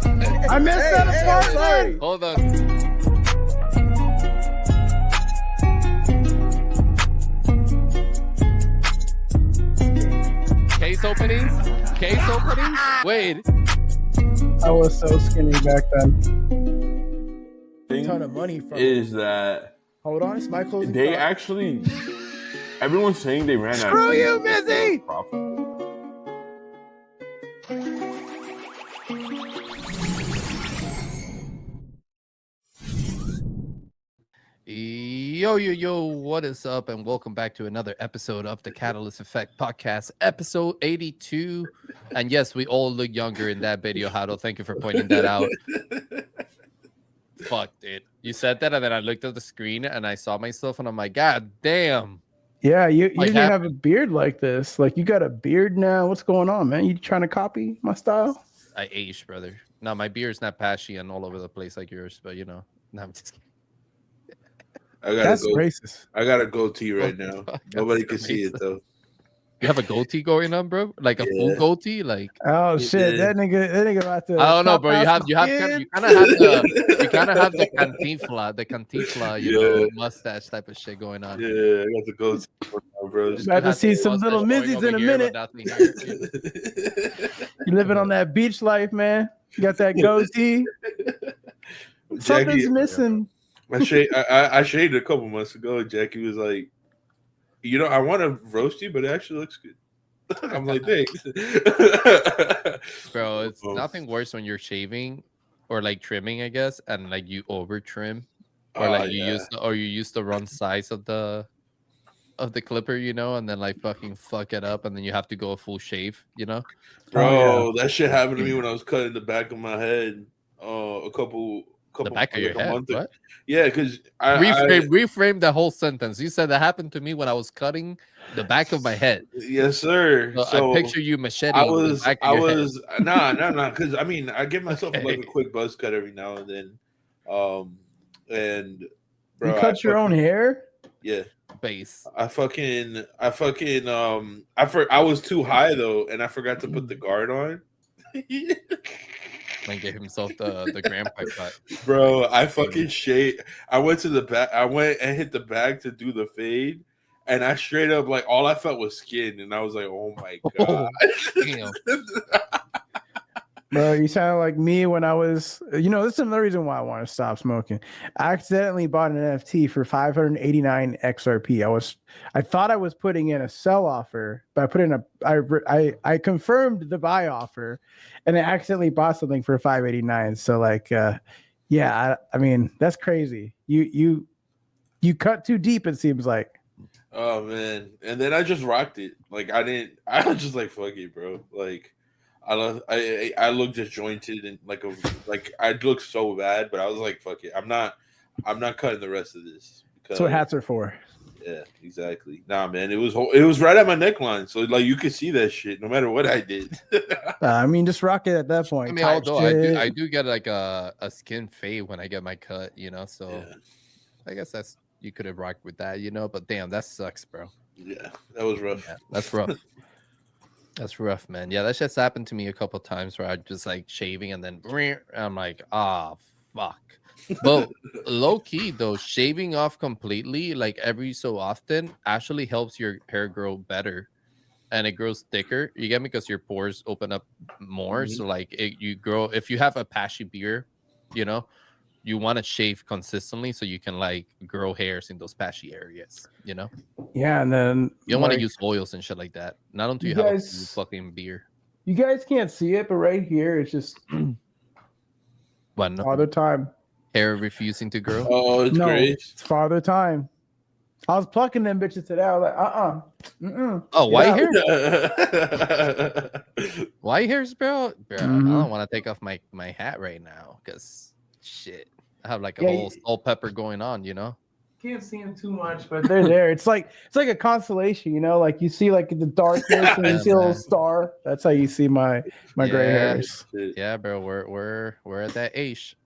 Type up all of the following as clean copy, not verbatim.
I missed that part. Sorry. Hold on. Case openings? Case openings? Wait. I was so skinny back then. A ton of money from Is that Hold on, it's my closing they thought. actually? Everyone's saying they ran out. Screw you, Mizzy! Yo, what is up? And welcome back to another episode of the Catalyst Effect podcast, episode 82. And yes, we all look younger in that video, Hado. Thank you for pointing that out. Fuck, dude. You said that, and then I looked at the screen and I saw myself, and I'm like, God damn. Yeah, you Like didn't have a beard like this. Like, you got a beard now. What's going on, man? You trying to copy my style? I aged, brother. No, my beard's not patchy and all over the place like yours, but you know. No, I'm just kidding. That's racist. I got a goatee right now. Nobody can see it though. You have a goatee going on, bro? Like a full goatee? Like oh shit, that nigga about to. I don't know, bro. You kind of have the cantinfla, you know, mustache type of shit going on. Yeah, I got the goatee going on, bro. About to see some little Mizzies in a minute. You living on that beach life, man. You got that goatee. Something's missing. I shaved a couple months ago. Jackie was like, "You know, I want to roast you, but it actually looks good." I'm like, "Thanks." Bro, it's nothing worse when you're shaving or like trimming, I guess, and like you over trim, or like you use the wrong size of the clipper, you know, and then like fucking fuck it up, and then you have to go a full shave, you know. Bro, that shit happened to me when I was cutting the back of my head. The back of your head. What? Yeah, because reframe the whole sentence. You said that happened to me when I was cutting the back of my head. Yes, sir. So I picture you machete. Nah. Because I mean, I give myself like a quick buzz cut every now and then. And bro, you cut your own hair? Yeah. Base. I was too high though, and I forgot to put the guard on. And gave himself the grandpa cut. Bro, I fucking shaved. I went to the back. I went and hit the bag to do the fade, and I straight up like all I felt was skin, and I was like, "Oh my god!" Damn. Bro, you sound like me when I was. You know, this is another reason why I want to stop smoking. I accidentally bought an NFT for 589 XRP. I thought I was putting in a sell offer, but I put in I confirmed the buy offer, and I accidentally bought something for 589. So like, yeah, I mean that's crazy. You cut too deep. It seems like. Oh man, and then I just rocked it. Like I was just like, fuck it, bro. Like. I look disjointed and like I look so bad, but I was like, fuck it, I'm not cutting the rest of this. That's what hats are for. Yeah, exactly. Nah, man, it was right at my neckline, so like you could see that shit no matter what I did. I mean, just rock it at that point. I mean, although I do get like a skin fade when I get my cut, you know. So yeah. I guess you could have rocked with that, you know. But damn, that sucks, bro. Yeah, that was rough. Yeah, that's rough. That's rough, man. Yeah, that just happened to me a couple times where I just like shaving and then I'm like, fuck. But low key though, shaving off completely, like every so often, actually helps your hair grow better, and it grows thicker. You get me? Because your pores open up more. Mm-hmm. So like you grow. If you have a patchy beard, you know, you want to shave consistently so you can like grow hairs in those patchy areas, you know? Yeah, and then you don't want to use oils and shit like that. Not until you have a fucking beard. You guys can't see it, but right here it's just Father Time. Hair refusing to grow. Oh, it's great. It's Father Time. I was plucking them bitches today. I was like, Oh, white hair? White hairs, bro? Bro, mm-hmm. I don't want to take off my hat right now because shit. I have like a whole salt pepper going on, you know. Can't see them too much, but they're there. It's like a constellation, you know. Like you see like the darkness and you see a little star. That's how you see my gray hairs. Yeah, bro. We're at that age.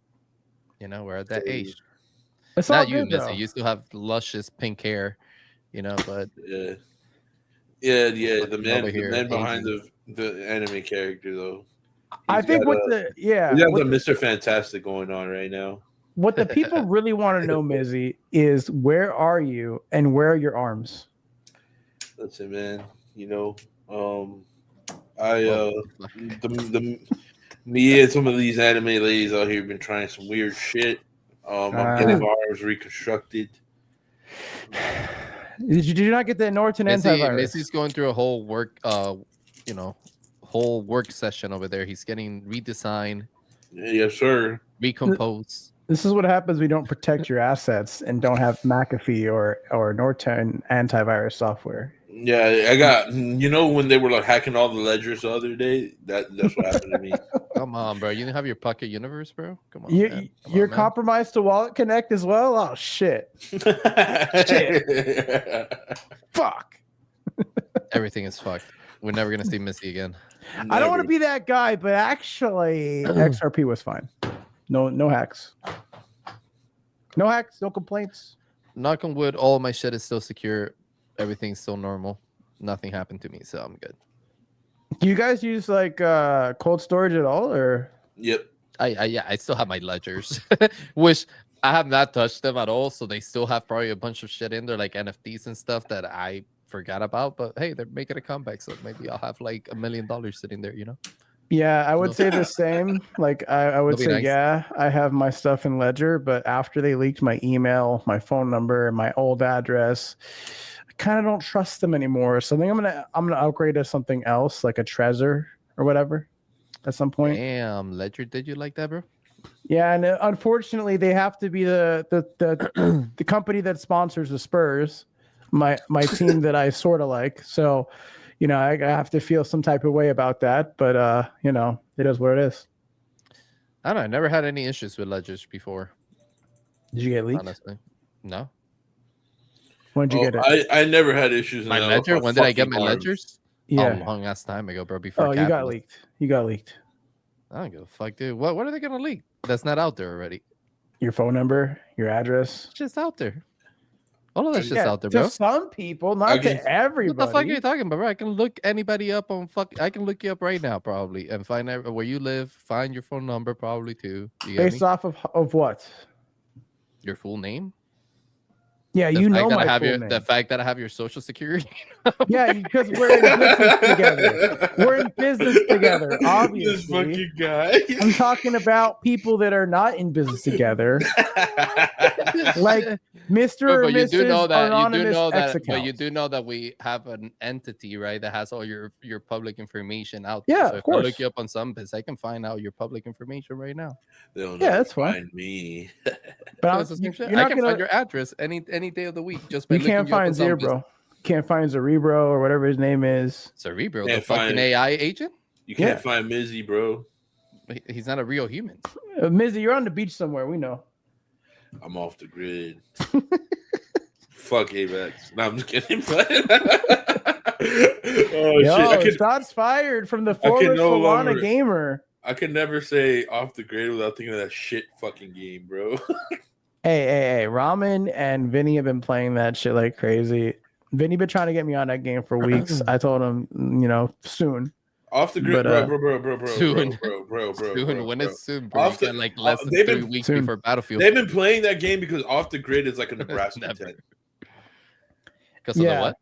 You know, we're at that age. It's not you, Missy. You still have luscious pink hair, you know. But yeah. The man behind the anime character though. I think what he has the a Mr. Fantastic going on right now. what the people really want to know, Mizzy, is where are you and where are your arms? Listen, man. Me and some of these anime ladies out here have been trying some weird shit. I'm getting my arms reconstructed. Did you not get the Norton antivirus? Missy's going through a whole work, whole work session over there. He's getting redesigned. Yes, sir. Recompose. This is what happens. We don't protect your assets and don't have McAfee or Norton antivirus software. Yeah, I got. When they were like hacking all the ledgers the other day, that's what happened to me. Come on, bro. You didn't have your Pocket Universe, bro. Come on. You're compromised to Wallet Connect as well. Oh shit! Fuck. Everything is fucked. We're never gonna see Missy again. Never. I don't want to be that guy, but actually, XRP was fine. No hacks. No hacks. No complaints. Knock on wood. All of my shit is still secure. Everything's still normal. Nothing happened to me, so I'm good. Do you guys use like cold storage at all, or? Yep. I still have my ledgers, which I have not touched them at all. So they still have probably a bunch of shit in there, like NFTs and stuff that I forgot about. But hey, they're making a comeback, so maybe I'll have like $1 million sitting there. Yeah, I would say the same. Like I would say, nice. Yeah, I have my stuff in Ledger, but after they leaked my email, my phone number, my old address, I kind of don't trust them anymore. So I think I'm gonna upgrade to something else, like a Trezor or whatever, at some point. Damn, Ledger, did you like that, bro? Yeah, and unfortunately, they have to be the company that sponsors the Spurs, my team that I sort of like. So. I have to feel some type of way about that, but it is what it is. I don't know. I never had any issues with ledgers before. Did you get leaked? Honestly, no. When did you get it? I never had issues. My ledger. When did I get my ledgers? Yeah, a long ass time ago, bro. Before you got leaked. You got leaked. I don't give a fuck, dude. What are they gonna leak? That's not out there already. Your phone number, your address. It's just out there. All of that shit's out there, bro. To some people, not to everybody. What the fuck are you talking about, bro? I can look anybody up on I can look you up right now, probably, and find out where you live. Find your phone number, probably too. Based off of what? Your full name. Yeah, my full name. The fact that I have your social security. Yeah, because we're in business together. We're in business together, obviously. This fucking guy. I'm talking about people that are not in business together. Like Mr. or Mrs. You do know that we have an entity, right, that has all your public information out there. Yeah, so of course. I look you up on some bits, I can find out your public information right now. That's fine. Find me. But I can find your address any day of the week. Just by you can't find Zerebro. Can't find Zerebro or whatever his name is. Cerebro, the fucking AI agent. You can't find Mizzy, bro. He's not a real human. Mizzy, you're on the beach somewhere. We know. I'm off the grid. Fuck AVAX. No, I'm just kidding. Shit. Shots fired from the former Solana gamer. I can never say off the grid without thinking of that shit fucking game, bro. Hey. Ramen and Vinny have been playing that shit like crazy. Vinny been trying to get me on that game for weeks. I told him, soon. Off the grid, bro. Soon. Soon. When it's soon, bro. Like less than 3 weeks before Battlefield. They've been playing that game because off the grid is like a Nebraska 10. Because of the what?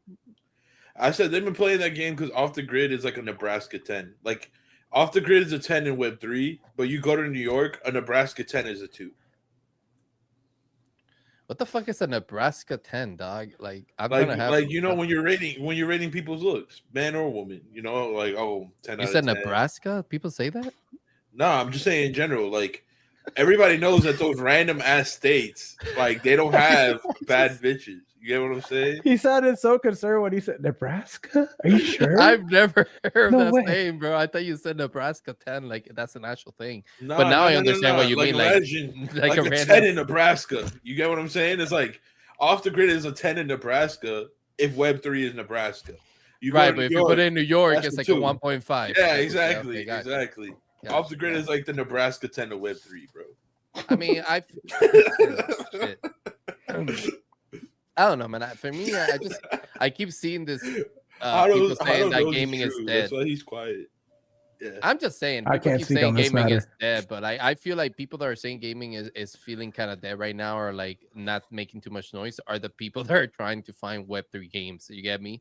I said they've been playing that game because off the grid is like a Nebraska 10. Like off the grid is a 10 in Web 3, but you go to New York, a Nebraska 10 is a 2. What the fuck is a Nebraska 10, dog? Like I'm like, gonna have when you're rating people's looks, man or woman, 10 you out said of 10. Nebraska? People say that? No, I'm just saying in general. Like everybody knows that those random ass states, like they don't have bad bitches. You get what I'm saying? He sounded so concerned when he said Nebraska. Are you sure? I've never heard that name, bro. I thought you said Nebraska 10, like that's an actual thing. But now I understand what you mean. Like a random 10 in Nebraska. You get what I'm saying? It's like off the grid is a 10 in Nebraska if Web 3 is Nebraska. But if you put it in New York, it's like a 1.5. Yeah, exactly. Exactly. Gotcha. Off the grid is like the Nebraska 10 to Web 3, bro. I mean, I don't know, man. For me, I keep seeing this. People saying that gaming is dead. That's why he's quiet. Yeah. I'm just saying, I people can't keep speak saying on this gaming matter. is dead, but I feel like people that are saying gaming is feeling kind of dead right now, or like not making too much noise, are the people that are trying to find Web3 games. You get me?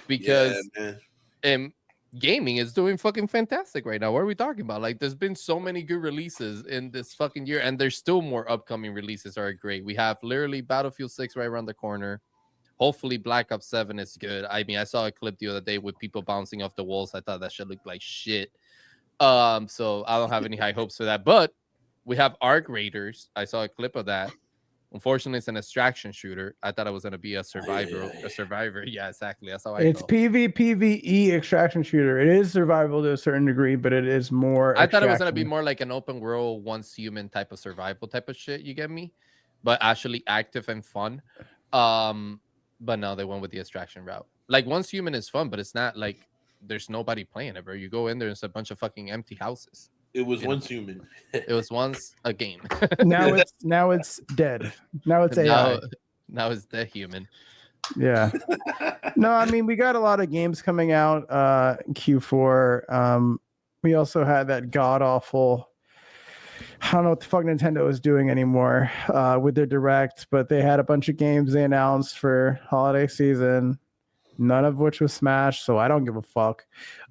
Because man. gaming is doing fucking fantastic right now. What are we talking about? Like, there's been so many good releases in this fucking year, and there's still more upcoming releases that are great. We have literally Battlefield 6 right around the corner. Hopefully Black Ops 7 is good. I mean, I saw a clip the other day with people bouncing off the walls. I thought that shit looked like shit. So I don't have any high hopes for that. But we have Arc Raiders. I saw a clip of that. Unfortunately, it's an extraction shooter. I thought it was gonna be a survivor. A survivor. Yeah, exactly. That's how I It's felt. PvPvE extraction shooter. It is survival to a certain degree, but it is more. I thought it was gonna be more like an open world, once human type of survival type of shit. You get me? But actually active and fun. But no, they went with the extraction route. Like, once human is fun, but it's not like there's nobody playing it, bro. You go in there, it's a bunch of fucking empty houses. It was once human. It was once a game. now it's dead. Now it's AI. Now it's the human. Yeah. No, I mean, we got a lot of games coming out in Q4. We also had that god awful. I don't know what the fuck Nintendo is doing anymore with their Direct, but they had a bunch of games they announced for holiday season, none of which was Smash, so I don't give a fuck.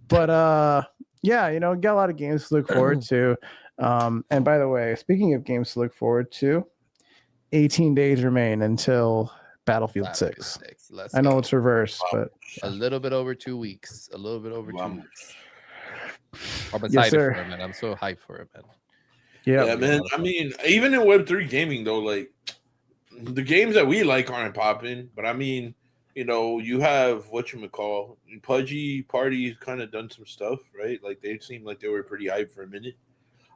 But yeah, you know, got a lot of games to look forward to. And by the way, speaking of games to look forward to, 18 days remain until Battlefield 6. I know it's reversed, but a little bit over 2 weeks. A little bit over 2 weeks. I'm excited Yes, sir. for it, man. I'm so hyped for it, man. Yeah, man. I mean, even in Web3 gaming, though, like, the games that we like aren't popping. But I mean, you know, you have whatchamacall, Pudgy Party's kind of done some stuff, right? Like, they seemed like they were pretty hyped for a minute.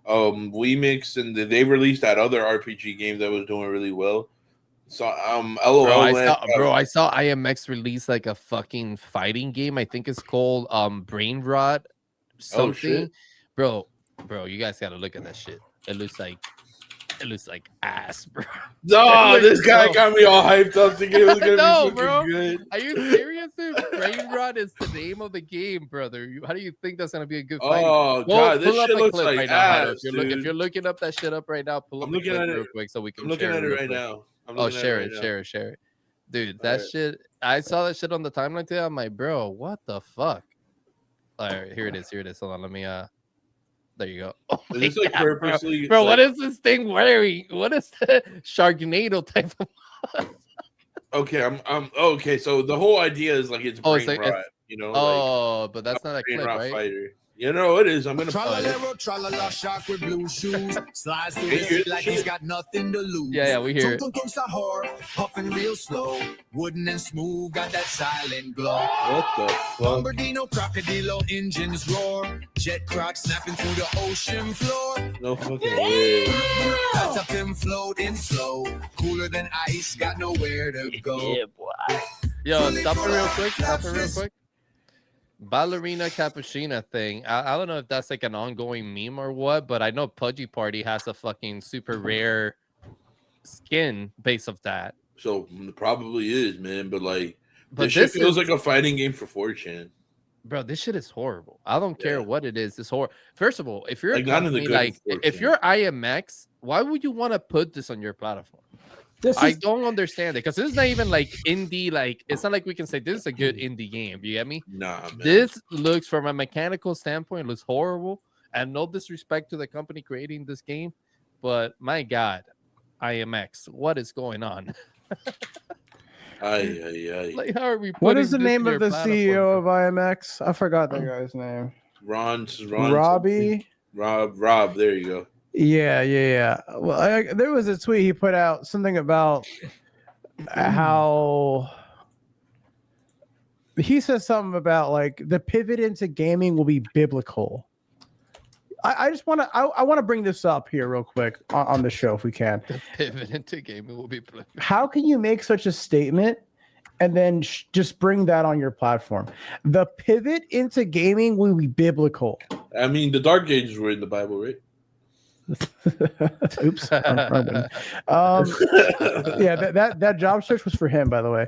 WeMix, and they released that other RPG game that was doing really well. So LOL. I saw IMX release like a fucking fighting game. I think it's called Brain Rot something. Bro, you guys gotta look at that shit. It looks like ass, bro. No, this guy got me all hyped up thinking it was gonna be bro. good. Are you serious, dude? Brain Rot is the name of the game, brother. How do you think that's gonna be a good fight? Oh god, this shit looks like right ass, now. If you're looking up that shit up right now, pull up the clip real quick so we can. I'm looking at it right now. Share it, dude. That shit. I saw that shit on the timeline today. I'm like, bro, what the fuck? All right, here it is. Hold on, let me. There you go. Oh is this like purposely, bro? What is this thing wearing? What is the Sharknado type of? Okay, I'm okay. So the whole idea is like it's brain rot, you know. Oh, but that's not a clip, right? Fighter. You know it is. I'm gonna Tra-la-la-ro, shark with blue shoes. Slides through the city like he's got nothing to lose. Yeah, we hear it. Puffing real slow, wooden and smooth, got that silent glow. What the fuck? Bombardino, crocodilo, engines roar. Jet crocs snapping through the ocean floor. No fucking way. Cut up and floating slow. Cooler than ice, got nowhere to go. Yeah, boy. Yo, stop it real quick. Ballerina Cappuccina thing. I don't know if that's like an ongoing meme or what, but I know Pudgy Party has a fucking super rare skin base of that. So probably is, man. But like, this shit feels like a fighting game for 4chan. Bro, this shit is horrible. I don't care what it is. It's horrible. First of all, if you're like, a company, if you're IMX, why would you want to put this on your platform? I don't understand it, because this is not even like indie. Like, it's not like we can say this is a good indie game. You get me? Nah, man. This looks, from a mechanical standpoint, looks horrible. And no disrespect to the company creating this game, but my God, IMX, what is going on? Like, how are we? What is the name of the CEO of IMX? I forgot that guy's name. Robbie. Rob. There you go. Yeah. Well, there was a tweet he put out, something about how he says something about like the pivot into gaming will be biblical. I just want to I want to bring this up here real quick on the show if we can. The pivot into gaming will be biblical. How can you make such a statement and then just bring that on your platform? The pivot into gaming will be biblical. I mean, the Dark Ages were in the Bible, right? Oops. Yeah, that job search was for him, by the way.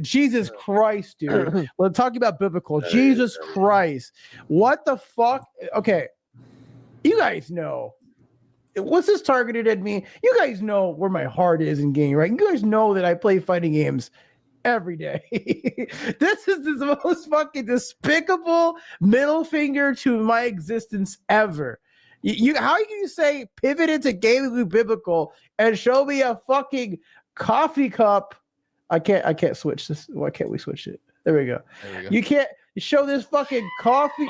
Jesus Christ, dude. Let's talk about biblical. Jesus Christ. What the fuck? Okay. You guys know. What's this targeted at me? You guys know where my heart is in gaming, right? You guys know that I play fighting games every day. This is the most fucking despicable middle finger to my existence ever. You how can you say pivot into gaming with biblical and show me a fucking coffee cup? I can't switch this. Why can't we switch it? There we go. You can't show this fucking coffee.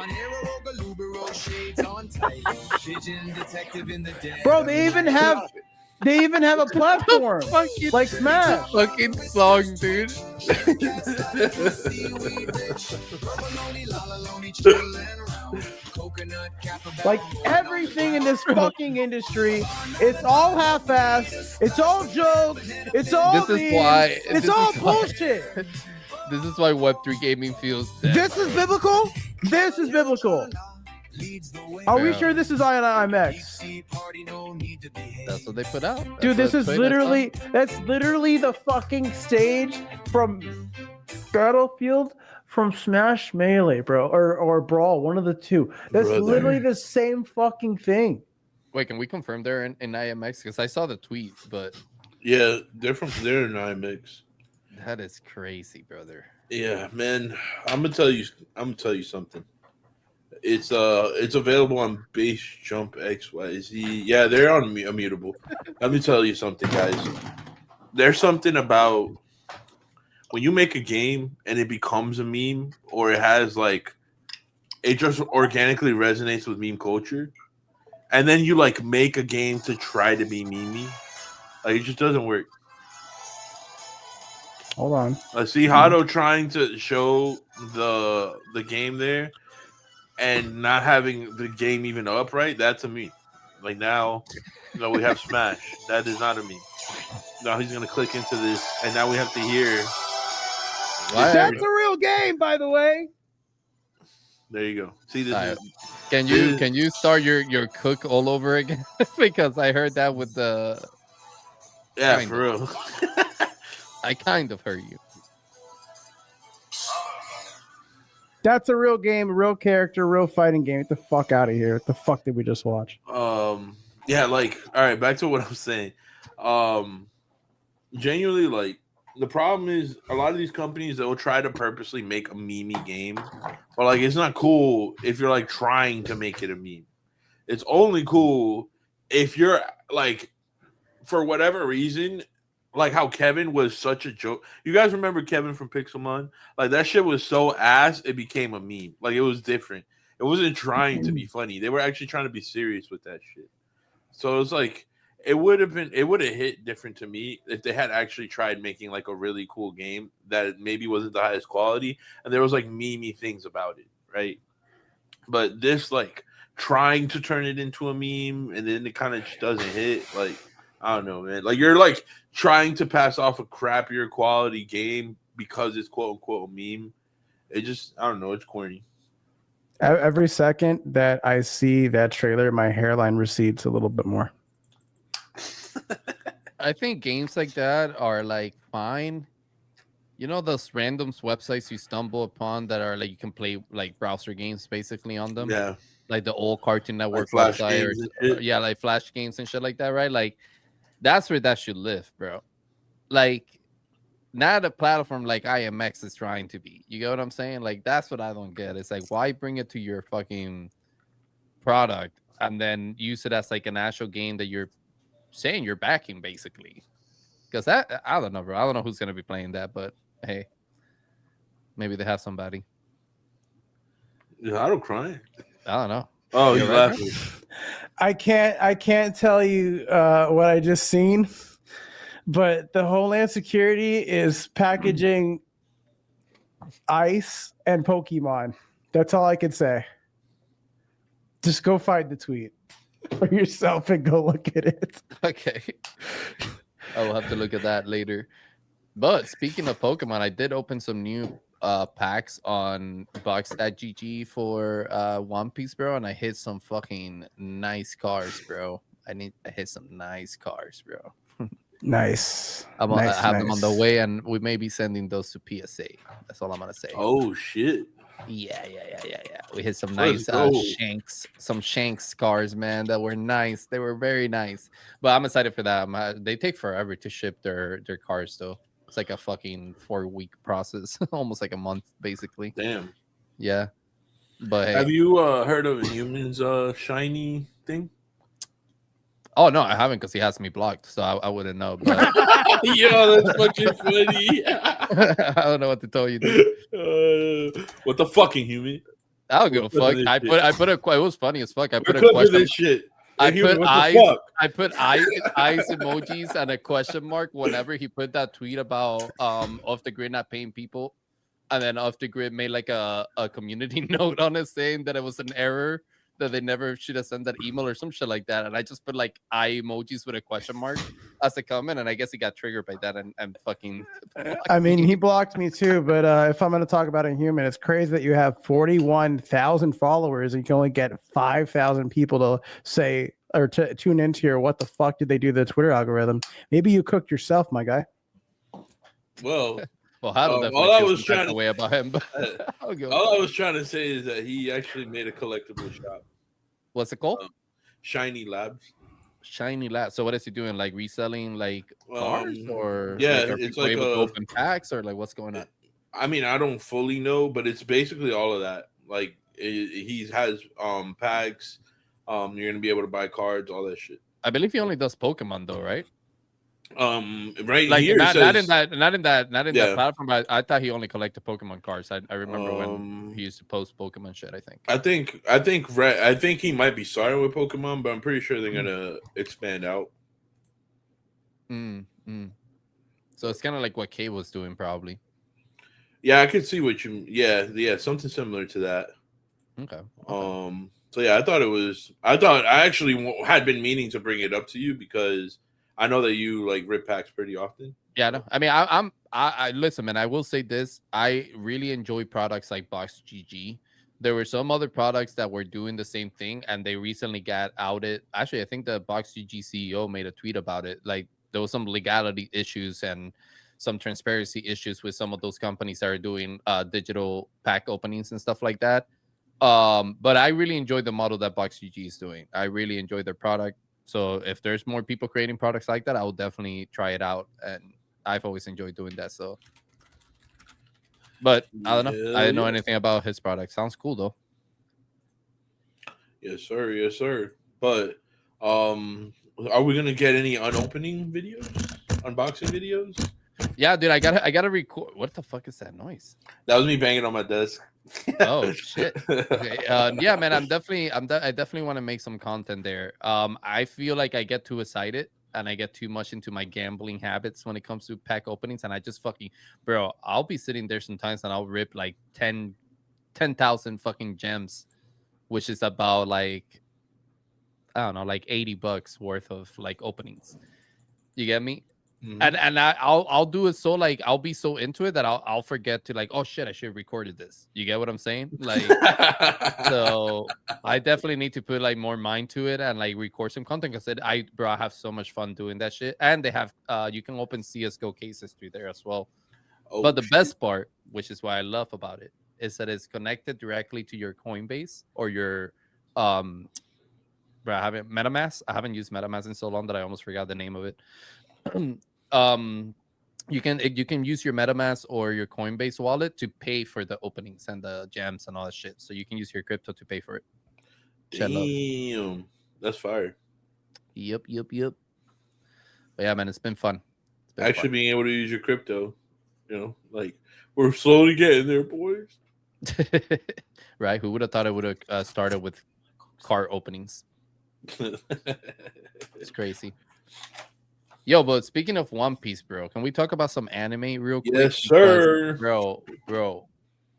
Bro, they even have a platform like Smash. Fucking song, dude. Like everything in this fucking industry, it's all half-assed. It's all jokes. It's all it's all bullshit. This is why Web3 gaming feels dead. This is biblical. This is biblical. Are we sure this is on IMX? That's what they put out. Dude, this is literally the fucking stage from Battlefield, from Smash Melee, bro, or Brawl, one of the two. That's literally the same fucking thing. Wait, can we confirm they're in IMX? Because I saw the tweet, but yeah, they're in IMX. That is crazy, brother. Yeah, man. I'm gonna tell you something. It's available on Base Jump XYZ. Yeah, they're on immutable. Let me tell you something, guys. There's something about when you make a game and it becomes a meme, or it has like, it just organically resonates with meme culture, and then you like make a game to try to be memey, like it just doesn't work. Hold on. I see Hato trying to show the game there and not having the game even up right. That's a meme. Like now, we have Smash. That is not a meme. Now he's gonna click into this, and now we have to hear. That's a real game, by the way. There you go. See this? Can you start your cook all over again? Because I heard that with the. Yeah, for real. I kind of heard you. That's a real game, a real character, real fighting game. Get the fuck out of here. What the fuck did we just watch? Yeah, like, all right, back to what I'm saying. Genuinely, like, the problem is a lot of these companies, they'll try to purposely make a memey game, but like, it's not cool if you're like trying to make it a meme. It's only cool if you're like, for whatever reason, like how Kevin was such a joke. You guys remember Kevin from Pixelmon? Like that shit was so ass, it became a meme. Like it was different. It wasn't trying to be funny. They were actually trying to be serious with that shit. So it's like it would have hit different to me if they had actually tried making like a really cool game that maybe wasn't the highest quality and there was like memey things about it, right? But this like trying to turn it into a meme and then it kind of just doesn't hit. Like I don't know, man. Like you're like trying to pass off a crappier quality game because it's quote unquote a meme. It just, I don't know, it's corny. Every second that I see that trailer, my hairline recedes a little bit more. I think games like that are like fine. You know those random websites you stumble upon that are like you can play like browser games basically on them? Yeah. Like the old Cartoon Network like website or like Flash games and shit like that, right? Like that's where that should live, bro. Like, not a platform like IMX is trying to be. You get what I'm saying? Like, that's what I don't get. It's like, why bring it to your fucking product and then use it as like an actual game that you're saying you're backing, basically? Because that, I don't know, bro. I don't know who's going to be playing that, but hey, maybe they have somebody. Yeah, I don't cry. I don't know. Oh, you're laughing. I can't tell you what I just seen, but the Homeland Security is packaging ice and Pokemon. That's all I can say. Just go find the tweet for yourself and go look at it. Okay. I will have to look at that later. But speaking of Pokemon, I did open some new packs on box.gg for One Piece, bro, and I hit some fucking nice cars, bro. I hit some nice cars, bro. Nice. I have them on the way, and we may be sending those to PSA. That's all I'm gonna say. Oh shit! Yeah. We hit some Let's nice go. Shanks cars, man, that were nice. They were very nice. But I'm excited for that. They take forever to ship their cars, though. It's like a fucking 4-week process, almost like a month, basically. Damn. Yeah. But hey. Have you heard of Inhuman's shiny thing? Oh no, I haven't, because he has me blocked, so I wouldn't know. But Yo, that's fucking funny. I don't know what to tell you, dude. What the fucking human? I don't give a fuck. It was funny as fuck. I put a question. This shit. I Human, put what the eyes. fuck? I put eyes emojis and a question mark whenever he put that tweet about off the grid not paying people, and then off the grid made like a community note on it saying that it was an error, that they never should have sent that email or some shit like that. And I just put like eye emojis with a question mark as a comment, and I guess he got triggered by that and fucking. I mean, he blocked me too. But if I'm going to talk about Inhuman, it's crazy that you have 41,000 followers and you can only get 5,000 people to say or to tune into your what the fuck did they do to the Twitter algorithm? Maybe you cooked yourself, my guy. Well, all I was trying to way about him. But all I was trying to say is that he actually made a collectible shop. What's it called? Shiny Labs. Shiny Labs. So what is he doing? Like reselling like cars, or yeah, like, it's like open packs, or like what's going on? I mean, I don't fully know, but it's basically all of that. Like he has packs. You're gonna be able to buy cards, all that shit. I believe he only does Pokemon though, right? Right like here not says, that platform. But I thought he only collected Pokemon cards. I remember when he used to post Pokemon shit. I think he might be starting with Pokemon, but I'm pretty sure they're gonna expand out. So it's kind of like what Kay was doing, probably. Yeah, I could see what you. Yeah, something similar to that. Okay. So yeah, I actually had been meaning to bring it up to you because I know that you like rip packs pretty often. Yeah, no. I mean, I listen, man. I will say this: I really enjoy products like BoxGG. There were some other products that were doing the same thing, and they recently got outed. Actually, I think the BoxGG CEO made a tweet about it. Like there was some legality issues and some transparency issues with some of those companies that are doing digital pack openings and stuff like that. But I really enjoy the model that BoxGG is doing. I really enjoy their product. So if there's more people creating products like that, I will definitely try it out. And I've always enjoyed doing that. So, but I don't know. I didn't know anything about his product. Sounds cool though. Yes, sir. But are we gonna get any unboxing videos? Yeah, dude, I gotta record. What the fuck is that noise? That was me banging on my desk. Oh shit. Okay. Yeah, man, I definitely want to make some content there. I feel like I get too excited and I get too much into my gambling habits when it comes to pack openings, and I just fucking, bro, I'll be sitting there sometimes and I'll rip like 10,000 fucking gems, which is about like, I don't know, like $80 worth of like openings. You get me? Mm-hmm. And I'll do it so like I'll be so into it that I'll forget to like, oh shit, I should have recorded this. You get what I'm saying? Like, so I definitely need to put like more mind to it and like record some content, because I have so much fun doing that shit. And they have you can open CS:GO cases through there as well. Oh, but the best part, which is what I love about it, is that it's connected directly to your Coinbase or your MetaMask. I haven't used MetaMask in so long that I almost forgot the name of it. You can use your MetaMask or your Coinbase wallet to pay for the openings and the gems and all that shit. So you can use your crypto to pay for it. Damn, that's fire. Yep. But yeah, man, it's been fun. Being able to use your crypto, like we're slowly getting there, boys. Right? Who would have thought it would have started with car openings? It's crazy. Yo, but speaking of One Piece, bro, can we talk about some anime real quick? Yes, sir. Bro. All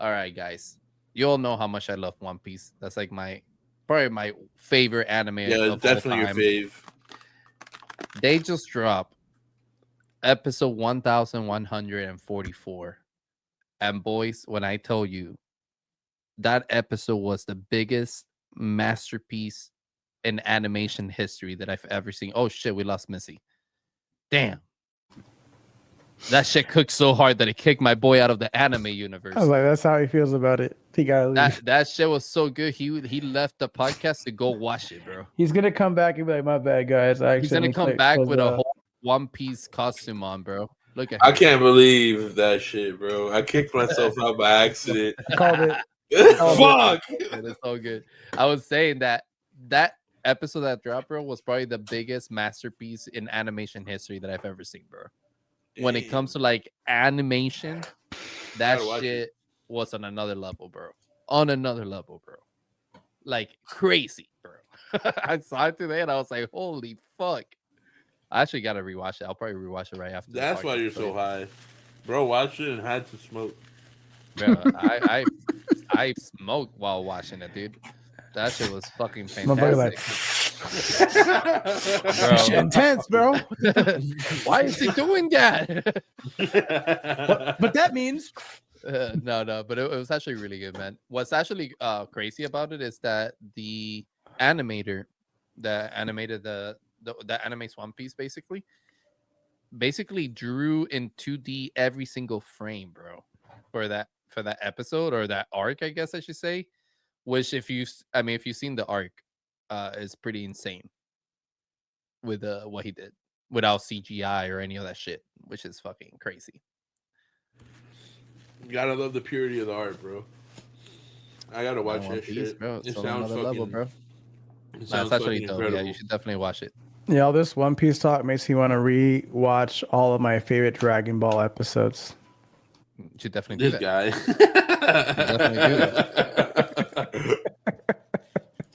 right, guys. You all know how much I love One Piece. That's like probably my favorite anime. Yeah, definitely your fave. They just dropped episode 1144. And boys, when I tell you that episode was the biggest masterpiece in animation history that I've ever seen. Oh shit, we lost Missy. Damn. That shit cooked so hard that it kicked my boy out of the anime universe. I was like, that's how he feels about it. He gotta leave. That shit was so good. He left the podcast to go watch it, bro. He's gonna come back and be like, "My bad, guys." He's gonna come back with a whole One Piece costume on, bro. Look at him. I can't believe that shit, bro. I kicked myself out by accident. I called it. Fuck. It's so good. I was saying that episode that dropped, bro, was probably the biggest masterpiece in animation history that I've ever seen, bro. When it comes to like animation, that shit was on another level, bro. On another level, bro. Like crazy, bro. I saw it today and I was like, holy fuck. I actually gotta rewatch it. I'll probably rewatch it right after. That's why you're so high, bro. Watch it and had to smoke. Bro, I smoked while watching it, dude. That shit was fucking fantastic. Like, bro. Shit intense, bro. Why is he doing that? But that means no, but it was actually really good, man. What's actually crazy about it is that the animator that animated that animates One Piece basically drew in 2D every single frame, bro, for that episode or that arc, I guess I should say. Which if you've seen the arc, is pretty insane with what he did without CGI or any of that shit, which is fucking crazy. You gotta love the purity of the art, bro. I gotta watch that shit, bro. It on sounds another level, bro. It's actually dope. Yeah, you should definitely watch it. Yeah, all this One Piece talk makes me want to re-watch all of my favorite Dragon Ball episodes. You should definitely do This that. guy. Definitely do that.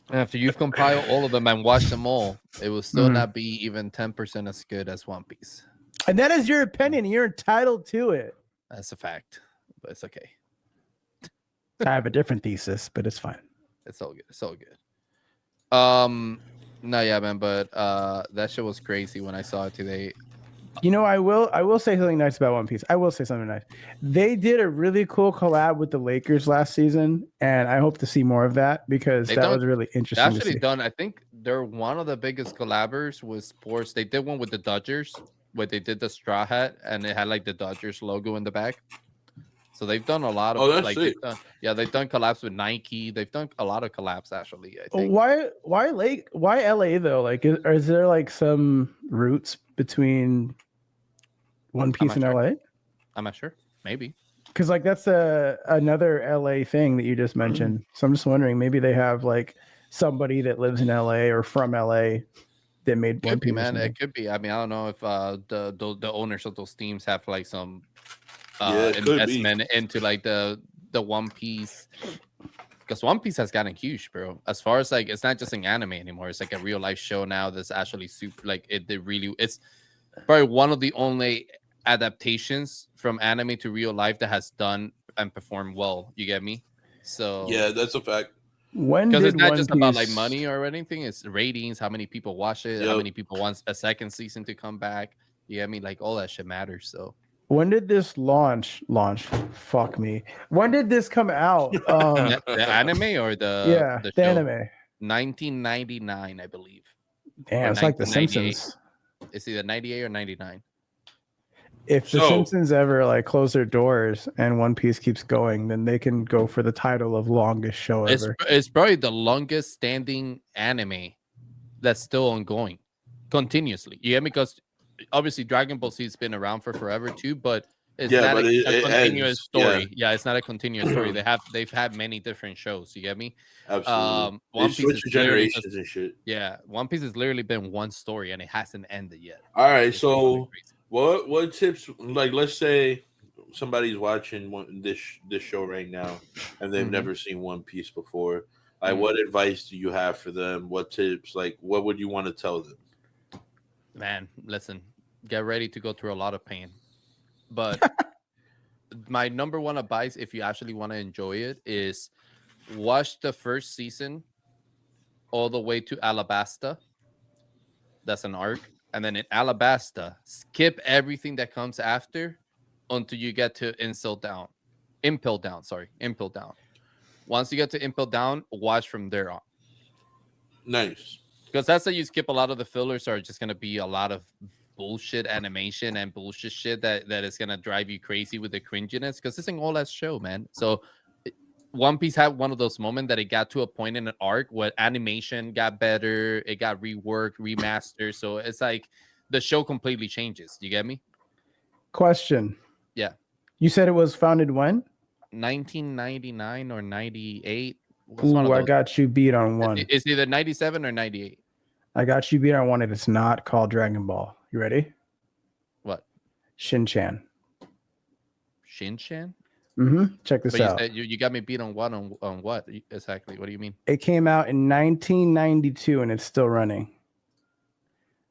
After you've compiled all of them and watched them all, it will still not be even 10% as good as One Piece. And that is your opinion. You're entitled to it. That's a fact, but it's okay. I have a different thesis, but it's fine. It's all good. It's all good. No, yeah, man, but that shit was crazy when I saw it today. You know, I will say something nice about One Piece. I will say something nice. They did a really cool collab with the Lakers last season, and I hope to see more of that because that was really interesting. They actually done. I think they're one of the biggest collabors with sports. They did one with the Dodgers, where they did the straw hat and it had like the Dodgers logo in the back. So they've done a lot of they've done collabs with Nike. They've done a lot of collabs actually. I think. Why LA though? Like, is there like some roots between One Piece and LA? I'm not sure. Maybe. Because like that's another LA thing that you just mentioned. So I'm just wondering, maybe they have like somebody that lives in LA or from LA that made One Piece. Man, it could be. I mean, I don't know if the owners of those teams have like some investment into like the One Piece, because One Piece has gotten huge, bro. As far as like, it's not just an anime anymore. It's like a real life show now that's actually super. Like it's probably one of the only adaptations from anime to real life that has done and performed well. You get me? So yeah, that's a fact. Because it's not just about like money or anything. It's ratings, how many people watch it, how many people want a second season to come back. You get me? Like all that shit matters. So when did this launch? Fuck me. When did this come out? The anime or the show? Anime. 1999, I believe. Damn, it's like The Simpsons. It's either 98 or 99. If The Simpsons ever like close their doors and One Piece keeps going, then they can go for the title of longest show ever. It's probably the longest standing anime that's still ongoing continuously. You get me? Because obviously Dragon Ball Z has been around for forever too, but it's not a continuous story. Yeah, it's not a continuous story. They've had many different shows. You get me? Absolutely. One Piece is generations and shit. Yeah, One Piece has literally been one story and it hasn't ended yet. All right, so what tips? Like, let's say somebody's watching this show right now and they've never seen One Piece before. Like, what advice do you have for them? What tips? Like, what would you want to tell them? Man, listen, get ready to go through a lot of pain. But my number one advice, if you actually want to enjoy it, is watch the first season all the way to Alabasta. That's an arc. And then in Alabasta, skip everything that comes after until you get to Insult Down. Impel Down. Sorry, Impel Down. Once you get to Impel Down, watch from there on. Nice. Because that's how you skip a lot of the fillers are just gonna be a lot of bullshit animation and bullshit shit that is gonna drive you crazy with the cringiness. Because it's an all that show, man. So One Piece had one of those moments that it got to a point in an arc where animation got better, it got reworked, remastered. So it's like the show completely changes. You get me? Question. Yeah. You said it was founded when? 1999 or 98. Ooh, I got you beat on one. It's either 97 or 98. I got you beat on one, and it's not called Dragon Ball. You ready? What? Shin-chan. Shin-chan? Check this out. You got me beat on one on what exactly? What do you mean? It came out in 1992, and it's still running.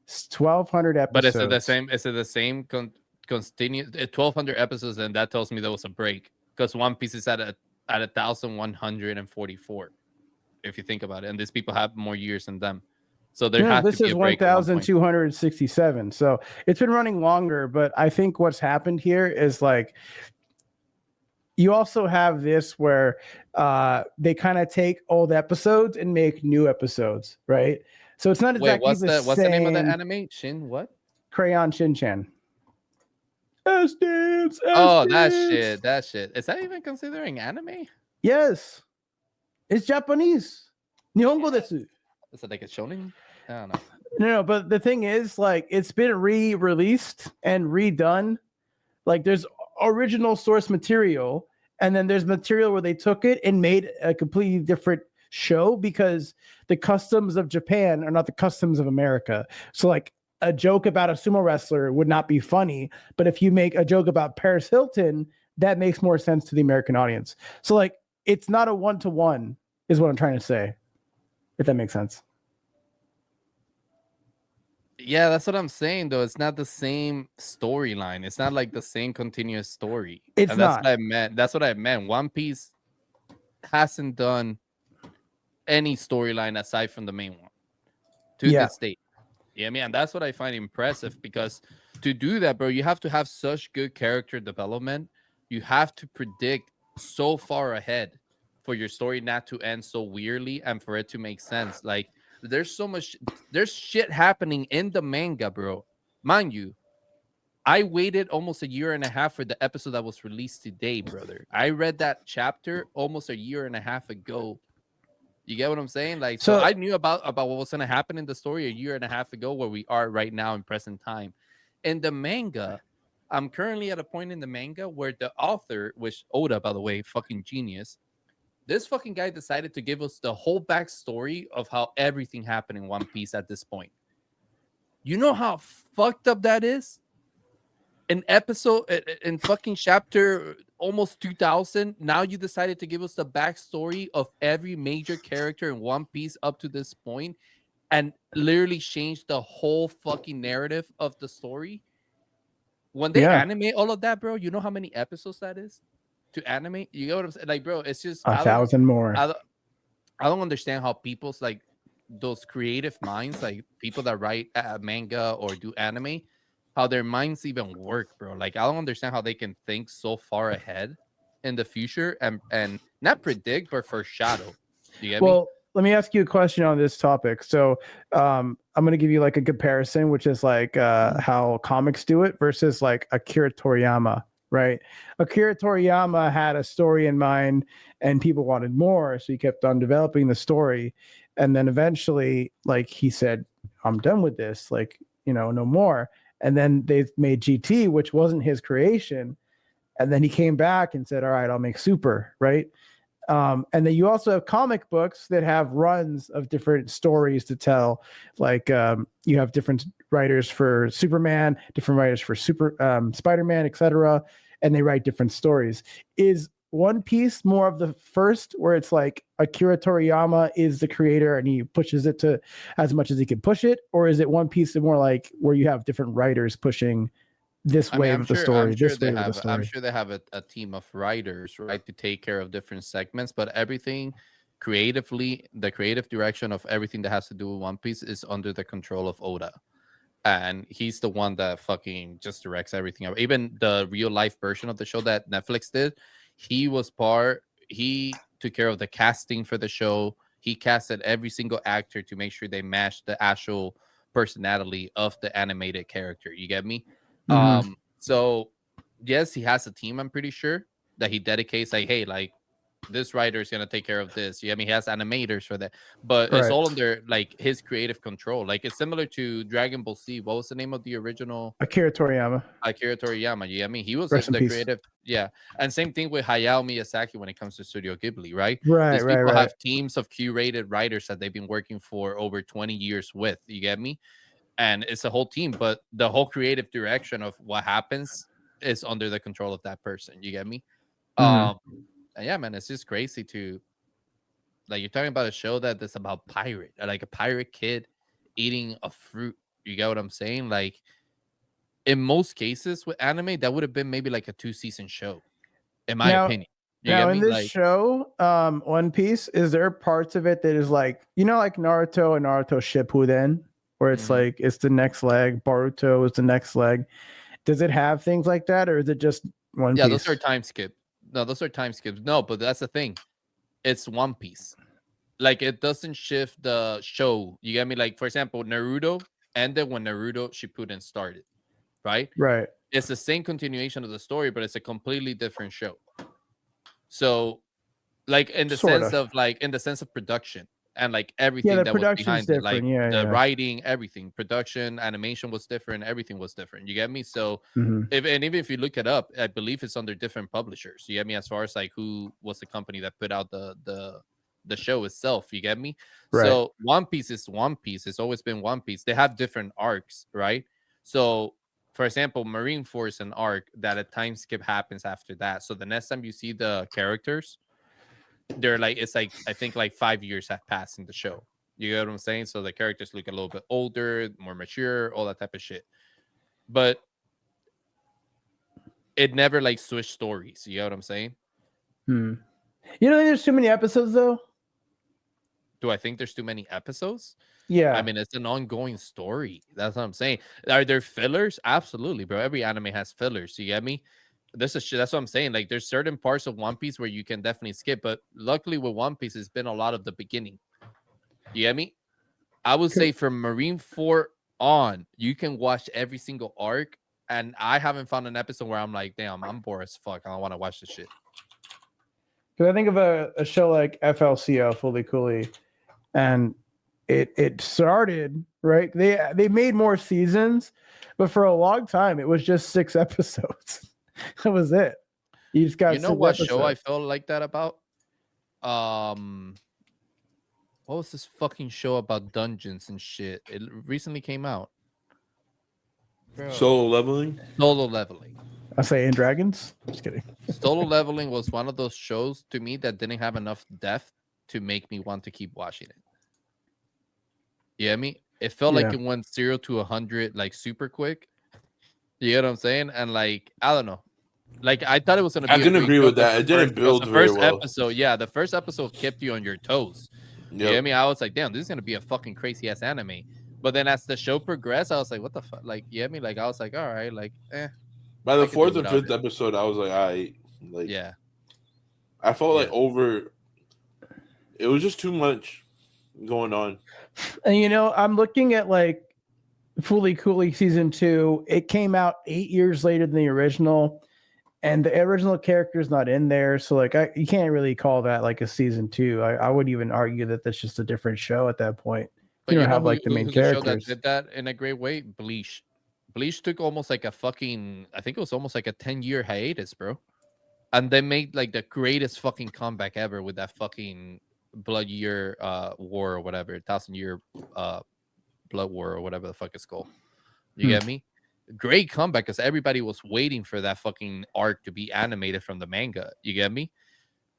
It's 1,200 episodes. But is it the same? Is it the same continuous 1,200 episodes? And that tells me there was a break because One Piece is at 1,144. If you think about it, and these people have more years than them, so there has to be a break. This is 1,267. So it's been running longer. But I think what's happened here is like you also have this where they kind of take old episodes and make new episodes, right? So it's not exactly what's the name of the anime? Shin what? Crayon Shin-chan. S-dance. Oh, that shit. Is that even considering anime? Yes. It's Japanese. Nihongo desu. Is it like a shonen? I don't know. No, but the thing is, like, it's been re-released and redone. Like, there's original source material, and then there's material where they took it and made a completely different show because the customs of Japan are not the customs of America. So, like, a joke about a sumo wrestler would not be funny, but if you make a joke about Paris Hilton, that makes more sense to the American audience. So, like, it's not a one-to-one, is what I'm trying to say, if that makes sense. Yeah, that's what I'm saying, though. It's not the same storyline. It's not like the same continuous story. It's and not. That's what I meant. That's what I meant. One Piece hasn't done any storyline aside from the main one to this date. Yeah, man, that's what I find impressive because to do that, bro, you have to have such good character development. You have to predict so far ahead for your story not to end so weirdly and for it to make sense. Like, there's shit happening in the manga, bro. Mind you, I waited almost a year and a half for the episode that was released today, brother. I read that chapter almost a year and a half ago. You get what I'm saying? Like, so I knew about what was going to happen in the story a year and a half ago where we are right now in present time. In the manga, I'm currently at a point in the manga where the author, which Oda, by the way, fucking genius, this fucking guy decided to give us the whole backstory of how everything happened in One Piece at this point. You know how fucked up that is? An episode in fucking chapter almost 2000. Now you decided to give us the backstory of every major character in One Piece up to this point and literally change the whole fucking narrative of the story. When they animate all of that, bro, you know how many episodes that is to animate? You know what I'm saying? Like, bro, it's just 1,000 more. I don't understand how people's like those creative minds, like people that write manga or do anime, how their minds even work, bro. Like, I don't understand how they can think so far ahead in the future and not predict, but foreshadow. Do you get me? Let me ask you a question on this topic. So I'm going to give you like a comparison, which is like how comics do it versus like Akira Toriyama, right? Akira Toriyama had a story in mind and people wanted more. So he kept on developing the story. And then eventually, like, he said, I'm done with this, like, you know, no more. And then they made GT, which wasn't his creation. And then he came back and said, all right, I'll make Super, right? And then you also have comic books that have runs of different stories to tell. Like you have different writers for Superman, different writers for Spider-Man, etc. And they write different stories. Is One Piece more of the first, where it's like Akira Toriyama is the creator and he pushes it to as much as he can push it? Or is it One Piece more like where you have different writers pushing this wave of the story, this wave of the story? I'm sure they have a team of writers, right, to take care of different segments, but everything creatively, the creative direction of everything that has to do with One Piece is under the control of Oda. And he's the one that fucking just directs everything. Even the real life version of the show that Netflix did, He took care of the casting for the show. He casted every single actor to make sure they matched the actual personality of the animated character. You get me? Mhm. So yes, he has a team, I'm pretty sure, that he dedicates, like, hey, like, this writer is gonna take care of this. Yeah, I mean, he has animators for that, but it's Right. all under like his creative control. Like, it's similar to Dragon Ball Z. What was the name of the original? Akira Toriyama. Akira Toriyama. Yeah, I mean, he was Rest in the peace. creative. Yeah, and same thing with Hayao Miyazaki when it comes to Studio Ghibli, right? Right, These right, people right. have teams of curated writers that they've been working for over 20 years with. You get me? And it's a whole team, but the whole creative direction of what happens is under the control of that person. You get me? Mhm. And yeah, man, it's just crazy to, like, you're talking about a show that's about like a pirate kid eating a fruit. You get what I'm saying? Like, in most cases with anime, that would have been maybe like a 2-season show, in my Now, opinion. You get in me? this Like, show, One Piece, is there parts of it that is like, like Naruto and Naruto Shippuden, where it's Mhm. like it's the next leg, Boruto is the next leg. Does it have things like that, or is it just One yeah, Piece? those are time skip. No, those are time skips. No, but that's the thing. It's One Piece. Like, it doesn't shift the show. You get me? Like, for example, Naruto ended when Naruto Shippuden started, right? Right. It's the same continuation of the story, but it's a completely different show. So, like, in the Sort sense of. of production and like Yeah, everything the that was production's behind it, like different. Yeah, the yeah. writing, everything, production, animation was different, everything was different. You get me? So, hmm even if you look it up, I believe it's under different publishers. You get me? As far as like who was the company that put out the show itself. You get me? Right. So One Piece is One Piece. It's always been One Piece. They have different arcs, right? So, for example, Marineford is an arc that a time skip happens after that. So the next time you see the characters, they're like, it's like, I think like 5 years have passed in the show. You get what I'm saying? So the characters look a little bit older, more mature, all that type of shit. But it never like switched stories. You get what I'm saying? You don't think there's too many episodes though? Do I think there's too many episodes? Yeah. I mean, it's an ongoing story. That's what I'm saying. Are there fillers? Absolutely, bro. Every anime has fillers. You get me? This is shit. That's what I'm saying. Like, there's certain parts of One Piece where you can definitely skip, but luckily with One Piece, it's been a lot of the beginning. You get me? I would say from Marineford on, you can watch every single arc, and I haven't found an episode where I'm like, damn, I'm bored as fuck. I don't want to watch this shit. Because I think of a show like FLCL, Fully Cooley, and it started right. They made more seasons, but for a long time it was just 6 episodes. That was it. You just got. You know 6 what show I episodes. felt like that about? What was this fucking show about dungeons and shit? It recently came out. Bro. Solo Leveling. Solo Leveling. I say In Dragons. Just kidding. Solo Leveling was one of those shows to me that didn't have enough depth to make me want to keep watching it. You get me? It felt like it went 0 to 100 like super quick. You get what I'm saying? And like, I don't know. Like, I thought it was gonna be. I can agree with that. It didn't build the very first well. episode. Yeah, the first episode kept you on your toes. You get me? I was like, damn, this is gonna be a fucking crazy ass anime. But then as the show progressed, I was like, what the fuck? Like, you get me? Like, I was like, all right, like, By the I could do 4th and without 5th it. episode, I was like, like, Yeah. I felt like over. It was just too much going on. And I'm looking at like Fully Cooley season 2. It came out 8 years later than the original, and the original character is not in there. So like, you can't really call that like a season 2. I would even argue that that's just a different show at that point. But you you don't know have like the main who's a show that characters. did that in a great way? Bleach. Bleach took almost like a fucking, I think it was almost like a 10-year hiatus, bro. And they made like the greatest fucking comeback ever with that fucking Blood Year War or whatever, 1,000-year Blood War or whatever the fuck it's called. You get me? Great comeback because everybody was waiting for that fucking arc to be animated from the manga. You get me?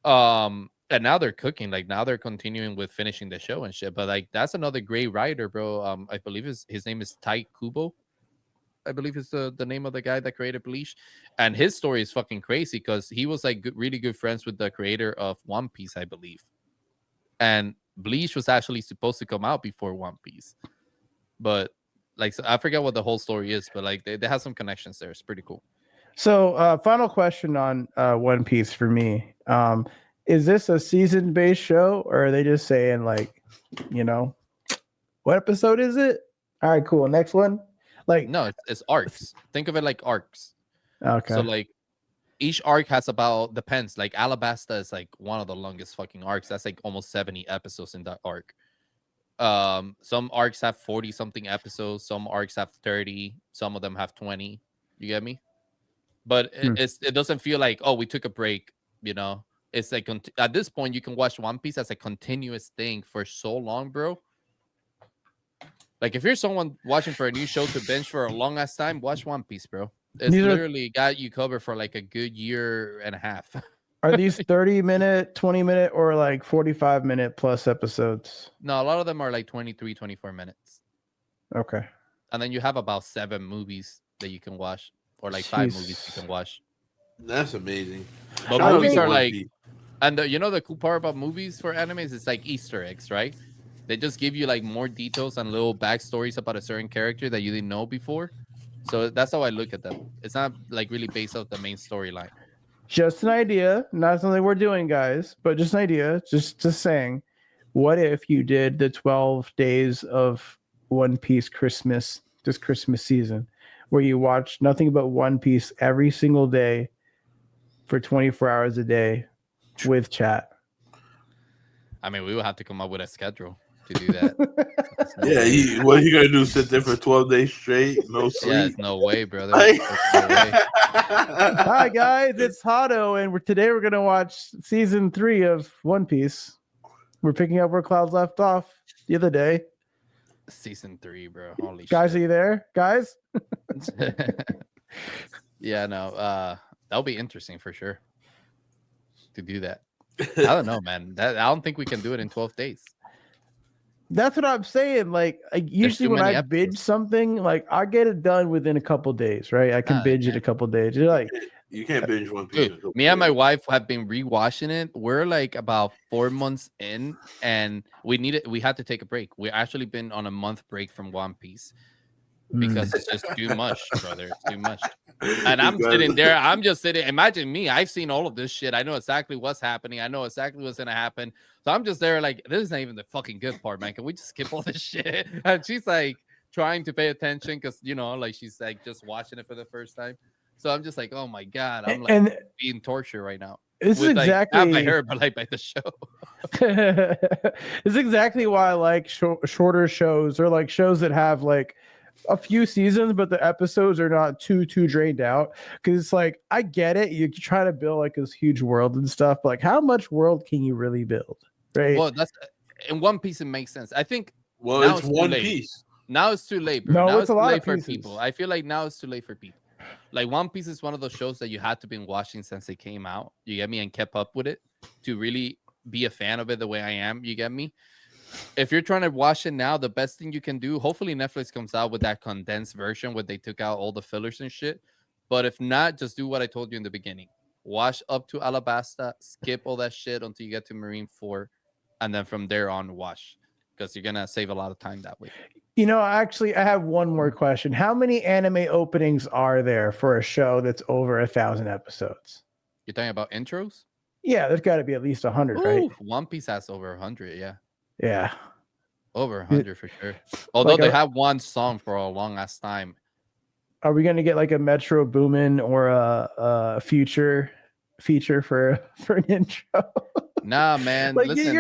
And now they're cooking. Like, now they're continuing with finishing the show and shit. But like, that's another great writer, bro. I believe his name is Tai Kubo. I believe is the name of the guy that created Bleach. And his story is fucking crazy because he was like really good friends with the creator of One Piece, I believe. And Bleach was actually supposed to come out before One Piece. But like, so I forget what the whole story is, but like they have some connections there. It's pretty cool. So, final question on One Piece for me. Is this a season-based show, or are they just saying like, you know, what episode is it? All right, cool. Next one. Like, No, it's arcs. Think of it like arcs. okay. So like each arc has about depends. Like Alabasta is like one of the longest fucking arcs. That's like almost 70 episodes in that arc. Some arcs have 40 something episodes, some arcs have 30, some of them have 20. You get me? But it doesn't feel like, oh, we took a break, you know. It's like at this point you can watch One Piece as a continuous thing for so long, bro. Like if you're someone watching for a new show to binge for a long ass time, watch One Piece, bro. It's literally got you covered for like a good year and a half. Are these 30-minute, 20-minute, or like 45-minute plus episodes? No, a lot of them are like 23, 24 minutes. Okay. And then you have about 7 movies that you can watch, or like 5 movies you can watch. That's amazing. But movies are like, and you know the cool part about movies for animes, it's like Easter eggs, right? They just give you like more details and little backstories about a certain character that you didn't know before. So that's how I look at them. It's not like really based off the main storyline. Just an idea, not something we're doing, guys, but just an idea. Just saying, what if you did the 12 days of One Piece Christmas, this Christmas season, where you watch nothing but One Piece every single day for 24 hours a day with chat? I mean, we would have to come up with a schedule to do that. Yeah, what are you gonna do? Sit there for 12 days straight? No sleep? Yeah, it's no way, brother. No way. Hi guys, it's Hato, and today we're gonna watch season 3 of One Piece. We're picking up where Clouds left off the other day. Season 3, bro. Holy guys, shit. are you there, guys? Yeah, no. That'll be interesting for sure to do that. I don't know, man. I don't think we can do it in 12 days. That's what I'm saying. Like, usually when I binge something, like I get it done within a couple days, right? I can binge it a couple days. You're like, you can't binge One Piece. Dude, me and my wife have been rewatching it. We're like about 4 months in, and we had to take a break. We actually been on a month break from One Piece because it's just too much, brother. It's too much. And I'm sitting there. I'm just sitting. Imagine me. I've seen all of this shit. I know exactly what's happening. I know exactly what's gonna happen. So I'm just there like, this is not even the fucking good part, man. Can we just skip all this shit? And she's like trying to pay attention because, you know, like she's like just watching it for the first time. So I'm just like, oh my God, I'm like being tortured right now. This is exactly not by her, but like by the show. This is exactly why I like shorter shows, or like shows that have like a few seasons, but the episodes are not too drained out. Because it's like, I get it, you try to build like this huge world and stuff, but like how much world can you really build, right? Well, that's in One Piece. It makes sense. I think. Well, it's One Piece. Now it's too late, bro. No, now it's a lot late of for pieces. people. I feel like now it's too late for people. Like One Piece is one of those shows that you had to been watching since it came out. You get me? And kept up with it to really be a fan of it the way I am. You get me? If you're trying to watch it now, the best thing you can do, hopefully Netflix comes out with that condensed version where they took out all the fillers and shit. But if not, just do what I told you in the beginning. Watch up to Alabasta, skip all that shit until you get to Marine 4, and then from there on watch, because you're gonna save a lot of time that way. You know, actually, I have one more question. How many anime openings are there for a show that's over 1,000 episodes? You're talking about intros? Yeah, there's got to be at least 100, right? One Piece has over 100, yeah. Yeah. Over 100 for sure. Although like they have one song for a long ass time. Are we gonna get like a Metro Boomin or a feature for an intro? Nah, man. Like, listen,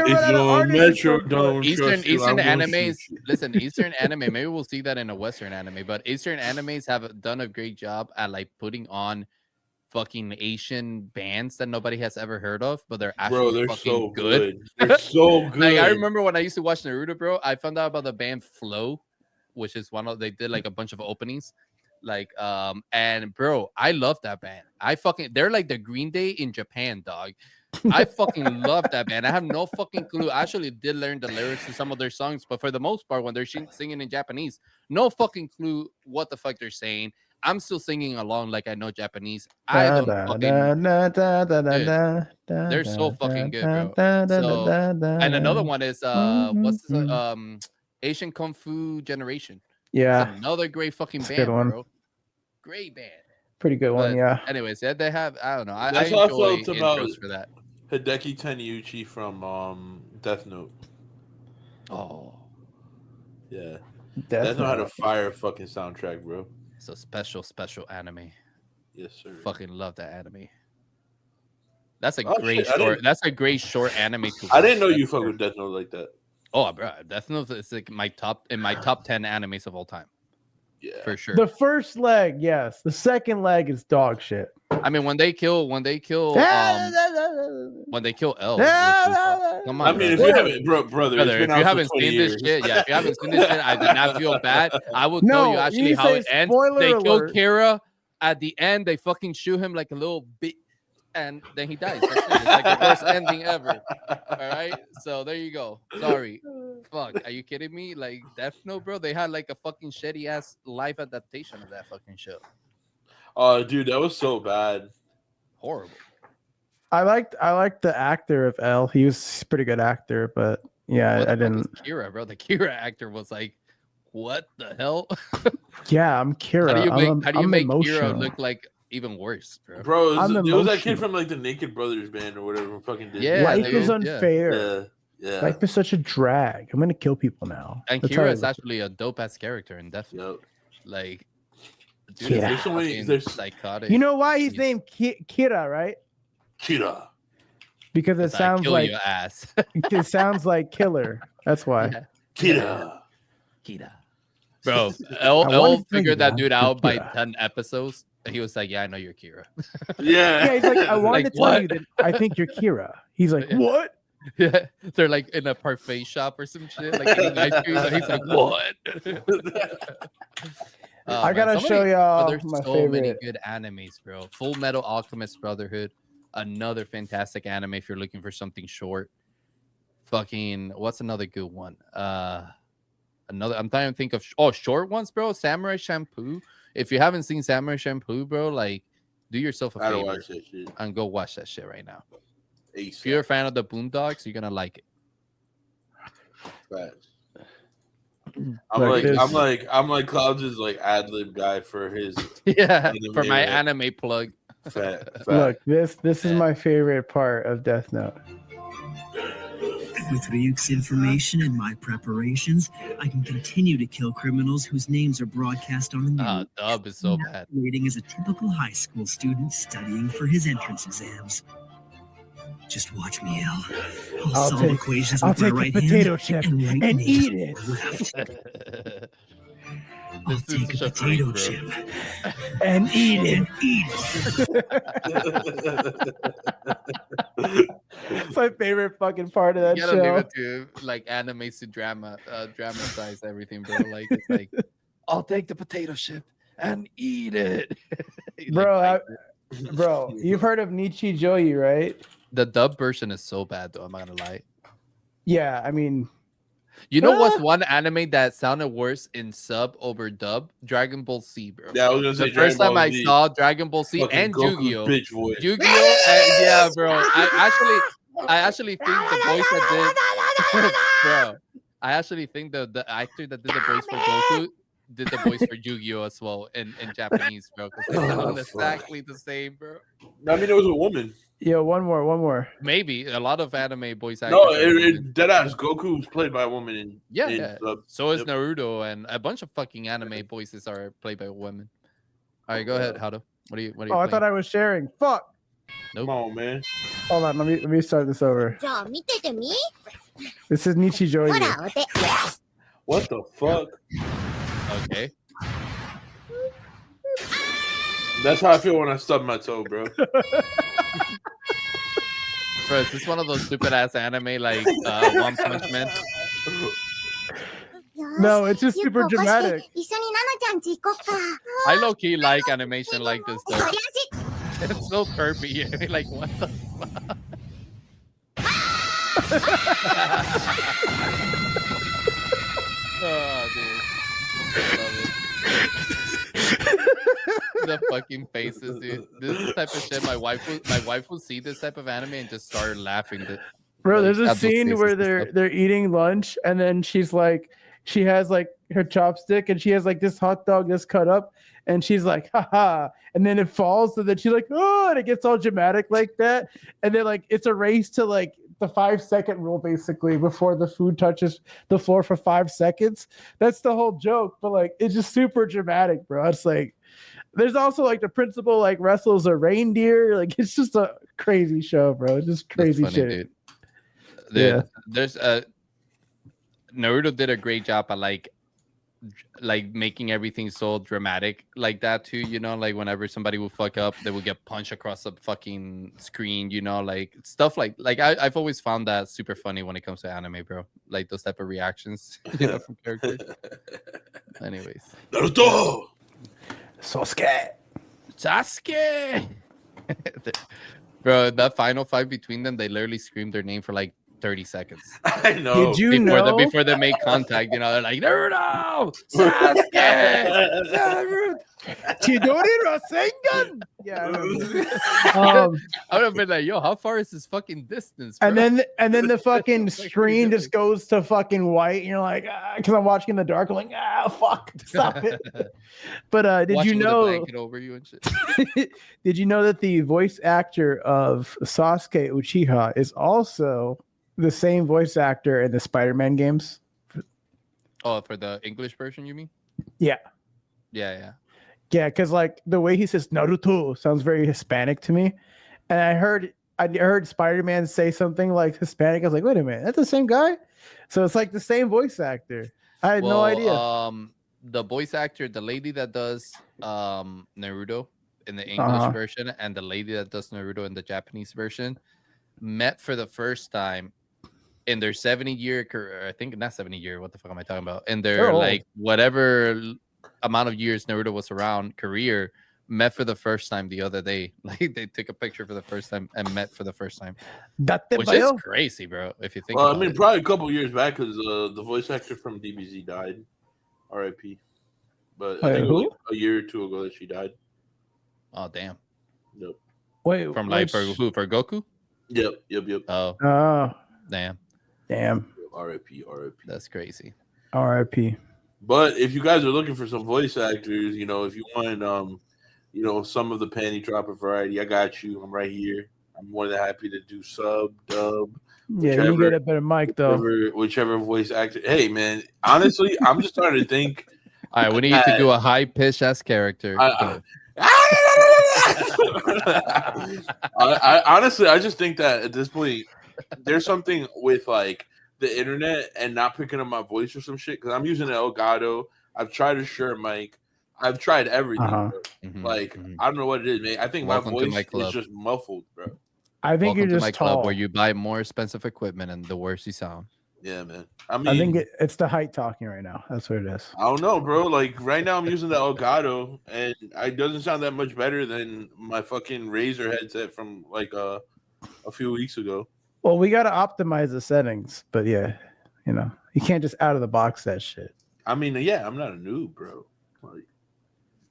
Eastern animes. Listen, Eastern anime. Maybe we'll see that in a Western anime, but Eastern animes have done a great job at like putting on fucking Asian bands that nobody has ever heard of, but they're actually fucking so good. They're so good. Like I remember when I used to watch Naruto, bro. I found out about the band Flow, which is they did like a bunch of openings. Like and bro, I love that band. They're like the Green Day in Japan, dog. I fucking love that band. I have no fucking clue. I actually did learn the lyrics to some of their songs, but for the most part, when they're singing in Japanese, no fucking clue what the fuck they're saying. I'm still singing along like I know Japanese. I don't fucking. They're so fucking good, bro. So, and another one is what's this? Asian Kung Fu Generation. Yeah, it's another great fucking band, bro. Great band. Pretty good one, But yeah. anyways, yeah, they have. I don't know. I That's how I enjoy felt about- intros for that. Hideki Tenryuchi from Death Note. Oh, Yeah. Death Note had a Note. fire fucking soundtrack, bro. it's a special anime. Yes, sir. Fucking love that anime. That's a Oh, great shit, I short. didn't- That's a great short anime. To I didn't know watch. you fuck with Death Note like that. Oh, bro, Death Note is like my top 10 animes of all time Yeah. for sure. The first leg, yes. The second leg is dog shit. I mean, when they kill L, which is, come on, I mean, if brother. you haven't, brother, it's Brother, been if out you for haven't 20 seen years. this shit, yeah, if you haven't seen this shit, I did not feel bad. I will tell No, you actually you how say it ends. spoiler They kill alert. Kira at the end. They fucking shoot him like a little bit, and then he dies. That's it. It's like the worst ending ever. All right, so there you go. Sorry, fuck. Are you kidding me? Like Death Note, bro. They had like a fucking shitty ass live adaptation of that fucking show. Oh, dude, that was so bad. Horrible. I liked the actor of L. He was a pretty good actor, but yeah, What I the fuck was didn't. Kira, bro. The Kira actor was like, what the hell? Yeah, I'm Kira. How do you I'm make emotional. Kira look like even worse, bro? Bro, I'm it was that kid emotional. from like the Naked Brothers band or whatever. Fucking did. Yeah, Life dude, is yeah. unfair. Yeah. Life is such a drag. I'm gonna kill people now. And That's how Kira I is look. actually a dope ass character in Death Note. Yep. Like, dude, Yeah. is fucking There's- psychotic. You know why he's He's- named Kira, right? Kira. Because it 'Cause I sounds kill like your ass. it sounds like killer. That's why. Yeah. Kira. Kira. Bro, I El wanna tell you figured that that dude you're out by Kira. 10 episodes. And he was like, yeah, I know you're Kira. Yeah. Yeah, he's like, I wanted Like, to tell what? you that I think you're Kira. He's like, Yeah. what? Yeah, they're like in a parfait shop or some shit, like eating ice cream. And he's like, what? Oh, I gotta show y'all there's my so many favorite. good animes, bro. Full Metal Alchemist Brotherhood, another fantastic anime if you're looking for something short. Fucking, what's another good one? Another, I'm trying to think of short ones, bro. Samurai Shampoo. If you haven't seen Samurai Shampoo, bro, like do yourself a I don't favor watch that shit. and go watch that shit right now. Ace. If you're a fan of the Boondocks, you're gonna like it. Facts. Like this. I'm like Clouds' like ad lib guy for his Yeah, for Anime, my right? anime plug. fat. Look, this is my favorite part of Death Note. With Ryuk's information and my preparations, I can continue to kill criminals whose names are broadcast on the news. Dub is so bad. Waiting as a typical high school student studying for his entrance exams. Just watch me, L. I'll solve equations I'll with my take a right potato hand chip and right and names eat with it. my left. I'll This is take a such a potato freak, bro. chip And eat it. and eat it. It's my favorite fucking part of that You gotta leave show. it to like anime to dramatize everything, bro. Like it's like, I'll take the potato chip and eat it. He, like, Bro, bites it. Bro, you've heard of Nichi Joyi, right? The dub version is so bad, though. I'm not gonna lie. Yeah, I mean, You know what's one anime that sounded worse in sub over dub? Dragon Ball Z, bro. Yeah, I was gonna say The first time I Dragon Ball Z. saw Dragon Ball Z Fucking and Goku's Yu-Gi-Oh. bitch voice. Yu-Gi-Oh! Yeah, bro. I actually think the voice that did, bro. I actually think the actor that did the voice for Goku did the voice for Yu-Gi-Oh as well in Japanese, bro. Because they sound fuck. exactly the same, bro. I mean, it was a woman. yo, one more. Maybe a lot of anime voice actors. No, are women. deadass. Goku was played by a woman in Yeah. sub. So is Yep. Naruto, and a bunch of fucking anime voices are played by women. All right, go ahead, Hado. What are you? Oh, I thought I was sharing. Fuck. Come on, man. Hold on, let me start this over. じゃあ見ててみ This is Nichi ほ Joyi. らお手 What the fuck? Okay. That's how I feel when I stub my toe, bro. Bro, is this one of those stupid ass anime like One Punch Man? No, it's just ゆっ super こ起こして dramatic. 一緒にナナちゃんち行こっか I low key like animation like this そり though. ゃし It's so pervy. I mean, like what the fuck? Oh, dude. I love it. The fucking faces, dude. This is the type of shit my wife will see this type of anime and just start laughing. Bro, Like, there's a have those scene faces where and stuff. they're eating lunch, and then she's like, she has like her chopstick and she has like this hot dog that's cut up and she's like, haha, and then it falls and then she's like, oh, and it gets all dramatic like that. And then like it's a race to like the 5-second rule basically before the food touches the floor for 5 seconds. That's the whole joke, but like it's just super dramatic, bro. It's like there's also like the principal like wrestles a reindeer. Like it's just a crazy show, bro. It's just crazy funny, shit. dude. Yeah. There's Naruto did a great job at like making everything so dramatic like that too, you know, like whenever somebody will fuck up, they will get punched across the fucking screen, you know, like stuff like I've always found that super funny when it comes to anime, bro. Like those type of reactions, you know, from characters. Anyways, Naruto! Sasuke. Bro, that final fight between them, they literally screamed their name for like 30 seconds. I know. Did you know? Before they make contact, you know, they're like, Naruto! Sasuke! Naruto! Chidori Rasengan. Yeah. I would have been like, yo, how far is this fucking distance, bro? And then the fucking screen just goes to fucking white, and you're like, because I'm watching in the dark, I'm like, fuck, stop it. But did Watching you with a know? blanket over you and shit. Did you know that the voice actor of Sasuke Uchiha is also the same voice actor in the Spider-Man games? Oh, for the English version, you mean? Yeah. Yeah. Yeah, because like the way he says Naruto sounds very Hispanic to me. And I heard Spider-Man say something like Hispanic. I was like, wait a minute, that's the same guy? So it's like the same voice actor. I had no idea. The voice actor, the lady that does Naruto in the English version and the lady that does Naruto in the Japanese version met for the first time in their 70-year career. I think not 70-year. What the fuck am I talking about? In their like whatever amount of years Naruto was around career, met for the first time the other day. Like they took a picture for the first time and met for the first time, which is crazy, bro. If you think, well, I mean, probably a couple years back because the voice actor from DBZ died, R.I.P. But I think it was like a year or two ago that she died. Oh damn. Yep. Wait, from like for who? For Goku? Yep. Oh, damn. R.I.P. That's crazy. R.I.P. But if you guys are looking for some voice actors, you know, if you want, you know, some of the panty dropper variety, I got you. I'm right here. I'm more than happy to do sub, dub. Yeah, you get a better mic though. Whichever voice actor. Hey, man, honestly, I'm just starting to think. All right, we need to do a high pitch ass character. Honestly, I just think that at this point, there's something with like the internet and not picking up my voice or some shit because I'm using an Elgato. I've tried a Shure mic. I've tried everything. I don't know what it is, man. I think my voice is just muffled, bro. I think Welcome you're to just tall. Where you buy more expensive equipment and the worse you sound. Yeah, man. I think it's the height talking right now. That's what it is. I don't know, bro. Like right now, I'm using the Elgato, and it doesn't sound that much better than my fucking Razer headset from like a few weeks ago. Well, we got to optimize the settings, but yeah, you know, you can't just out of the box that shit. I mean, yeah, I'm not a noob, bro. Like,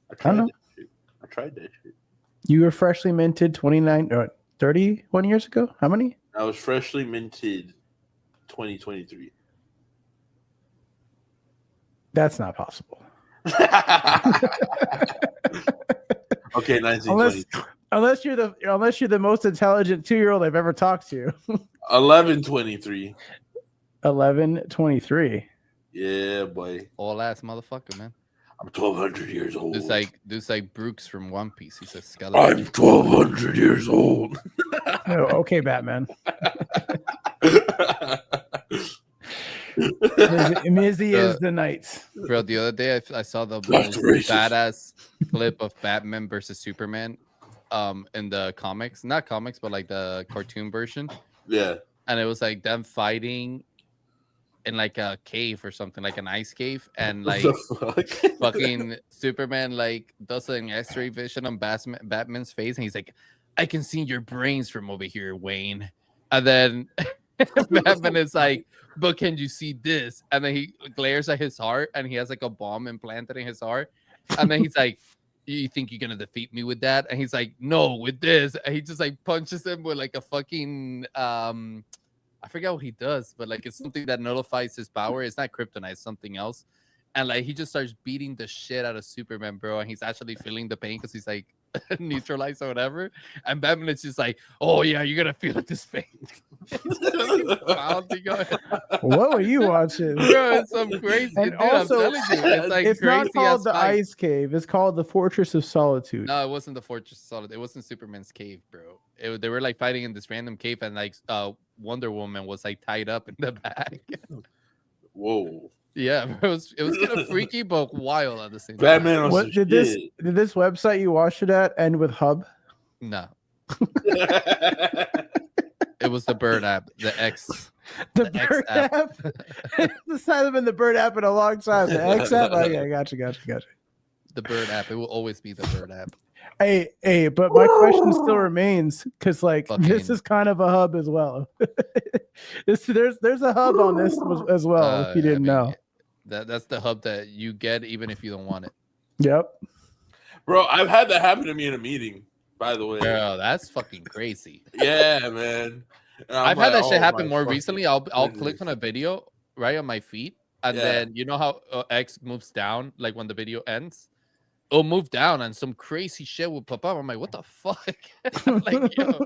I tried that shit. You were freshly minted 31 years ago. How many? I was freshly minted 2023. That's not possible. Okay, 1920. Unless you're the most intelligent 2-year-old I've ever talked to. 1123. 1123. Yeah, boy. All ass motherfucker, man. I'm 1,200 years old. This like Brooks from One Piece. He's a skeleton. I'm 1,200 years old. Okay, Batman. Mizzy is the knight. Bro, the other day I saw the most badass clip of Batman versus Superman in the comics. Not comics, but like the cartoon version. Yeah. And it was like them fighting in like a cave or something, like an ice cave, and like fucking Superman like does an X-ray vision on Batman's face, and he's like, "I can see your brains from over here, Wayne." And then Batman is like, "But can you see this?" And then he glares at his heart, and he has like a bomb implanted in his heart. And then he's like, "You think you're gonna defeat me with that?" And he's like, "No, with this." And he just like punches him with like a fucking I forget what he does, but like it's something that nullifies his power. It's not kryptonite, it's something else. And like he just starts beating the shit out of Superman, bro. And he's actually feeling the pain because he's like neutralized or whatever. And Batman is just like, oh yeah, you're gonna feel this pain. Pounding on it. What were you watching? Bro, it's some crazy. And Dude, also, I'm telling you, it's like it's crazy not called as the fight. Ice Cave. It's called the Fortress of Solitude. No, it wasn't the Fortress of Solid. It wasn't Superman's cave, bro. They were like fighting in this random cave, and like Wonder Woman was like tied up in the back. Whoa. Yeah, bro, it was kind of freaky but wild at the same time. Batman on What some did shit. this website you watched it at end with Hub? No, it was the Bird app, the X. The The X Bird app. app. This hasn't been the Bird app in a long time. The X app. Okay, gotcha. The Bird app. It will always be the Bird app. Hey, but my question still remains because like this Fucking- is kind of a hub as well. There's a hub on this as well. If you didn't know. That's the hub that you get even if you don't want it. Yep. Bro, I've had that happen to me in a meeting, by the way. Bro, that's fucking crazy. Yeah, man. And I'm I've had that like, shit oh happen my more fucking recently. I'll goodness. click on a video right on my feed, and Yeah. then you know how X moves down, like when the video ends, it'll move down, and some crazy shit will pop up. I'm like, what the fuck? Like, yo,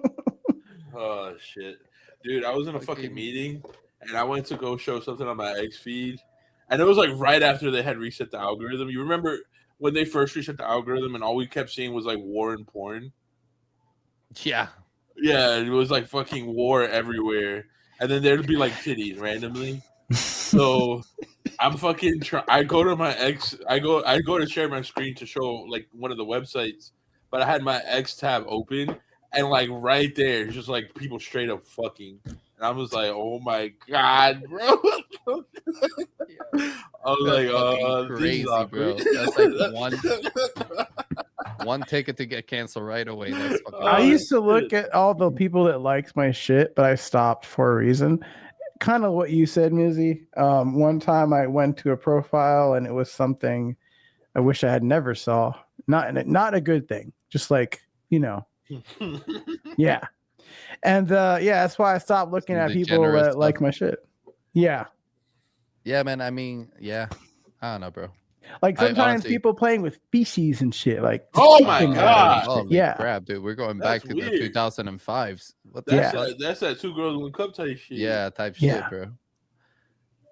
Oh shit, dude! I was in a fucking Fucking- meeting, and I went to go show something on my X feed, and it was like right after they had reset the algorithm. You remember when they first reset the algorithm, and all we kept seeing was like war and porn. yeah, Yeah, it was like fucking war everywhere, and then there'd be like titties randomly. So I'm fucking. I go to my X. I go to share my screen to show like one of the websites, but I had my X tab open, and like right there, it's just like people straight up fucking, and I was like, oh my god, bro. I was That's like, fucking this crazy, is bro. awkward. That's like one ticket to get canceled right away. That's fucking. I Oh, used to shit. look at all the people that liked my shit, but I stopped for a reason. Kind of what you said, Mizzy. One time I went to a profile and it was something I wish I had never saw. Not a good thing. Just like, yeah. And that's why I stopped looking Some at people degenerate that like stuff. my shit. Yeah. Yeah, man. I mean, yeah. I don't know, bro. Like I sometimes honestly- people playing with feces and shit. Like, Oh my disgusting God. shit. Holy Yeah. crap, dude. We're going That's back to the weird. 2005s. What the That's fuck? that's that two girls one cup type shit. Yeah, type Yeah. shit, bro.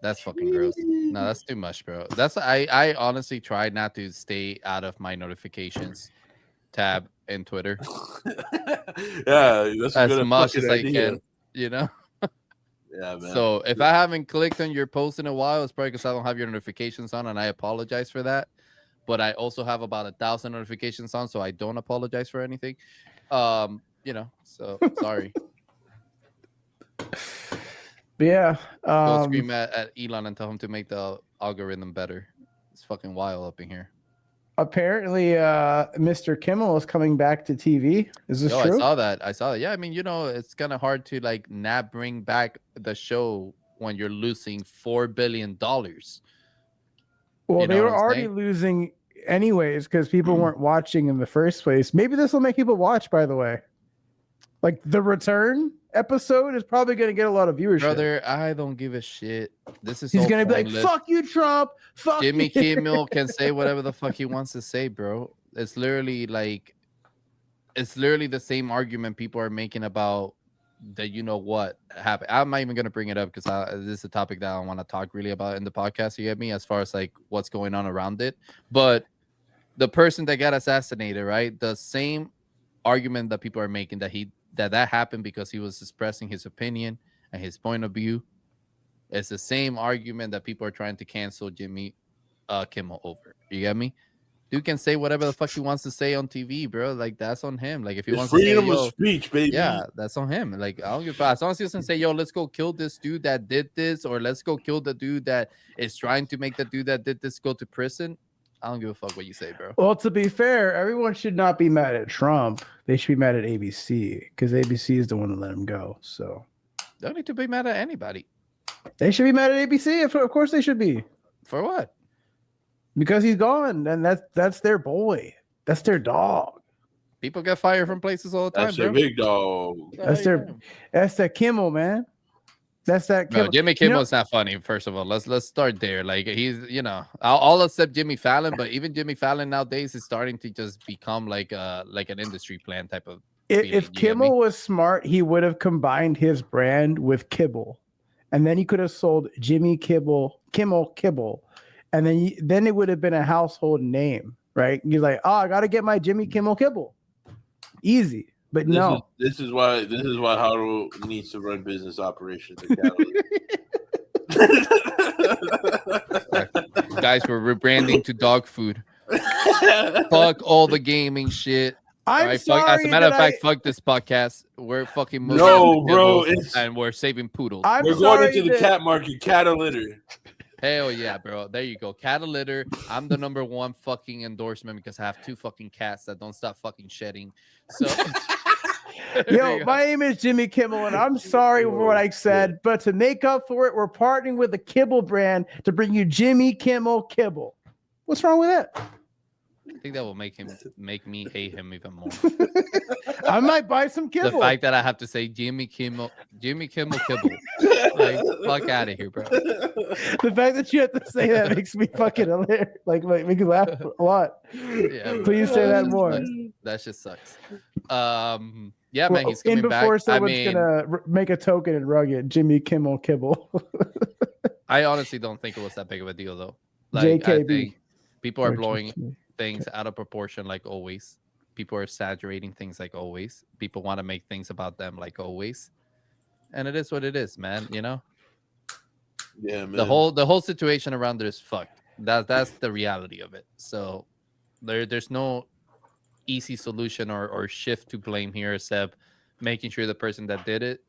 That's fucking gross. No, that's too much, bro. I honestly tried not to stay out of my notifications tab in Twitter Yeah, that's a as good much fucking as I idea. can, you know. Yeah, man. So if I haven't clicked on your post in a while, it's probably because I don't have your notifications on, and I apologize for that. But I also have about 1,000 notifications on, so I don't apologize for anything. So sorry. But yeah. Go scream at Elon and tell him to make the algorithm better. It's fucking wild up in here. Apparently, Mr. Kimmel is coming back to TV. Is this Yo, true? I saw that. Yeah, I mean, it's kind of hard to like not bring back the show when you're losing $4 billion. Well, You they know were what I'm already saying? losing anyways because people weren't watching in the first place. Maybe this will make people watch, by the way. Like the return episode is probably going to get a lot of viewership. Brother, I don't give a shit. This is He's so going to be like, pointless. fuck you, Trump. Fuck Jimmy you. Kimmel can say whatever the fuck he wants to say, bro. It's literally the same argument people are making about that. You know what happened? I'm not even gonna bring it up because this is a topic that I don't want to talk really about in the podcast. You get me? As far as like what's going on around it, but the person that got assassinated, right? The same argument that people are making that happened because he was expressing his opinion and his point of view. It's the same argument that people are trying to cancel Jimmy Kimmel over. You get me? Dude can say whatever the fuck he wants to say on TV, bro. Like that's on him. Like if he It's wants to say, freedom yo, of speech, baby. yeah, that's on him. Like I don't give a fuck. As long as he doesn't say, yo, let's go kill this dude that did this, or let's go kill the dude that is trying to make the dude that did this go to prison. I don't give a fuck what you say, bro. Well, to be fair, everyone should not be mad at Trump. They should be mad at ABC because ABC is the one that let him go. So Don't need to be mad at anybody. they should be mad at ABC. Of course they should be. For what? Because he's gone, and that's their boy. That's their dog. People get fired from places all the time, That's their bro. big dog. That's their Kimmel, man. That's that Bro, Kimmel. Jimmy You know, Kimmel's not funny. First of all, let's start there. Like he's, I'll accept Jimmy Fallon, but even Jimmy Fallon nowadays is starting to just become like an industry plan type of. Feeling, if you get me? Kimmel was smart, he would have combined his brand with Kibble, and then he could have sold Jimmy Kimmel Kibble, and then it would have been a household name, right? He's like, oh, I got to get my Jimmy Kimmel Kibble, easy. But no, This is why Haru needs to run business operations at Catalyst. Guys, we're rebranding to dog food. Fuck all the gaming shit. I'm sorry. As a matter of fact, fuck this podcast. We're fucking moving. No, bro, and we're saving poodles. We're going into the cat market, Catalitter. Hell yeah, bro. There you go. Catalitter. I'm the #1 fucking endorsement because I have 2 fucking cats that don't stop fucking shedding. So Yo, my name is Jimmy Kimmel, and I'm sorry for what I said, but to make up for it, we're partnering with the Kibble brand to bring you Jimmy Kimmel Kibble. What's wrong with that? I think that will make me hate him even more. I might buy some Kibble. The fact that I have to say Jimmy Kimmel Kibble. Like, fuck out of here, bro. The fact that you have to say that makes me fucking hilarious. Like make me laugh a lot. Yeah, please say that more. That just sucks. Yeah, man, he's coming in before back. Someone's gonna make a token and rug it. Jimmy Kimmel Kibble. I honestly don't think it was that big of a deal, though. Like, JKB. I think people are blowing things out of proportion, like always. People are exaggerating things, like always. People want to make things about them, like always. And it is what it is, man. You know. Yeah, man. The whole situation around it is fucked. That's the reality of it. So there's no easy solution or shift to blame here except making sure the person that did it.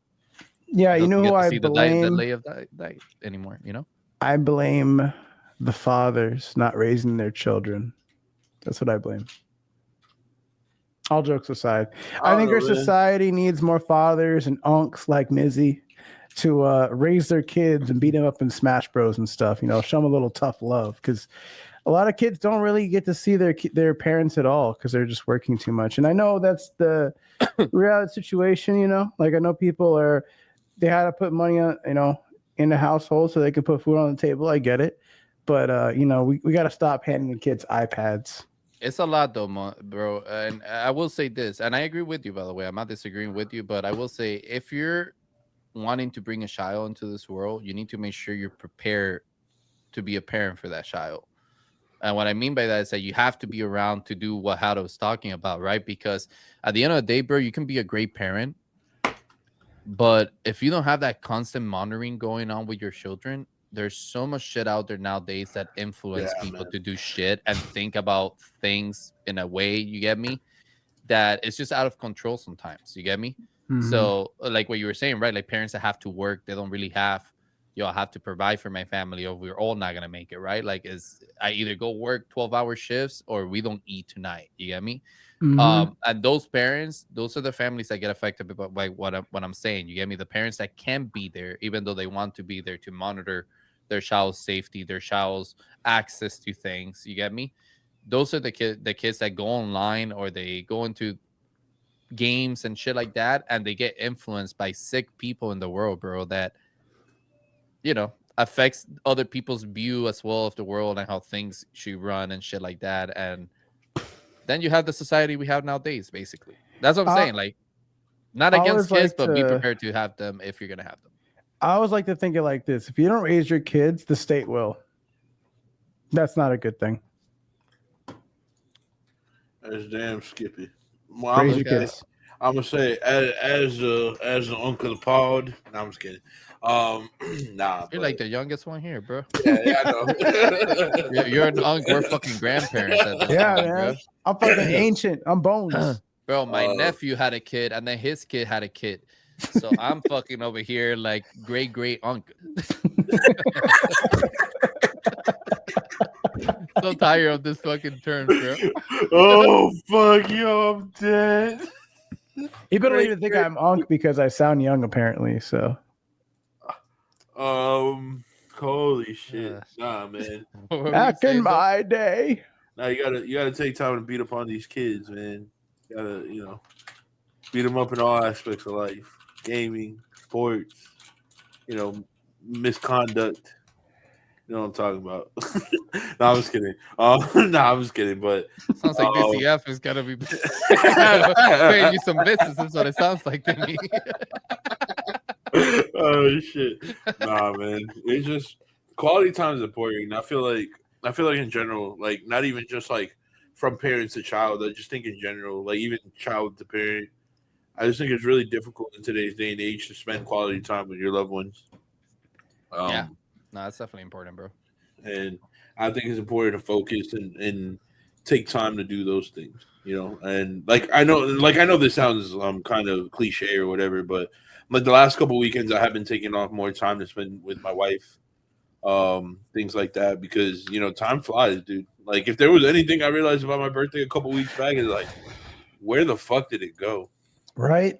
Yeah, you know who I blame? The lay of that anymore. You know. I blame the fathers not raising their children. That's what I blame. All jokes aside, I think our society needs more fathers and unks like Mizzy to raise their kids and beat them up in Smash Bros and stuff. You know, show them a little tough love because a lot of kids don't really get to see their parents at all because they're just working too much. And I know that's the reality situation. You know, like I know people they had to put money on, in the household so they can put food on the table. I get it, but we got to stop handing the kids iPads. It's a lot though, bro. And I will say this, and I agree with you, by the way. I'm not disagreeing with you, but I will say if you're wanting to bring a child into this world, you need to make sure you're prepared to be a parent for that child. And what I mean by that is that you have to be around to do what Hato was talking about, right? Because at the end of the day, bro, you can be a great parent, but if you don't have that constant monitoring going on with your children, there's so much shit out there nowadays that influence people to do shit and think about things in a way, you get me, that it's just out of control sometimes, you get me? Mm-hmm. So like what you were saying, right? Like parents that have to work, they don't really have, I have to provide for my family or we're all not going to make it, right? Like I either go work 12-hour shifts or we don't eat tonight, you get me? Mm-hmm. And those parents, those are the families that get affected by what I'm saying, you get me? The parents that can't be there, even though they want to be there to monitor their child's safety, their child's access to things, you get me? Those are the kids that go online or they go into games and shit like that, and they get influenced by sick people in the world, bro, that, affects other people's view as well of the world and how things should run and shit like that. And then you have the society we have nowadays, basically. That's what I'm saying. Like, not against kids, but be prepared to have them if you're going to have them. I always like to think it like this. If you don't raise your kids, the state will. That's not a good thing. That's damn Skippy. Well, raise your kids. I'm gonna say as the uncle of the pod. No, I'm just kidding. Nah. You're like the youngest one here, bro. Yeah, I know. You're an uncle. We're fucking grandparents. At this man. Bro. I'm fucking ancient. I'm bones. Bro, my nephew had a kid, and then his kid had a kid. So I'm fucking over here like great uncle. So tired of this fucking term, bro. Oh fuck, yo, I'm dead. People don't even think I'm unk because I sound young, apparently. So, holy shit, nah, man. Back in my day. Nah, you gotta take time to beat up on these kids, man. You gotta, beat them up in all aspects of life. Gaming, sports, misconduct. You know what I'm talking about? No, I'm just kidding. No, I'm just kidding. But Sounds like BCF is gonna be paying you some business. That's what it sounds like to me. Oh shit, nah, man. It's just quality time is important. And I feel like in general, like not even just like from parents to child. I just think in general, like even child to parent, I just think it's really difficult in today's day and age to spend quality time with your loved ones. Yeah, no, that's definitely important, bro. And I think it's important to focus and take time to do those things, And I know this sounds kind of cliche or whatever, but like the last couple of weekends, I have been taking off more time to spend with my wife, things like that, because time flies, dude. Like if there was anything I realized about my birthday a couple weeks back, is like, where the fuck did it go? Right.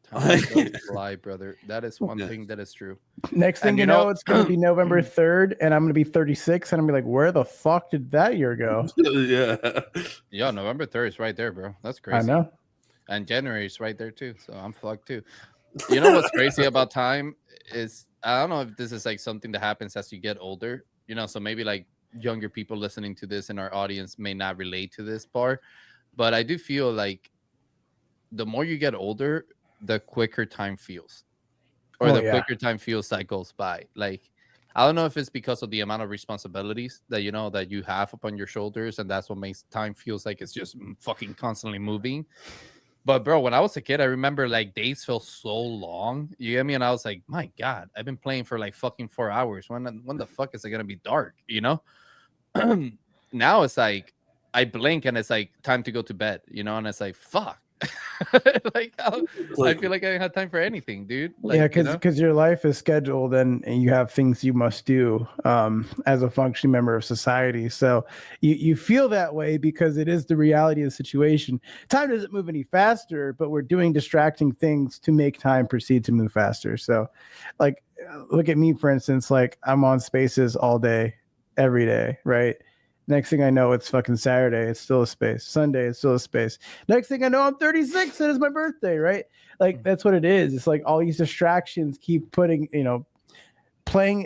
Time does fly, brother. That is one thing that is true. Next thing you know, it's going to be November 3rd, and I'm going to be 36, and I'm going to be like, where the fuck did that year go? Yeah, November 3rd is right there, bro. That's crazy. I know. And January is right there, too. So I'm fucked, too. You know what's crazy about time is, I don't know if this is like something that happens as you get older, so maybe like younger people listening to this in our audience may not relate to this part, but I do feel like the more you get older, the quicker time feels, or quicker time feels that goes by. Like, I don't know if it's because of the amount of responsibilities that that you have upon your shoulders, and that's what makes time feels like it's just fucking constantly moving. But bro, when I was a kid, I remember like days felt so long. You get me? And I was like, my God, I've been playing for like fucking 4 hours. When the fuck is it gonna be dark? Now it's like I blink and it's like time to go to bed. And it's like fuck. I feel like I didn't have time for anything, dude. Because your life is scheduled and you have things you must do as a functioning member of society. So you feel that way because it is the reality of the situation. Time doesn't move any faster, but we're doing distracting things to make time proceed to move faster. So, like, look at me, for instance. Like, I'm on Spaces all day, every day, right? Next thing I know, it's fucking Saturday. It's still a space. Sunday, it's still a space. Next thing I know, I'm 36 and it's my birthday, right? Like, that's what it is. It's like all these distractions keep playing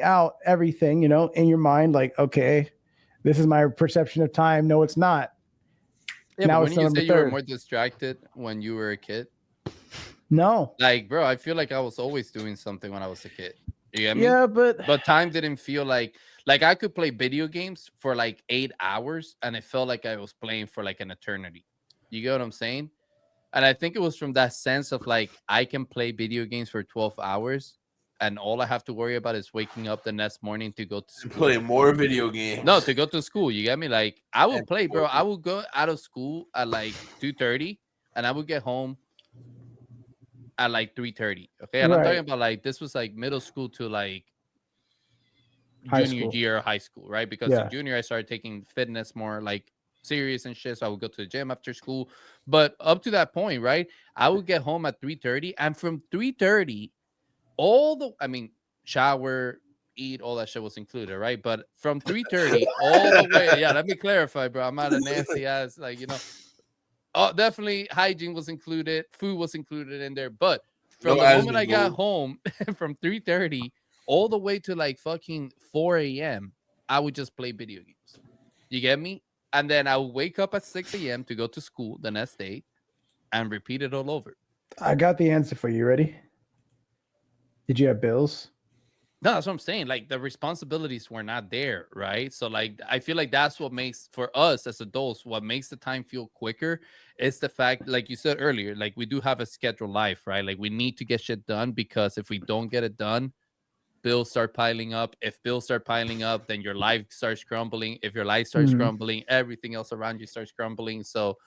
out everything, in your mind. Like, okay, this is my perception of time. No, it's not. Yeah, now but when you say you were more distracted when you were a kid? No. Like, bro, I feel like I was always doing something when I was a kid. You get me? Yeah, but time didn't feel like I could play video games for like 8 hours and it felt like I was playing for like an eternity. You get what I'm saying? And I think it was from that sense of like, I can play video games for 12 hours and all I have to worry about is waking up the next morning to go to school. Play more video games. No, to go to school. You get me? Like, I would play, bro. I would go out of school at like 2:30 and I would get home at like 3:30. Okay. And I'm talking about like, this was like middle school to like junior year of high school, right? Because in junior I started taking fitness more like serious and shit, so I would go to the gym after school. But up to that point, right, I would get home at 3:30, and from 3:30 shower, eat, all that shit was included, right? But from 3:30 all the way, let me clarify, bro, I'm not a nasty ass, like, definitely hygiene was included, food was included in there, but from the moment I got home from 3:30 all the way to like fucking 4 a.m., I would just play video games. You get me? And then I would wake up at 6 a.m. to go to school the next day and repeat it all over. I got the answer for you. Ready? Did you have bills? No, that's what I'm saying. Like, the responsibilities were not there, right? So like, I feel like that's what makes, for us as adults, what makes the time feel quicker is the fact, like you said earlier, like we do have a scheduled life, right? Like we need to get shit done because if we don't get it done, bills start piling up. If bills start piling up, then your life starts crumbling. If your life starts crumbling, everything else around you starts crumbling. So,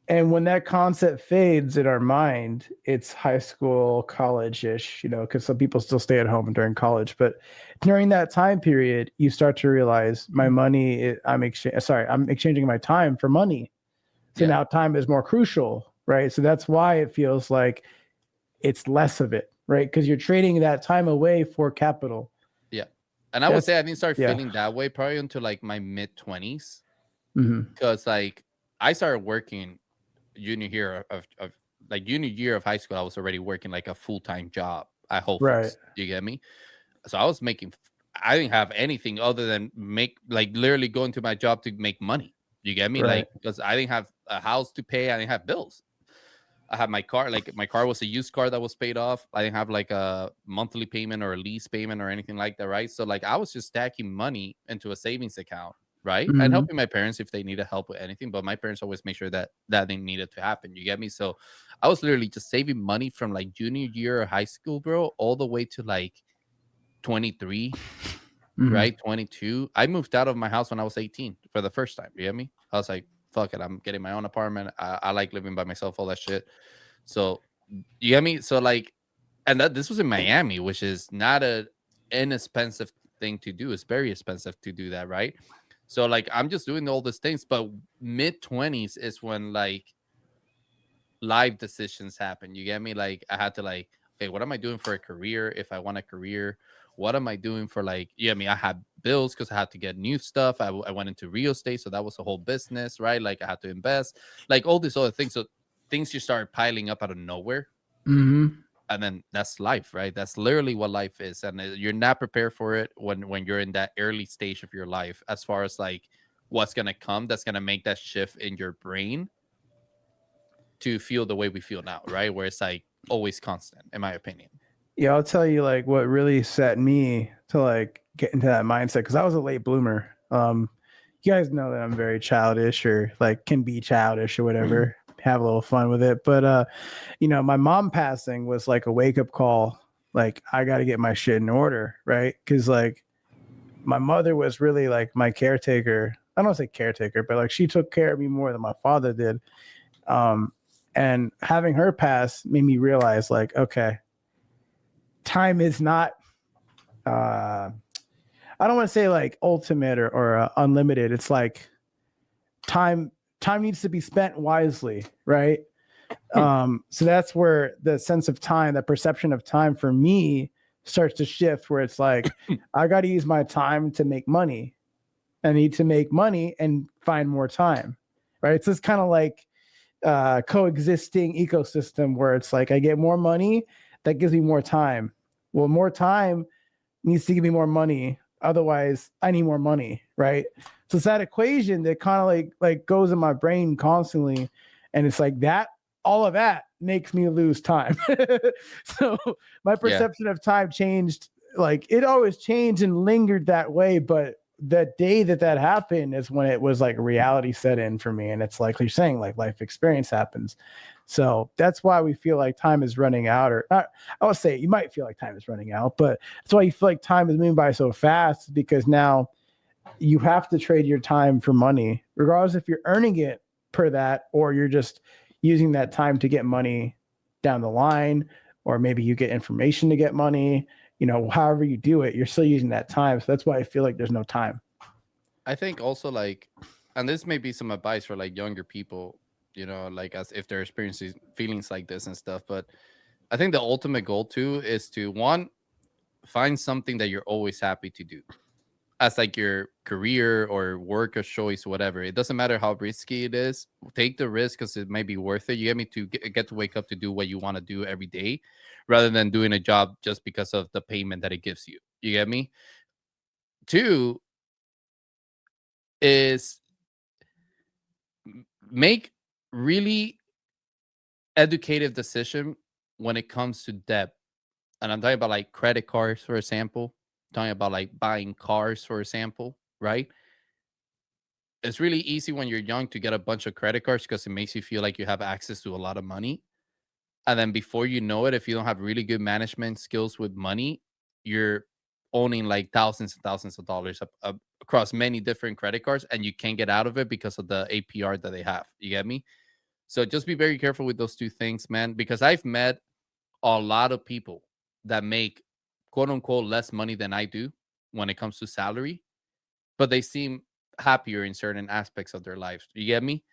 And when that concept fades in our mind, it's high school, college-ish, because some people still stay at home during college. But during that time period, you start to realize my money, I'm exchanging my time for money. So now time is more crucial, right? So that's why it feels like it's less of it. Right, because you're trading that time away for capital. Yeah, and I would say I didn't start feeling that way probably until like my mid-20s, because like I started working junior year of high school. I was already working like a full-time job. at Whole Right. Foods. You get me? So I was making, I didn't have anything other than make, like, literally going to my job to make money. You get me? Right. Like, because I didn't have a house to pay, I didn't have bills. I had my car, like my car was a used car that was paid off. I didn't have like a monthly payment or a lease payment or anything like that, right? So like I was just stacking money into a savings account, right? And Mhm. helping my parents if they needed help with anything. But my parents always make sure that that thing needed to happen. You get me? So I was literally just saving money from like junior year of high school, bro, all the way to like 23, Mhm. right? 22. I moved out of my house when I was 18 for the first time. You get me? I was like, fuck it, I'm getting my own apartment. I like living by myself, all that shit. So you get me? So like, and that this was in Miami, which is not a inexpensive thing to do. It's very expensive to do that, right? So like, I'm just doing all these things, but mid-20s is when like life decisions happen. You get me? Like I had to like, okay, what am I doing for a career? If I want a career, what am I doing for like, yeah, I mean, I had bills because I had to get new stuff. I went into real estate, so that was a whole business, right? Like I had to invest, like all these other things. So things just started piling up out of nowhere, Mhm. and then that's life, right? That's literally what life is, and you're not prepared for it when you're in that early stage of your life, as far as like what's gonna come. That's gonna make that shift in your brain to feel the way we feel now, right? Where it's like always constant, in my opinion. Yeah, I'll tell you like what really set me to like get into that mindset because I was a late bloomer. You guys know that I'm very childish or like can be childish or whatever, have a little fun with it. But you know, my mom passing was like a wake up call. Like I got to get my shit in order, right? Because like my mother was really like my caretaker. I don't say caretaker, but like she took care of me more than my father did. And having her pass made me realize like, okay, time is not I don't want to say like ultimate or unlimited. It's like time needs to be spent wisely, right? So that's where the sense of time, that perception of time for me starts to shift, where it's like I got to use my time to make money. I need to make money and find more time, right? It's this kind of like coexisting ecosystem where it's like I get more money, that gives me more time. Well, more time needs to give me more money. Otherwise, I need more money, right? So it's that equation that kind of like goes in my brain constantly, and it's like that. All of that makes me lose time. So my perception of time changed. Like it always changed and lingered that way, but that day that happened is when it was like reality set in for me, and it's like you're saying, like life experience happens. So that's why we feel like time is running out, or not. I would say you might feel like time is running out, but that's why you feel like time is moving by so fast, because now you have to trade your time for money, regardless if you're earning it per that, or you're just using that time to get money down the line, or maybe you get information to get money. You know, however you do it, you're still using that time. So that's why I feel like there's no time. I think also like, and this may be some advice for like younger people, you know, like as if they're experiencing feelings like this and stuff. But I think the ultimate goal too is to, one, find something that you're always happy to do as like your career or work of choice, whatever. It doesn't matter how risky it is. Take the risk because it may be worth it. You get me, to get to wake up to do what you want to do every day, rather than doing a job just because of the payment that it gives you. You get me? Two is make really educated decision when it comes to debt. And I'm talking about like credit cards, for example. I'm talking about like buying cars, for example, right? It's really easy when you're young to get a bunch of credit cards because it makes you feel like you have access to a lot of money. And then before you know it, if you don't have really good management skills with money, you're owning like thousands and thousands of dollars across many different credit cards, and you can't get out of it because of the APR that they have. You get me? So just be very careful with those two things, man, because I've met a lot of people that make quote unquote less money than I do when it comes to salary, but they seem happier in certain aspects of their lives. You get me?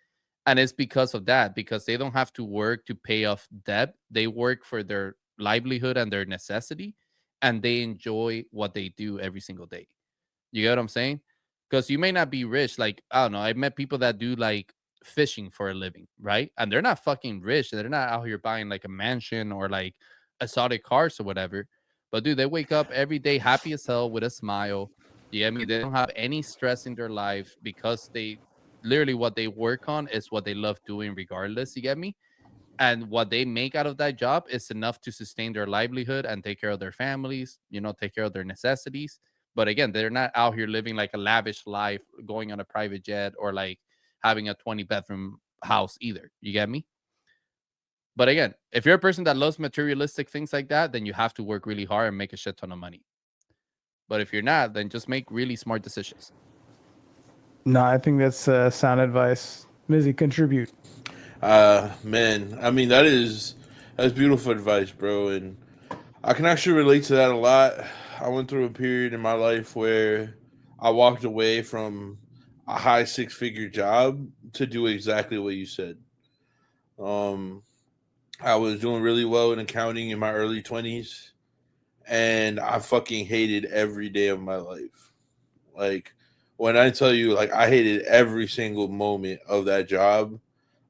And it's because of that, because they don't have to work to pay off debt. They work for their livelihood and their necessity, and they enjoy what they do every single day. You get what I'm saying? Because you may not be rich. Like, I don't know, I met people that do like fishing for a living, right? And they're not fucking rich. They're not out here buying like a mansion or like exotic cars or whatever. But dude, they wake up every day happy as hell with a smile. You get me? They don't have any stress in their life because they literally what they work on is what they love doing regardless. You get me? And what they make out of that job is enough to sustain their livelihood and take care of their families, take care of their necessities. But again, they're not out here living like a lavish life, going on a private jet or like having a 20-bedroom house either. You get me? But again, if you're a person that loves materialistic things like that, then you have to work really hard and make a shit ton of money. But if you're not, then just make really smart decisions. No, I think that's sound advice. Mizzy, contribute. Man, I mean that's beautiful advice, bro, and I can actually relate to that a lot. I went through a period in my life where I walked away from a high six-figure job to do exactly what you said. I was doing really well in accounting in my early 20s, and I fucking hated every day of my life. Like, when I tell you, like, I hated every single moment of that job.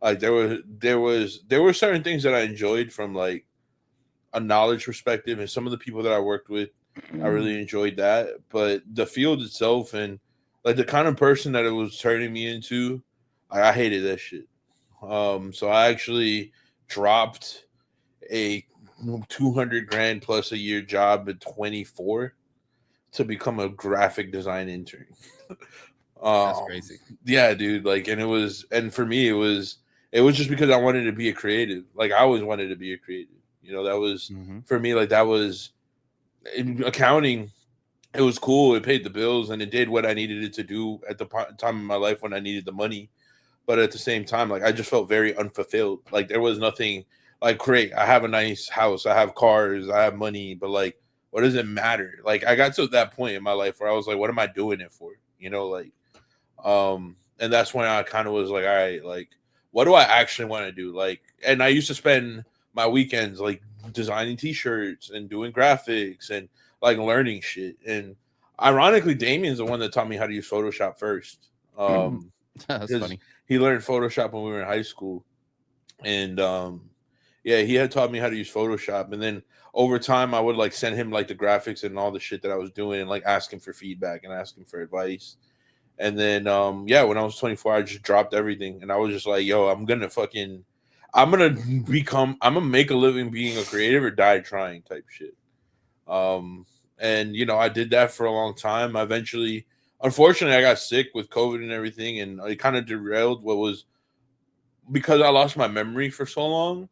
Like, there were certain things that I enjoyed from like a knowledge perspective, and some of the people that I worked with, I really enjoyed that. But the field itself and like the kind of person that it was turning me into, I hated that shit. So I actually dropped a 200 grand plus a year job at 24 to become a graphic design intern. That's crazy. Yeah, dude. Like, and for me, it was just because I wanted to be a creative. Like, I always wanted to be a creative. That was for me. Like, that was in accounting. It was cool. It paid the bills, and it did what I needed it to do at the time in my life when I needed the money. But at the same time, like, I just felt very unfulfilled. Like, there was nothing like great. I have a nice house. I have cars. I have money. But like, what does it matter? Like, I got to that point in my life where I was like, what am I doing it for? And that's when I kind of was like, all right, like, what do I actually want to do? Like, and I used to spend my weekends like designing t-shirts and doing graphics and like learning shit. And ironically, Damien's the one that taught me how to use Photoshop first. That's funny. He learned Photoshop when we were in high school. And yeah, he had taught me how to use Photoshop. And then over time, I would like send him like the graphics and all the shit that I was doing and like ask him for feedback and ask him for advice. And then, yeah, when I was 24, I just dropped everything. And I was just like, yo, I'm going to make a living being a creative or die trying type shit. And, I did that for a long time. Unfortunately, I got sick with COVID and everything. And it kind of derailed because I lost my memory for so long.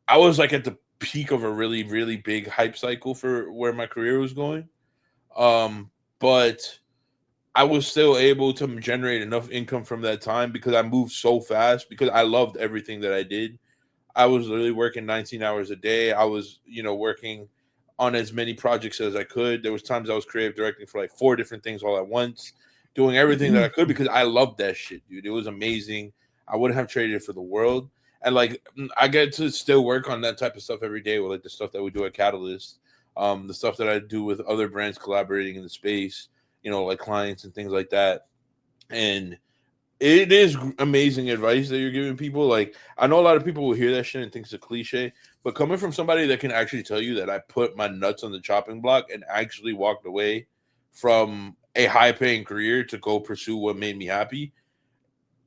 I was like at the peak of a really, really big hype cycle for where my career was going. But I was still able to generate enough income from that time because I moved so fast because I loved everything that I did. I was literally working 19 hours a day. I was, working on as many projects as I could. There was times I was creative directing for like 4 different things all at once, doing everything that I could because I loved that shit, dude. It was amazing. I wouldn't have traded it for the world. And like, I get to still work on that type of stuff every day with like the stuff that we do at Catalyst, the stuff that I do with other brands collaborating in the space, like clients and things like that. And it is amazing advice that you're giving people. Like, I know a lot of people will hear that shit and think it's a cliche, but coming from somebody that can actually tell you that I put my nuts on the chopping block and actually walked away from a high paying career to go pursue what made me happy.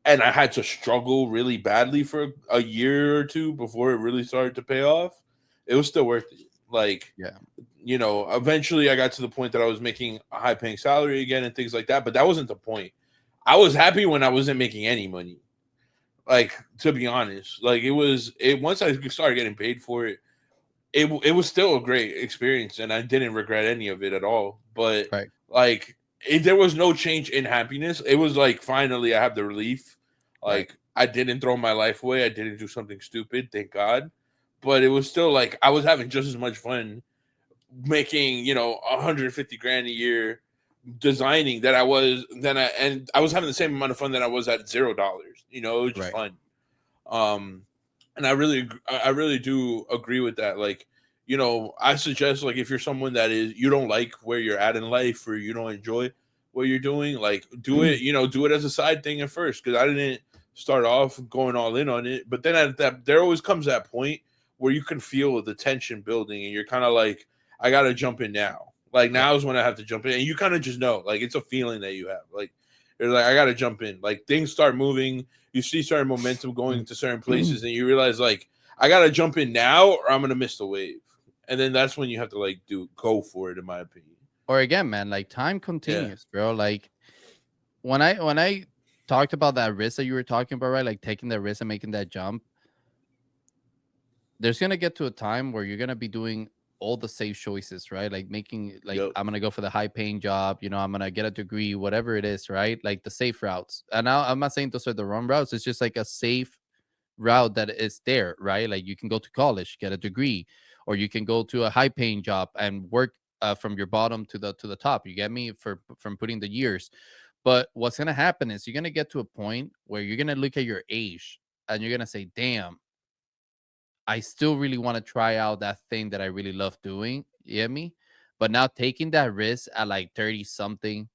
And I had to struggle really badly for a year or two before it really started to pay off. It was still worth it. Like, yeah. Eventually I got to the point that I was making a high paying salary again and things like that. But that wasn't the point. I was happy when I wasn't making any money. Like, to be honest, like once I started getting paid for it, it was still a great experience and I didn't regret any of it at all. But like, there was no change in happiness. It was like, finally I have the relief. Like, I didn't throw my life away. I didn't do something stupid. Thank God. But it was still like, I was having just as much fun making, 150 grand a year designing and I was having the same amount of fun that I was at $0. It was just fun. And I really do agree with that. Like, I suggest, like, if you're someone that you don't like where you're at in life or you don't enjoy what you're doing, like, do it, do it as a side thing at first. Cause I didn't start off going all in on it, but then there always comes that point where you can feel the tension building, and you're kind of like, I gotta jump in now. Like now is when I have to jump in, and you kind of just know, like it's a feeling that you have. Like you're like, I gotta jump in. Like things start moving, you see certain momentum going to certain places, and you realize like I gotta jump in now, or I'm gonna miss the wave. And then that's when you have to like go for it, in my opinion. Or again, man, like time continues, bro. Like when I talked about that risk that you were talking about, right? Like taking that risk and making that jump. There's gonna get to a time where you're gonna be doing all the safe choices, right? Like making like I'm gonna go for the high paying job, you know, I'm gonna get a degree, whatever it is, right? Like the safe routes. And now I'm not saying those are the wrong routes, it's just like a safe route that is there, right? Like you can go to college, get a degree, or you can go to a high paying job and work from your bottom to the top. You get me? From putting the years. But what's gonna happen is you're gonna get to a point where you're gonna look at your age and you're gonna say, damn, I still really want to try out that thing that I really love doing. You get me? But now taking that risk at like 30 something,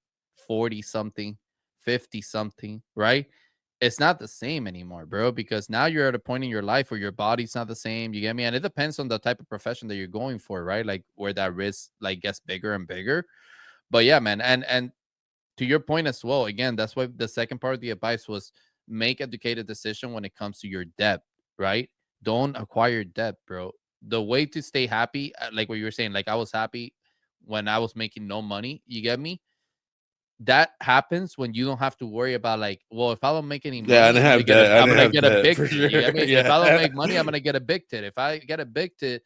40 something, 50 something, right? It's not the same anymore, bro, because now you're at a point in your life where your body's not the same. You get me? And it depends on the type of profession that you're going for, right? Like where that risk like gets bigger and bigger. But yeah, man. And to your point as well, again, that's why the second part of the advice was make educated decision when it comes to your debt, right? Don't acquire debt, bro. The way to stay happy, like what you were saying, like I was happy when I was making no money. You get me? That happens when you don't have to worry about like, well, if I don't make any money, I didn't have that. I'm gonna get a big for tit. You get me? Sure. If I don't make money, I'm gonna get a big tit. If I get a big tit,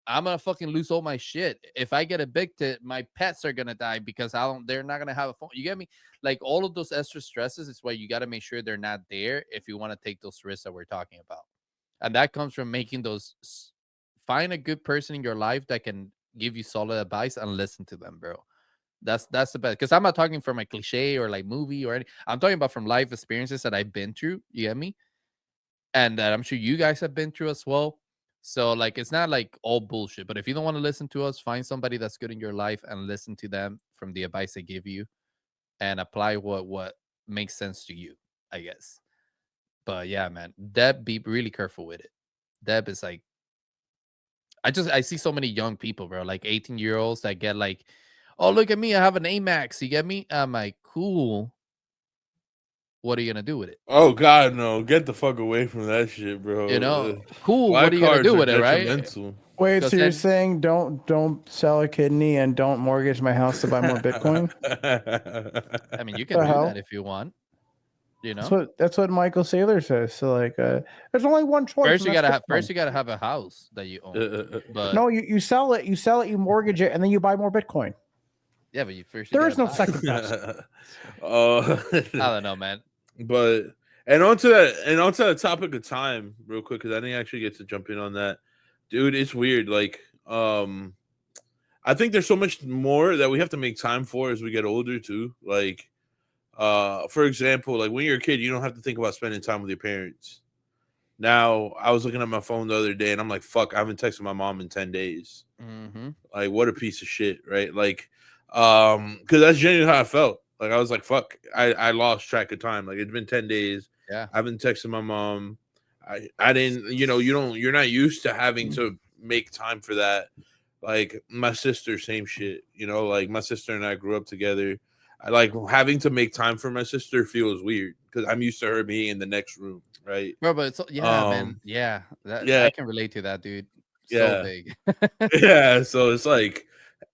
I'm gonna fucking lose all my shit. If I get a big tit, my pets are gonna die because they're not gonna have a phone. You get me? Like all of those extra stresses is why you gotta make sure they're not there if you want to take those risks that we're talking about. And that comes from making those, find a good person in your life that can give you solid advice and listen to them, bro. That's the best. Because I'm not talking from a cliche or like movie or anything. I'm talking about from life experiences that I've been through. You get me? And that I'm sure you guys have been through as well. So like it's not like all bullshit. But if you don't want to listen to us, find somebody that's good in your life and listen to them from the advice they give you and apply what makes sense to you, I guess. But yeah, man, Deb, be really careful with it. Deb is like, I see so many young people, bro, like 18-year-olds that get like, oh, look at me, I have an Amex. You get me? I'm like, cool. What are you gonna do with it? Oh God, no! Get the fuck away from that shit, bro. You know, cool. Black What are you gonna cards do are with it, right? detrimental. Wait, so Because you're then- saying don't sell a kidney and don't mortgage my house to buy more Bitcoin? I mean, you can The do hell? that if you want. You know, That's what Michael Saylor says. So like, there's only one choice. first and you that's gotta Bitcoin. you gotta have a house that you own. But No, you sell it, you mortgage it, and then you buy more Bitcoin. yeah, but you first There you is no gotta buy it. second best. I don't know, man. But onto that topic of time, real quick, because I didn't actually get to jump in on that, dude. It's weird. Like, I think there's so much more that we have to make time for as we get older too. Like, for example, like when you're a kid, you don't have to think about spending time with your parents. Now, I was looking at my phone the other day, and I'm like, "Fuck, I haven't texted my mom in 10 days." Mm-hmm. Like, what a piece of shit, right? Like, because that's genuinely how I felt. Like, I was like, "Fuck, I lost track of time." Like, it's been 10 days. Yeah. I haven't texted my mom. I didn't, you're not used to having to make time for that. Like my sister, same shit. Like my sister and I grew up together. I like having to make time for my sister feels weird because I'm used to her being in the next room, right? Bro, but it's man. Yeah. Yeah. I can relate to that, dude. So big. Yeah. So it's like,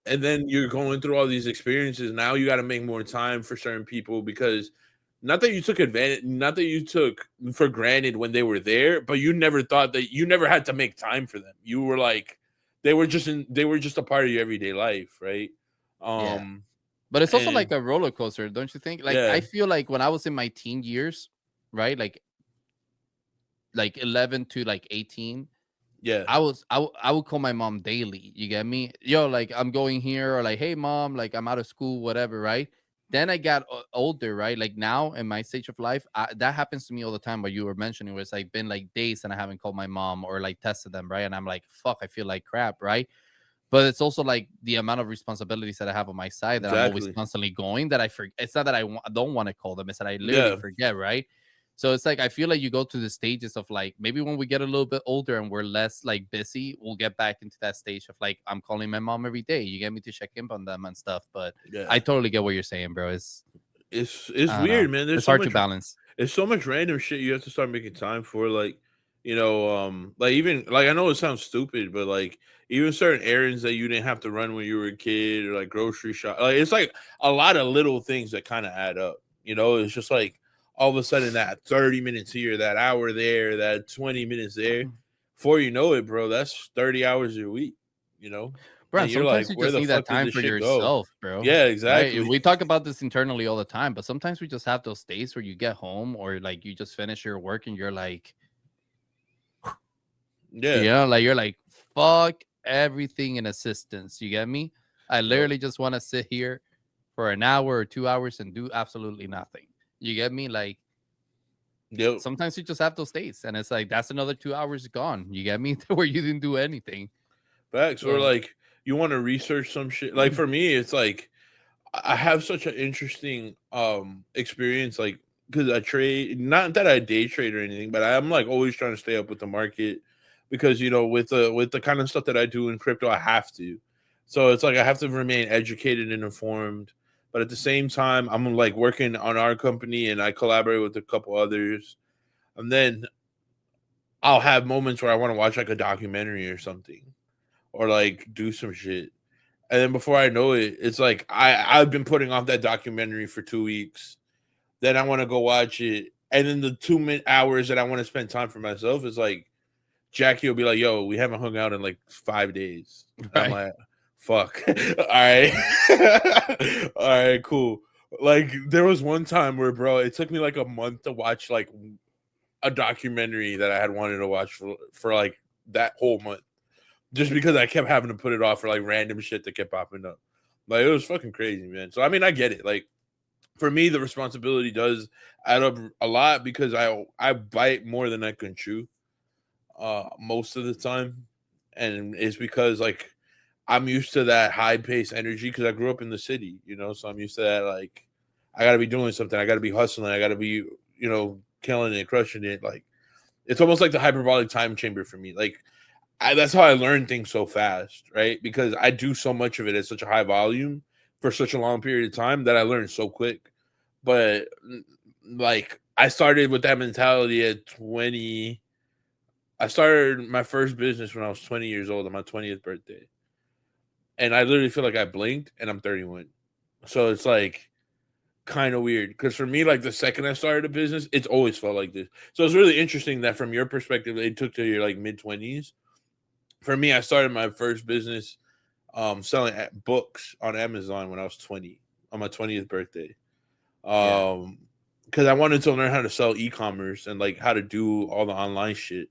and then you're going through all these experiences. Now you got to make more time for certain people because not that you took advantage, not that you took for granted when they were there, but you never thought that you never had to make time for them. You were like, they were just a part of your everyday life, right? Yeah. But it's also like a roller coaster, don't you think? Like I feel like when I was in my teen years, right? Like 11 to like 18. Yeah. I would call my mom daily. You get me? Yo, like I'm going here, or like, hey mom, like I'm out of school, whatever, right? Then I got older, right? Like now in my stage of life, that happens to me all the time. What you were mentioning, where it's like been like days and I haven't called my mom or like tested them, right? And I'm like, fuck, I feel like crap, right? But it's also like the amount of responsibilities that I have on my side that I'm always constantly going that I forget. It's not that I don't want to call them; it's that I literally forget, right? So it's like I feel like you go through the stages of like maybe when we get a little bit older and we're less like busy, we'll get back into that stage of like I'm calling my mom every day. You get me to check in on them and stuff. But Yeah, I totally get what you're saying, bro. it's I don't weird, know. man. There's It's so hard much to balance. There's so much random shit you have to start making time for, like, you know, like even like I know it sounds stupid, but like even certain errands that you didn't have to run when you were a kid, or like grocery shop, like it's like a lot of little things that kind of add up. You know, it's just like all of a sudden that 30 minutes here, that hour there, that 20 minutes there. Before you know it, bro, that's 30 hours a week. You know, Bro, and and you're sometimes like, you where just the need that fuck did time this for shit go? yourself, bro. Yeah, Right? exactly. We talk about this internally all the time, but sometimes we just have those days where you get home or like you just finish your work and you're like, Yeah, like you're like, fuck everything in assistance. You get me? I Yep. literally just want to sit here for an hour or 2 hours and do absolutely nothing. You get me? Like Yep. sometimes you just have those days and it's like that's another 2 hours gone. You get me? Where you didn't do anything. Facts. Or So like you want to research some shit. Like for me, it's like I have such an interesting experience, like because I trade, not that I day trade or anything, but I'm like always trying to stay up with the market because you know with the kind of stuff that I do in crypto, I have to. So it's like I have to remain educated and informed, but at the same time, I'm like working on our company and I collaborate with a couple others, and then I'll have moments where I want to watch like a documentary or something, or like do some shit. And then before I know it, it's like I've been putting off that documentary for 2 weeks. Then I want to go watch it. And then the 2 hours that I want to spend time for myself is like Jackie will be like, yo, we haven't hung out in like 5 days. Right. I'm like, fuck. All right. All right, cool. Like there was one time where, bro, it took me like a month to watch like a documentary that I had wanted to watch for like that whole month. Just because I kept having to put it off for like random shit that kept popping up. Like it was fucking crazy, man. So I mean, I get it. Like for me, the responsibility does add up a lot because I bite more than I can chew most of the time. And it's because like I'm used to that high pace energy because I grew up in the city, you know, so I'm used to that. Like I gotta be doing something, I gotta be hustling, I gotta be, you know, killing it, crushing it. Like it's almost like the hyperbolic time chamber for me. Like that's how I learn things so fast, right? Because I do so much of it at such a high volume for such a long period of time that I learn so quick. But like I started with that mentality at 20. I started my first business when I was 20 years old on my 20th birthday. And I literally feel like I blinked and I'm 31. So it's like kind of weird because for me, like the second I started a business, it's always felt like this. So it's really interesting that from your perspective, it took to your like mid 20s. For me, I started my first business selling books on Amazon when I was 20 on my 20th birthday. Because I wanted to learn how to sell e-commerce and like how to do all the online shit.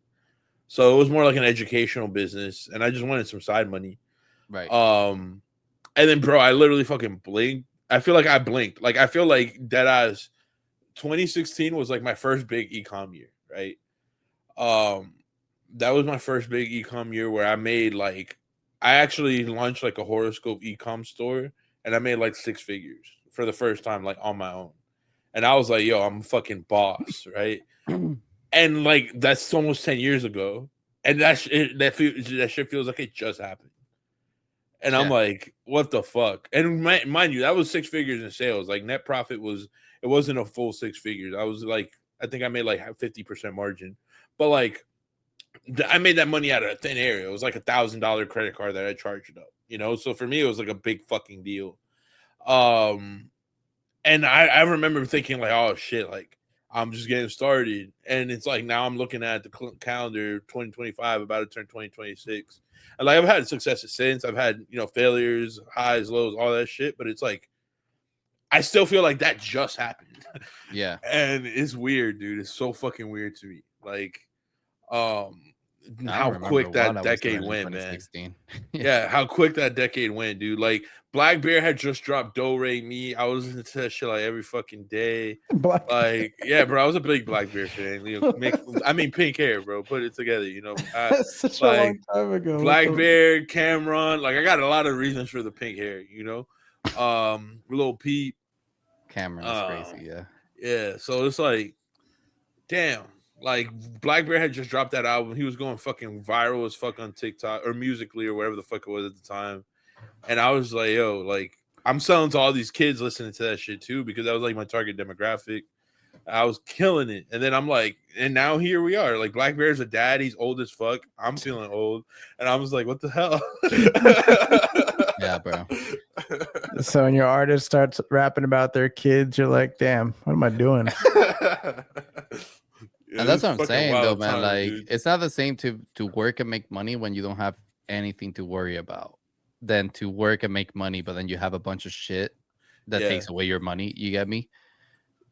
So it was more like an educational business, and I just wanted some side money. Right. And then, bro, I literally fucking blinked. I feel like I blinked. Like I feel like deadass 2016 was like my first big e-com year, right? That was my first big e-com year where I made like I actually launched like a horoscope e-com store and I made like 6 figures for the first time, like on my own. And I was like, yo, I'm a fucking boss, right? And like that's almost 10 years ago. And that shit feels like it just happened. And I'm like, what the fuck? And mind you, that was 6 figures in sales. Like net profit it wasn't a full 6 figures. I was like, I think I made like 50% margin. But like I made that money out of thin air. It was like $1,000 credit card that I charged up, you know? So for me, it was like a big fucking deal. And I remember thinking like, oh shit, like I'm just getting started. And it's like, now I'm looking at the calendar 2025, about to turn 2026. And like, I've had successes since. I've had, you know, failures, highs, lows, all that shit. But it's like, I still feel like that just happened. Yeah. And it's weird, dude. It's so fucking weird to me. Like, how quick that decade went, man. Yeah, how quick that decade went, dude. Like Black Bear had just dropped Do Re Mi. I was listening to that shit like every fucking day. Like, yeah, bro, I was a big Black Bear fan. You know, I mean, pink hair, bro. Put it together, you know. That's such like, a long time ago. Black Bear, Cameron. Like, I got a lot of reasons for the pink hair, you know. Lil Peep. Cameron is crazy, yeah. Yeah, so it's like damn, like Black Bear had just dropped that album. He was going fucking viral as fuck on TikTok or Musically or whatever the fuck it was at the time. And I was like, yo, like I'm selling to all these kids listening to that shit too, because that was like my target demographic. I was killing it. And then I'm like, and now here we are. Like Black Bear's a dad, he's old as fuck. I'm feeling old. And I was like, what the hell? Yeah, bro. So when your artist starts rapping about their kids, you're like, damn, what am I doing? And that's what I'm saying, though, man. Time, Like, dude. it's not the same to work and make money when you don't have anything to worry about than to work and make money, but then you have a bunch of shit that takes away your money. You get me?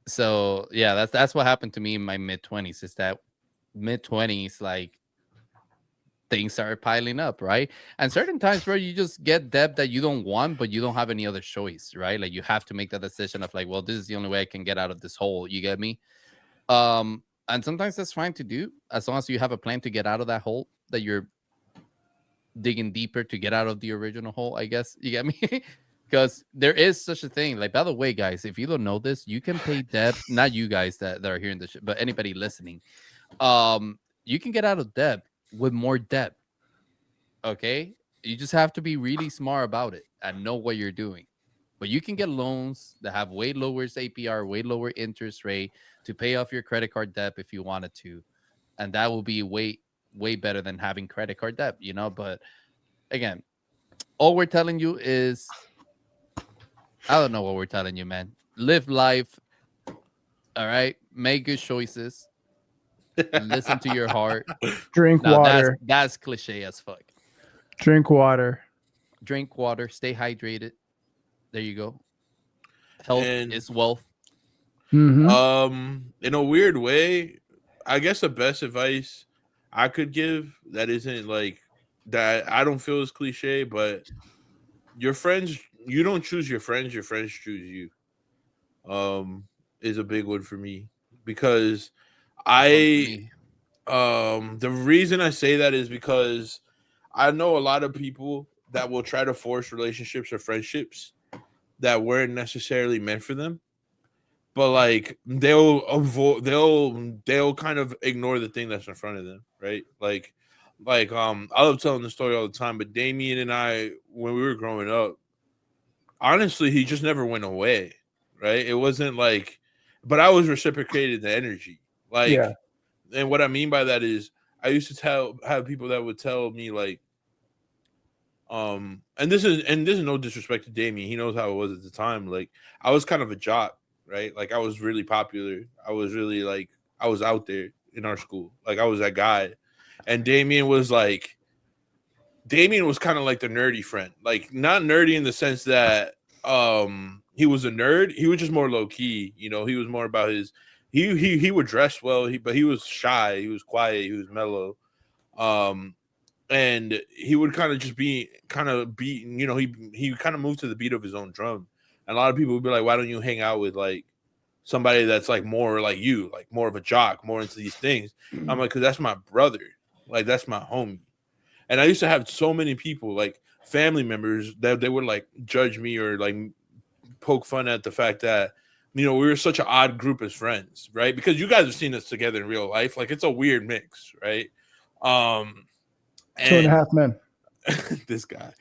So yeah, that's what happened to me in my mid-20s. Is that mid-20s, like things started piling up, right? And certain times, bro, you just get debt that you don't want, but you don't have any other choice, right? Like you have to make that decision of like, well, this is the only way I can get out of this hole. You get me? And sometimes that's fine to do as long as you have a plan to get out of that hole that you're digging deeper to get out of the original hole, I guess. You get me? Because there is such a thing. Like, by the way, guys, if you don't know this, you can pay debt. Not you guys that are hearing this, but anybody listening. You can get out of debt with more debt. Okay? You just have to be really smart about it and know what you're doing. But you can get loans that have way lower APR, way lower interest rate to pay off your credit card debt if you wanted to. And that will be way, way better than having credit card debt, you know? But again, all we're telling you is, I don't know what we're telling you, man. Live life. All right? Make good choices. Listen to your heart. Drink Now, water. that's cliche as fuck. Drink water. Drink water. Stay hydrated. There you go. Health is wealth. Mm-hmm. In a weird way, I guess the best advice I could give that isn't like that, I don't feel is cliche, but your friends, you don't choose your friends choose you. Is a big one for me, because the reason I say that is because I know a lot of people that will try to force relationships or friendships that weren't necessarily meant for them, but like they'll kind of ignore the thing that's in front of them, right? Like I love telling the story all the time, but Damien and I, when we were growing up, honestly, he just never went away, right? It wasn't like, but I was reciprocated the energy, like, Yeah. And what I mean by that is, I used to have people that would tell me like, and this is no disrespect to Damien, he knows how it was at the time. Like, I was kind of a jock, right? Like, I was really popular. I was really like, I was out there in our school. Like, I was that guy, and Damien was kind of like the nerdy friend, like not nerdy in the sense that he was a nerd. He was just more low key, you know. He was more about his he would dress well, but he was shy, he was quiet, he was mellow. And he would kind of just be you know, he kind of moved to the beat of his own drum. And a lot of people would be like, why don't you hang out with like somebody that's like more like you, like more of a jock, more into these things? I'm like, because that's my brother, like that's my homie. And I used to have so many people, like family members, that they would like judge me or like poke fun at the fact that, you know, we were such an odd group as friends, right? Because you guys have seen us together in real life. Like, it's a weird mix, right? 2.5 Men. This guy.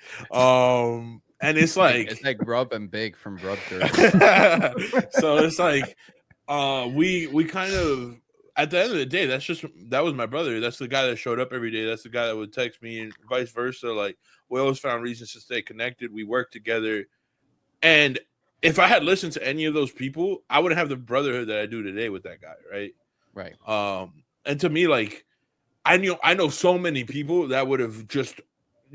And it's like it's like Rob and Big from Rob. So it's like we kind of, at the end of the day, that was my brother. That's the guy that showed up every day. That's the guy that would text me, and vice versa. Like, we always found reasons to stay connected. We worked together. And if I had listened to any of those people, I wouldn't have the brotherhood that I do today with that guy, right? Right. And to me, like, I know so many people that would have just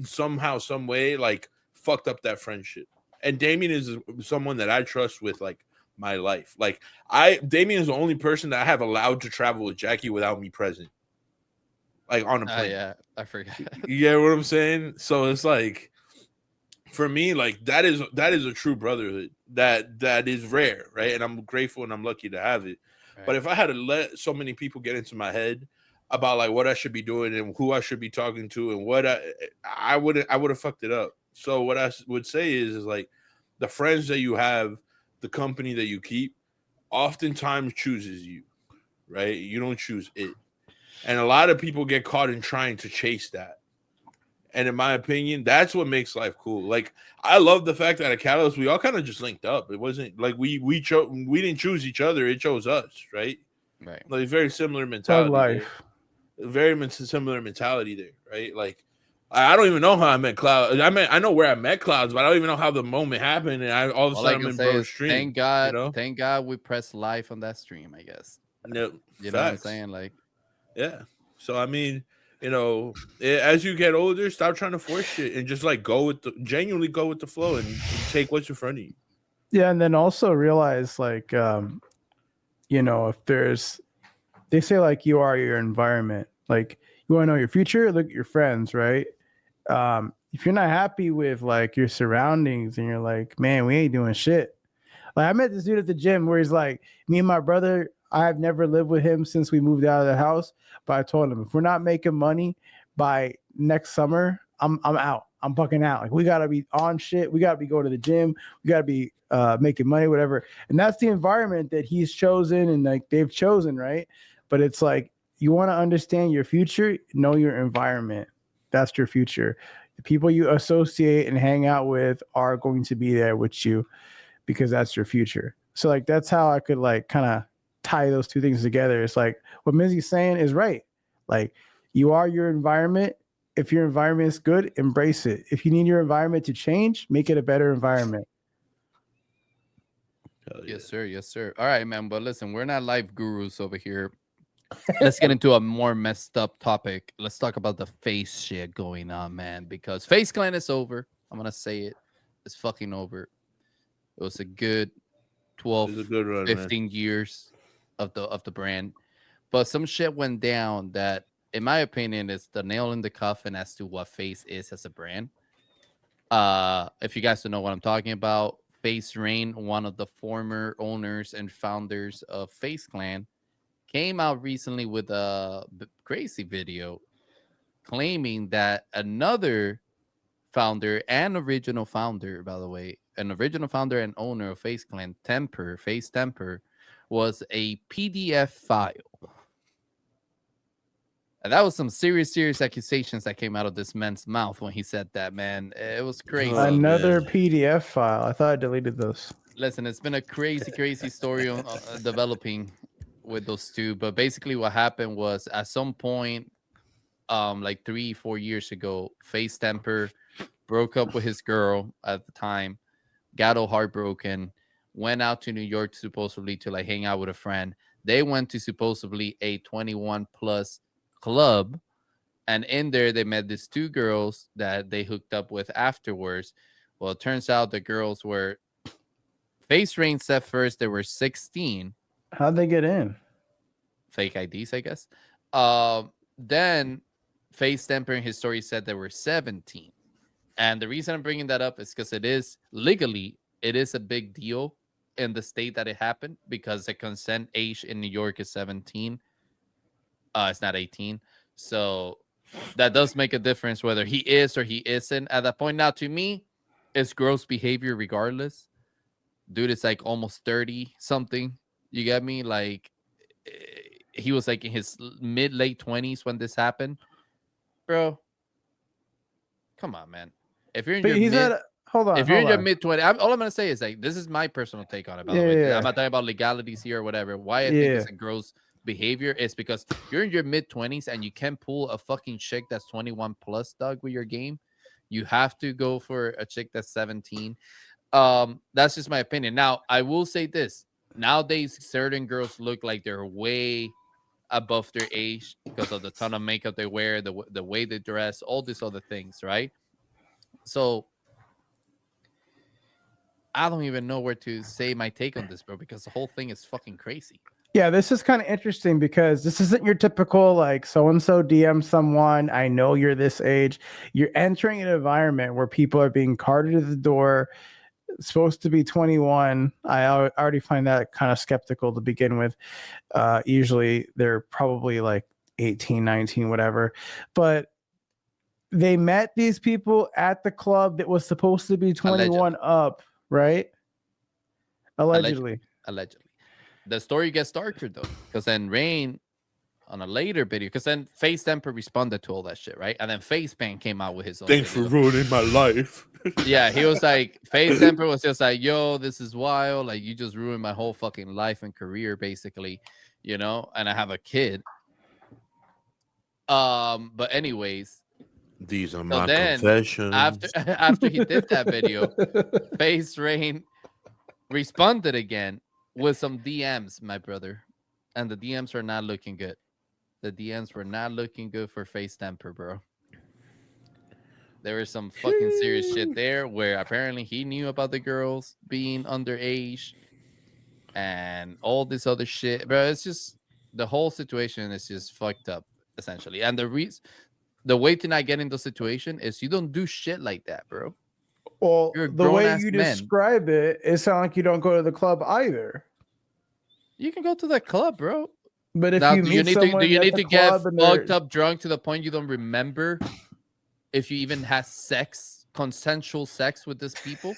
somehow, some way, like, fucked up that friendship. And Damien is someone that I trust with like my life. Like, Damien is the only person that I have allowed to travel with Jackie without me present, like on a plane. Yeah, I forgot. You get what I'm saying? So it's like, for me, like, that is a true brotherhood that is rare, right? And I'm grateful and I'm lucky to have it. Right. But if I had to let so many people get into my head about like what I should be doing and who I should be talking to and what I would have fucked it up. So what I would say is like, the friends that you have, the company that you keep, oftentimes chooses you, right? You don't choose it. And a lot of people get caught in trying to chase that. And in my opinion, that's what makes life cool. Like, I love the fact that at Catalyst, we all kind of just linked up. It wasn't like we didn't choose each other. It chose us, right? Right. Like, very similar Thug mentality life. there. Very similar mentality there, right? Like, I don't even know how I met Cloud. I know where I met Clouds, but I don't even know how the moment happened. And all of a All I sudden I'm can in say bro's is stream. thank God we pressed live on that stream, I guess. No, You know what I'm saying? Like, yeah. So I mean, as you get older, stop trying to force shit and just like genuinely go with the flow and take what's in front of you. Yeah, and then also realize like if they say like you are your environment. Like you want to know your future, look at your friends, right? If you're not happy with like your surroundings and you're like, man, we ain't doing shit. Like I met this dude at the gym where he's like, me and my brother, I've never lived with him since we moved out of the house. But I told him if we're not making money by next summer, I'm out. I'm fucking out. Like we gotta be on shit. We gotta be going to the gym. We gotta be making money, whatever. And that's the environment that he's chosen and like they've chosen, right? But it's like you want to understand your future, know your environment. That's your future. The people you associate and hang out with are going to be there with you because that's your future. So like that's how I could like kind of tie those two things together. It's like what Mizzy's saying is right. Like you are your environment. If your environment is good, embrace it. If you need your environment to change, make it a better environment. yes, sir. Yes, sir. All right, man. But listen, we're not life gurus over here. Let's get into a more messed up topic. Let's talk about the Faze shit going on, man. Because Faze Clan is over. I'm gonna say it. It's fucking over. It was a good 12, 15 years of the brand. But some shit went down that, in my opinion, is the nail in the coffin as to what Faze is as a brand. If you guys don't know what I'm talking about, Faze Rain, one of the former owners and founders of Faze Clan, came out recently with a crazy video claiming that another founder and original founder, by the way, an original founder and owner of Faze Clan, Faze Temper, was a PDF file. And that was some serious accusations that came out of this man's mouth when he said that, man. It was crazy. Another PDF file. I thought I deleted those. Listen, it's been a crazy story on developing with those two. But basically what happened was at some point, like 3-4 years ago, Faze Temper broke up with his girl at the time, got all heartbroken, went out to New York supposedly to like hang out with a friend. They went to supposedly a 21 plus club, and in there they met these two girls that they hooked up with afterwards. Well, it turns out the girls were, Faze Rain said first they were 16. How'd they get in? Fake IDs, I guess. Then Faze Temper in his story said they were 17. And the reason I'm bringing that up is because it is legally, it is a big deal in the state that it happened, because the consent age in New York is 17. It's not 18. So that does make a difference whether he is or he isn't at that point. Now, to me, it's gross behavior regardless. Dude is like almost 30 something. You get me? Like, he was like in his late 20s when this happened. Bro, come on, man. If you're in your mid 20s, all I'm gonna say is like, this is my personal take on it. By the way, I'm not talking about legalities here or whatever. Why I think it's a gross behavior is because you're in your mid 20s and you can't pull a fucking chick that's 21 plus, dog, with your game. You have to go for a chick that's 17. That's just my opinion. Now, I will say this: nowadays, certain girls look like they're way above their age because of the ton of makeup they wear, the way they dress, all these other things, right? So I don't even know where to say my take on this, bro, because the whole thing is fucking crazy. Yeah, this is kind of interesting because this isn't your typical like so-and-so DM someone. I know you're this age. You're entering an environment where people are being carted to the door, supposed to be 21. I already find that kind of skeptical to begin with. Usually they're probably like 18, 19, whatever. But they met these people at the club that was supposed to be 21 up, right? Allegedly. the story gets darker though, because then Rain on a later video, because then Faze Temper responded to all that shit, right? And then Faze Man came out with his own. Thanks for video. ruining my life. Yeah, he was like, Faze Temper was just like, yo, this is wild. Like, you just ruined my whole fucking life and career, basically, you know, and I have a kid. But anyways, These are so my then confessions. after he did that video, Faze Rain responded again with some DMs, my brother. And the DMs are not looking good. The DMs were not looking good for Faze Temper, bro. There was some fucking serious shit there where apparently he knew about the girls being underage and all this other shit. Bro, it's just the whole situation is just fucked up, essentially. And the way to not get in the situation is you don't do shit like that, bro. Well, You're a the way grown-ass you man. describe it, it sounds like you don't go to the club either. You can go to the club, bro. But if Now, you do meet you need someone to, do you at need the to get club and they're- fucked up drunk to the point you don't remember if you even had sex, consensual sex with these people?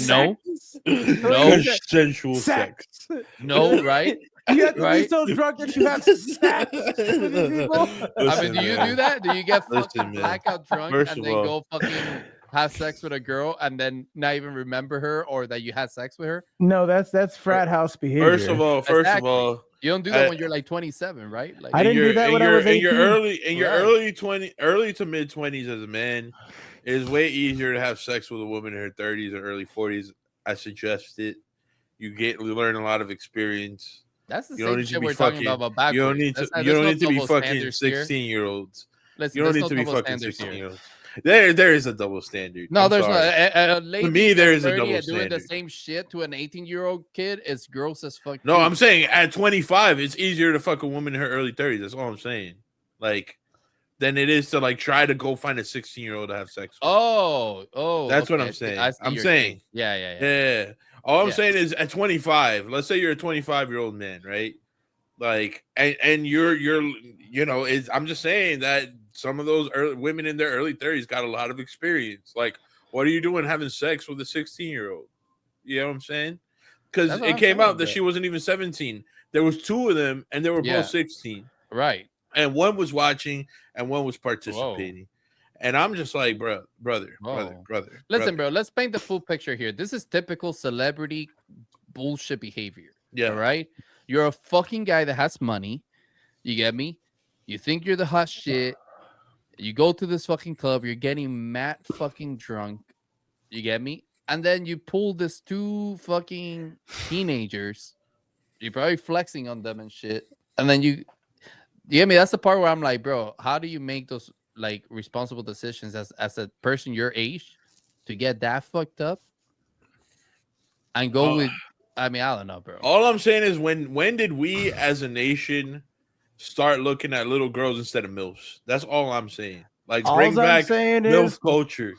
No. No. Consensual sex. No, right? You have to be Right? so drunk that you have sex with these people. I mean, do you do that? Do you get Listen, fucking man. blackout drunk First and of then all- go fucking have sex with a girl and then not even remember her or that you had sex with her? No, that's frat house behavior. First of all, Exactly. You don't do that I- when you're like 27, right? Like, I didn't do that when I was in your 18. early to mid 20s as a man, it is way easier to have sex with a woman in her 30s or early 40s. I suggest it. You learn a lot of experience. that's the You don't same need to shit be we're talking fucking. about backwards. You don't need to. That's- You there's don't no need to be double fucking standards here. 16-year-olds. Listen, You don't there's need to no be double fucking standards here. 16-year-olds. There is a double standard. No, I'm there's sorry. not. A lady me, there is a 30 double and doing the standard. same shit to an 18-year-old kid is gross as fuck. No, too. I'm saying at 25, it's easier to fuck a woman in her early 30s. That's all I'm saying. Like, than it is to like try to go find a 16-year-old to have sex with. Oh, That's what okay. I'm saying. I see I'm your saying. thing. Yeah. Yeah. All I'm Yeah. saying is at 25, let's say you're a 25-year-old man, right? Like, and you're you know, I'm just saying that some of those women in their early 30s got a lot of experience. Like, what are you doing having sex with a 16-year-old? You know what I'm saying? Because That's what it I'm came saying, out that bro. she wasn't even 17. There was two of them, and they were Yeah. both 16. Right. And one was watching, and one was participating. And I'm just like, brother. Listen, bro, let's paint the full picture here. This is typical celebrity bullshit behavior. Yeah. All right. You're a fucking guy that has money. You get me? You think you're the hot shit. You go to this fucking club. You're getting mad fucking drunk. You get me? And then you pull this two fucking teenagers. You're probably flexing on them and shit. And then you get me? That's the part where I'm like, bro, how do you make those like responsible decisions as a person your age to get that fucked up and go with? I mean, I don't know, bro. All I'm saying is when did we as a nation start looking at little girls instead of MILFs? That's all I'm saying. Like, All bring I'm back saying MILF is- culture.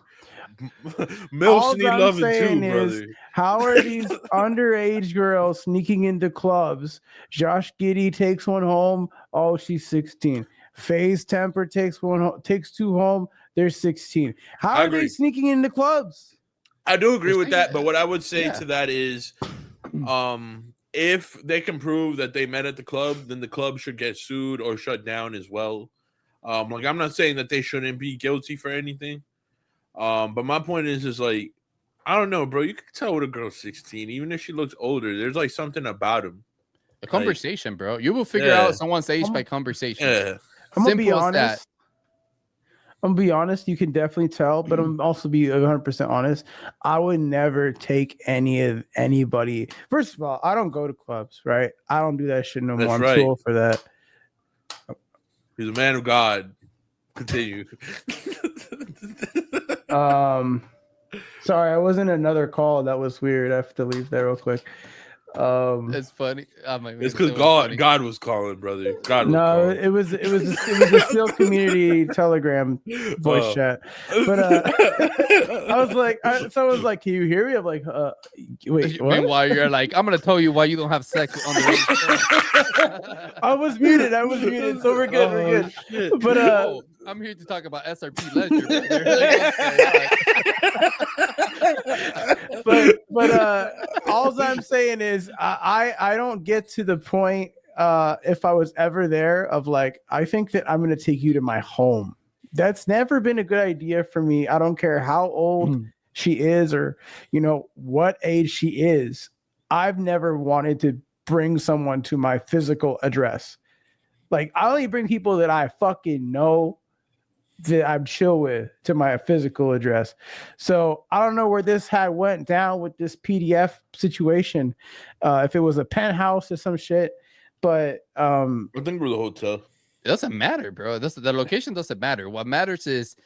All MILFs need I'm loving saying too, is, brother. how are these underage girls sneaking into clubs? Josh Giddey takes one home. Oh, she's 16. Faze Temper takes two home. They're 16. How I are they agree. sneaking into clubs? I do agree We're with saying that, but what I would say Yeah. to that is, if they can prove that they met at the club, then the club should get sued or shut down as well. Like, I'm not saying that they shouldn't be guilty for anything. But my point is like, I don't know, bro. You can tell when a girl's 16, even if she looks older. There's like something about him. A conversation, bro. You will figure Yeah. out someone's age by conversation. Yeah. I'm gonna be Simple as honest. that. I'm gonna be honest. You can definitely tell, but I'm also be 100% honest. I would never take anybody. First of all, I don't go to clubs, right? I don't do that shit no That's more. I'm right. too old for that. He's a man of God. Continue. Sorry, I was in another call. That was weird. I have to leave there real quick. It's funny. Oh, my It's God, because so funny. God was calling, brother. God was No, calling. it was a Steel Community Telegram voice chat. But I was like, someone was like, "Can you hear me?" I'm like, "Wait, what?" Meanwhile, you're like, I'm gonna tell you why you don't have sex on the I was muted. So we're good. We're good. Shit. But I'm here to talk about SRP ledger. but all I'm saying is I don't get to the point if I was ever there of like I think that I'm gonna take you to my home. That's never been a good idea for me. I don't care how old she is or what age she is. I've never wanted to bring someone to my physical address. Like I only bring people that I fucking know that I'm chill with to my physical address. So I don't know where this went down with this PDF situation. If it was a penthouse or some shit, but I think we're the hotel. It doesn't matter, bro. The location doesn't matter. What matters is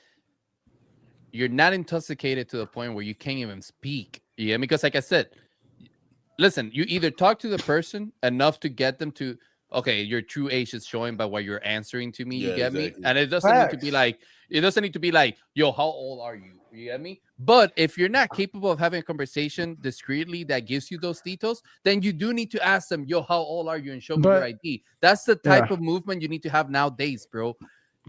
you're not intoxicated to the point where you can't even speak. Yeah, because like I said, listen, you either talk to the person enough to get them to, okay, your true age is showing by what you're answering to me. You get me? And it doesn't need to be like, yo, how old are you? You get me? But if you're not capable of having a conversation discreetly that gives you those details, then you do need to ask them, yo, how old are you? And show me your ID. That's the type of movement you need to have nowadays, bro.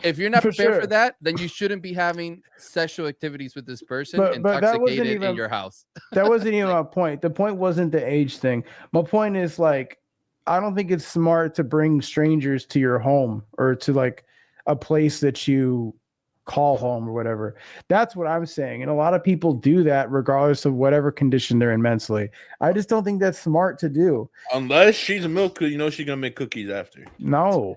If you're not prepared for that, then you shouldn't be having sexual activities with this person intoxicated in your house. That wasn't even my point. The point wasn't the age thing. My point is like, I don't think it's smart to bring strangers to your home or to like a place that you call home or whatever. That's what I'm saying. And a lot of people do that regardless of whatever condition they're in mentally. I just don't think that's smart to do. Unless she's a milk, she's going to make cookies after. No.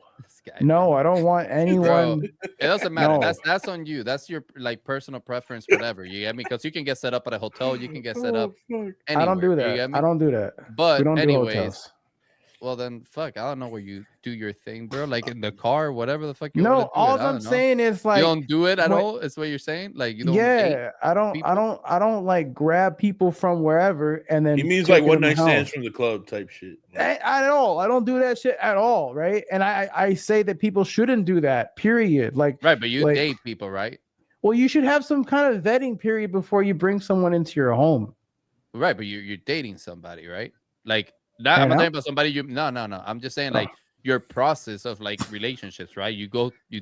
No, I don't want anyone. Bro, it doesn't matter. No. That's on you. That's your like personal preference, whatever. You get me? Because you can get set up at a hotel. You can get set up anywhere. I don't do that. I don't do that. But we don't anyways, do hotels. Well then, fuck. I don't know where you do your thing, bro. Like in the car, whatever the fuck. No, all I'm saying is like you don't do it at all. Is what you're saying? Like you don't. Yeah, I don't like grab people from wherever and then. He means like one night stands from the club type shit. At all. I don't do that shit at all, right? And I say that people shouldn't do that. Period. Like right, but you date people, right? Well, you should have some kind of vetting period before you bring someone into your home. Right, but you're dating somebody, right? Like. I'm not talking about somebody you no. I'm just saying like your process of like relationships, right? You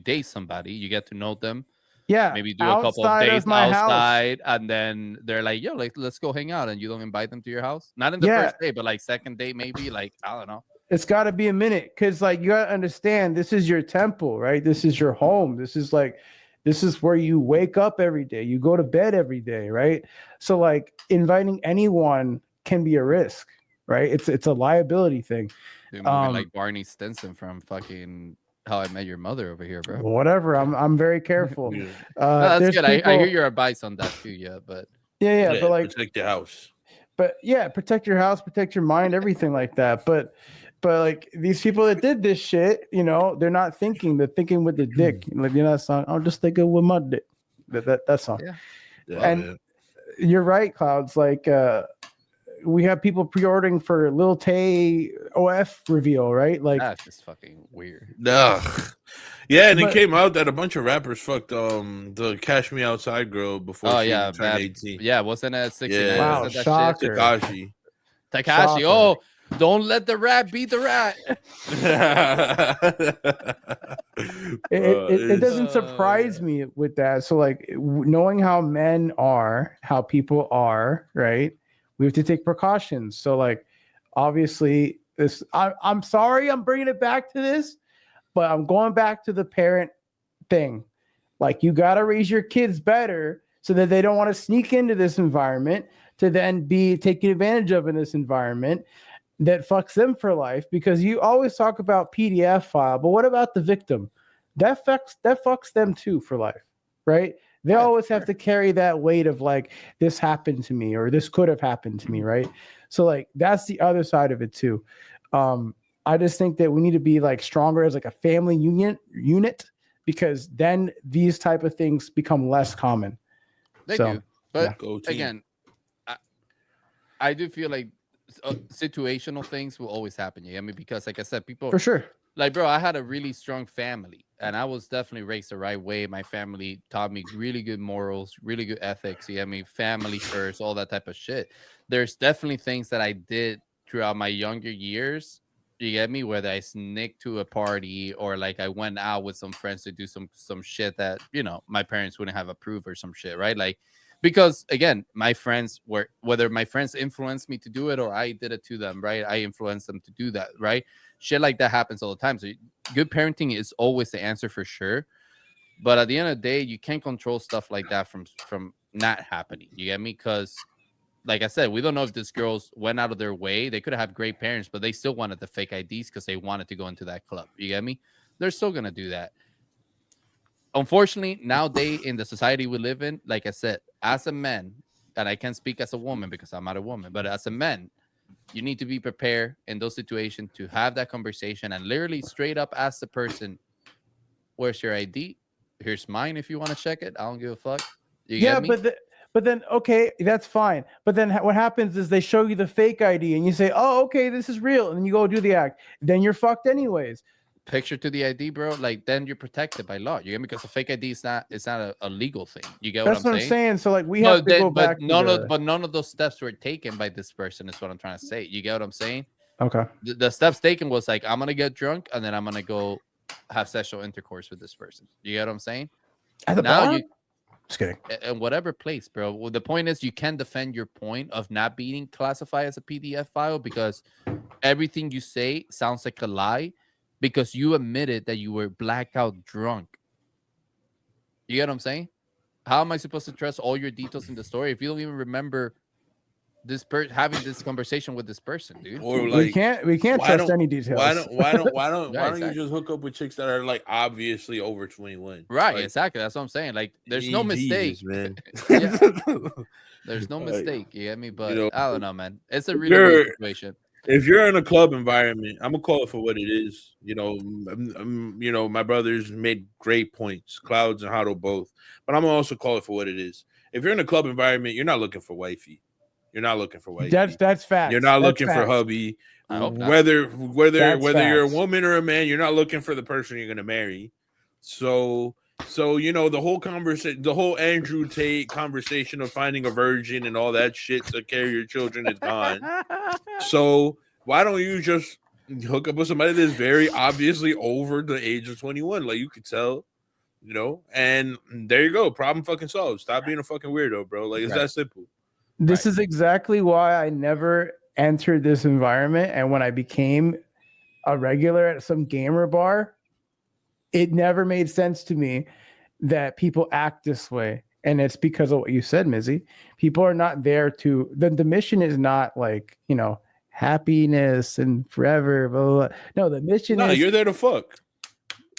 date somebody, you get to know them. Yeah. Maybe do a couple of days outside, and then they're like, yo, like let's go hang out, and you don't invite them to your house. Not in the first day, but like second date, maybe. Like, I don't know. It's gotta be a minute because like you gotta understand this is your temple, right? This is your home. This is where you wake up every day, you go to bed every day, right? So like inviting anyone can be a risk. Right, it's a liability thing. Dude, like Barney Stinson from fucking How I Met Your Mother over here, bro. Whatever. I'm very careful. No, that's good. I hear your advice on that too. Yeah, but yeah, but like protect your house. But yeah, protect your house, protect your mind, everything like that. But like these people that did this shit, they're not thinking. They're thinking with the dick. Like that song. I'm just thinking with my dick. That song. Yeah, and man. You're right, Clouds. Like. We have people pre-ordering for Lil Tay OF reveal, right? Like that's just fucking weird. Yeah, and it came out that a bunch of rappers fucked the Cash Me Outside girl before she turned 18. Yeah, wasn't it 69? Yeah. Wow, shocker. Tekashi. Oh, don't let the rat beat the rat. It doesn't surprise me with that. So like knowing how men are, how people are, right? We have to take precautions. So like, obviously this, I'm sorry, I'm bringing it back to this, but I'm going back to the parent thing. Like you got to raise your kids better so that they don't want to sneak into this environment to then be taken advantage of in this environment that fucks them for life. Because you always talk about PDF file, but what about the victim? That fucks them too for life, right? They always have to carry that weight of like, this happened to me or this could have happened to me, right? So like, that's the other side of it too. I just think that we need to be like stronger as like a family unit because then these type of things become less common. They do. But again, I do feel like situational things will always happen. You get me? Because like I said, people... For sure. Like, bro, I had a really strong family and I was definitely raised the right way. My family taught me really good morals, really good ethics. You get me? Family first, all that type of shit. There's definitely things that I did throughout my younger years You get me? Whether I sneak to a party or like I went out with some friends to do some shit that, you know, my parents wouldn't have approved or some shit, right? Like, because again, my friends were, whether my friends influenced me to do it or I did it to them, right? I influenced them to do that, right? Shit like that happens all the time. So good parenting is always the answer for sure. But at the end of the day, you can't control stuff like that from not happening. You get me? Because like I said, we don't know if these girls went out of their way. They could have great parents, but they still wanted the fake IDs because they wanted to go into that club. You get me? They're still gonna do that. Unfortunately, nowadays in the society we live in, like I said, as a man, and I can't speak as a woman because I'm not a woman, but as a man, you need to be prepared in those situations to have that conversation and literally straight up ask the person, "Where's your ID? Here's mine if you want to check it. I don't give a fuck." You get me? But then, okay, that's fine. But then what happens is they show you the fake ID and you say, oh, okay, this is real. And then you go do the act. Then you're fucked anyways. Picture to the ID, bro. Like, then you're protected by law. You get me? Because a fake ID is not a legal thing. You get That's what I'm saying? So like we have to go back. But none of those steps were taken by this person, is what I'm trying to say. You get what I'm saying? Okay. The steps taken was like, I'm gonna get drunk and then I'm gonna go have sexual intercourse with this person. You get what I'm saying? At the Now bar? you Just kidding. in whatever place, bro. Well, the point is you can defend your point of not being classified as a PDF file because everything you say sounds like a lie because you admitted that you were blackout drunk. You get what I'm saying? How am I supposed to trust all your details in the story if you don't even remember this having this conversation with this person, dude? Or like we can't trust any details. Why don't exactly. you just hook up with chicks that are like obviously over 21? Right, like, exactly. That's what I'm saying. Like, there's no mistake, Jesus, man. There's no mistake. You get me? But You know, I don't know, man. It's a really weird situation. If you're in a club environment, I'm gonna call it for what it is. You know, my brothers made great points, Clouds and Hado both. But I'm gonna also call it for what it is. If you're in a club environment, you're not looking for wifey. You're not looking for wifey. That's facts. You're not looking facts. for hubby. I hope not. Whether you're a facts. woman or a man, you're not looking for the person you're gonna marry. So you know the whole conversation, the whole Andrew Tate conversation of finding a virgin and all that shit to carry your children is gone. So why don't you just hook up with somebody that's very obviously over the age of 21? Like you could tell, you know, and there you go. Problem fucking solved. Stop being a fucking weirdo, bro. Like it's that simple. This is exactly why I never entered this environment. And when I became a regular at some gamer bar, it never made sense to me that people act this way. And it's because of what you said, Mizzy. People are not there to, the mission is not like, you know, happiness and forever, blah, blah, blah. No, the mission is. You're there to fuck.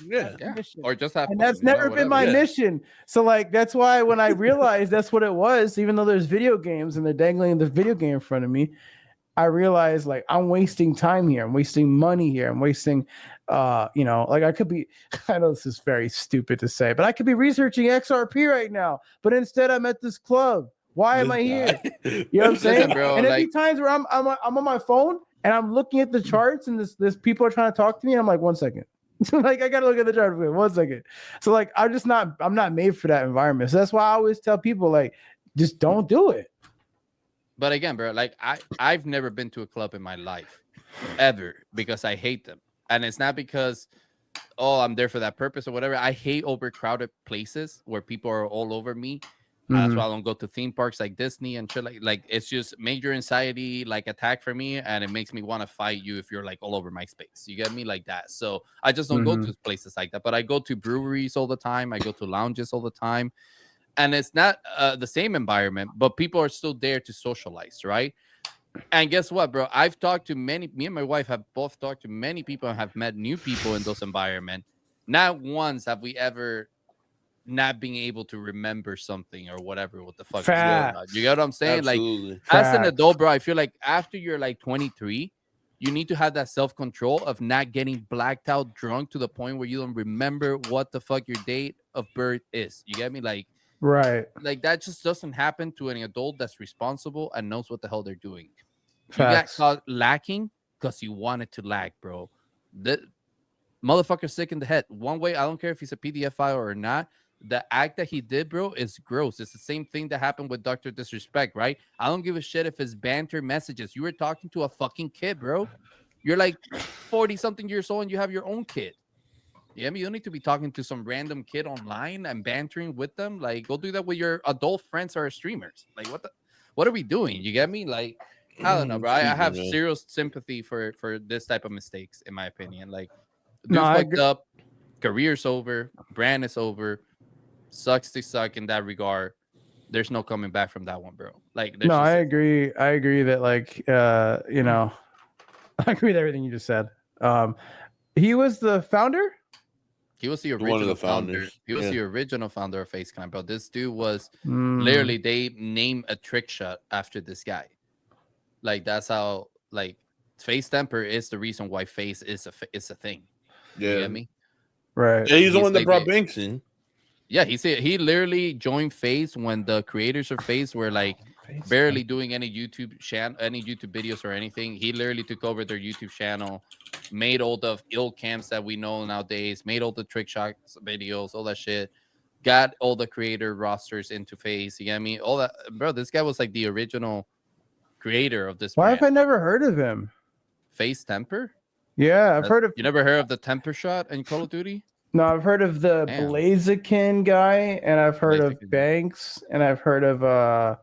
Yeah. Or just have and fun, that's never been my mission. So like that's why when I realized that's what it was, even though there's video games and they're dangling the video game in front of me, I realized like I'm wasting time here. I'm wasting money here. I'm wasting you know, like I could be, I know this is very stupid to say, but I could be researching XRP right now, but instead I'm at this club. Why am I here? You know what I'm saying? Listen, bro, and there'd like, be times where I'm on my phone and I'm looking at the charts and this people are trying to talk to me. And I'm like, 1 second. Like I gotta look at the chart for 1 second. So like I'm not made for that environment. So that's why I always tell people like just don't do it. But again, bro, like I've never been to a club in my life ever because I hate them. And it's not because I'm there for that purpose or whatever. I hate overcrowded places where people are all over me. That's why I don't go to theme parks like Disney and shit. Like it's just major anxiety like attack for me, and it makes me want to fight you if you're like all over my space. You get me? Like that. So I just don't go to places like that. But I go to breweries all the time. I go to lounges all the time, and it's not the same environment, but people are still there to socialize, right? And guess what, bro? I've talked to me and my wife have both talked to many people and have met new people in those environments. Not once have we ever not being able to remember something or whatever what the fuck is going on. You get what I'm saying? Absolutely. Like as an adult, bro, I feel like after you're like 23, you need to have that self-control of not getting blacked out drunk to the point where you don't remember what the fuck your date of birth is. You get me? Like Right. Like that just doesn't happen to any adult that's responsible and knows what the hell they're doing. Facts. You got caught lacking because you wanted to lack, bro. The motherfucker's sick in the head. One way, I don't care if he's a PDF file or not. The act that he did, bro, is gross. It's the same thing that happened with Dr. Disrespect, right? I don't give a shit if it's banter messages. You were talking to a fucking kid, bro. You're like 40 something years old and you have your own kid. Yeah, I mean, you don't need to be talking to some random kid online and bantering with them. Like, go do that with your adult friends or streamers. Like, what are we doing? You get me? Like, I don't know, bro. I have zero sympathy for this type of mistakes, in my opinion. Like, dude No, I fucked agree. up, career's over, brand is over, sucks to suck in that regard. There's no coming back from that one, bro. Like, there's No, just I agree. I agree that like you know, I agree with everything you just said. He was the founder. he was the One of original the founder. founders. He was Yeah. the original founder of Face Clan, bro. This dude was Mm. literally, they named a trick shot after this guy. Like, that's how, like, Face Temper is the reason why Face is a thing. You Yeah. get me? Right. Yeah, he's the one that like brought the- Banks in. Yeah, he literally joined Face when the creators of Face were like barely doing any YouTube videos or anything. He literally took over their YouTube channel, made all the ill camps that we know nowadays, made all the trick shots videos, all that shit, got all the creator rosters into Face. You get me? All that, bro. This guy was like the original creator of this Why brand. have I never heard of him? Face Temper? Yeah, I've heard of. You never heard of the Temper shot in Call of Duty? No, I've heard of the Damn. Blaziken guy, and I've heard of Blaziken. Banks, and I've heard of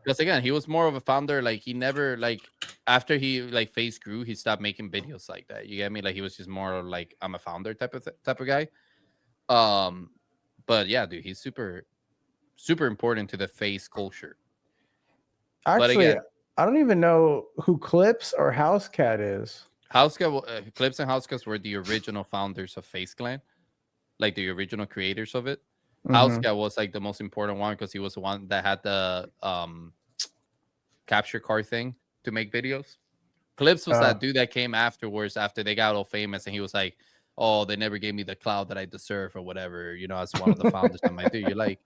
Because again, he was more of a founder. Like, he never, like, after he like Face grew, he stopped making videos like that. You get me? Like, he was just more like, I'm a founder type of guy. But yeah, dude, he's super important to the Face culture. actually. again- I don't even know who Clips or Housecat is. Clips and Housecat were the original founders of Face Clan, like the original creators of it. Mhm. Housecat was like the most important one because he was the one that had the capture card thing to make videos. Clips was that dude that came afterwards after they got all famous, and he was like, "Oh, they never gave me the clout that I deserve or whatever." You know, as one of the founders. I'm like, dude, you're like,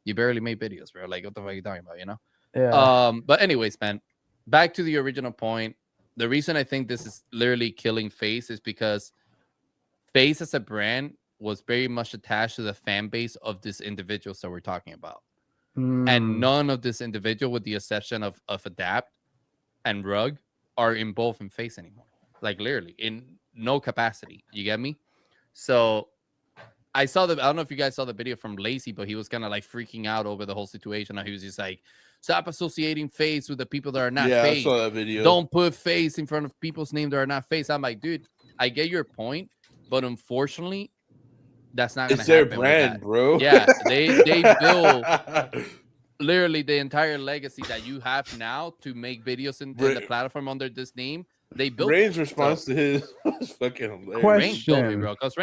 you barely made videos, bro. Like, what the fuck are you talking about? You know? Yeah. But anyways, man, back to the original point. The reason I think this is literally killing Face is because Face as a brand was very much attached to the fan base of this individuals that we're talking about. Mm. And none of this individual, with the exception of Adapt and Rug, are involved in Face anymore. Like, literally in no capacity. You get me? So I don't know if you guys saw the video from Lacey, but he was kind of like freaking out over the whole situation. He was just like, stop associating Face with the people that are not Face. I saw that video. Don't put Face in front of people's name that are not Face. I'm like, dude, I get your point, but unfortunately, that's not gonna It's their happen with brand, that. bro. Yeah, they build literally the entire legacy that you have now to make videos in the platform under this name. They built Rain's response to his was fucking hilarious. Rain told me, Question. bro, because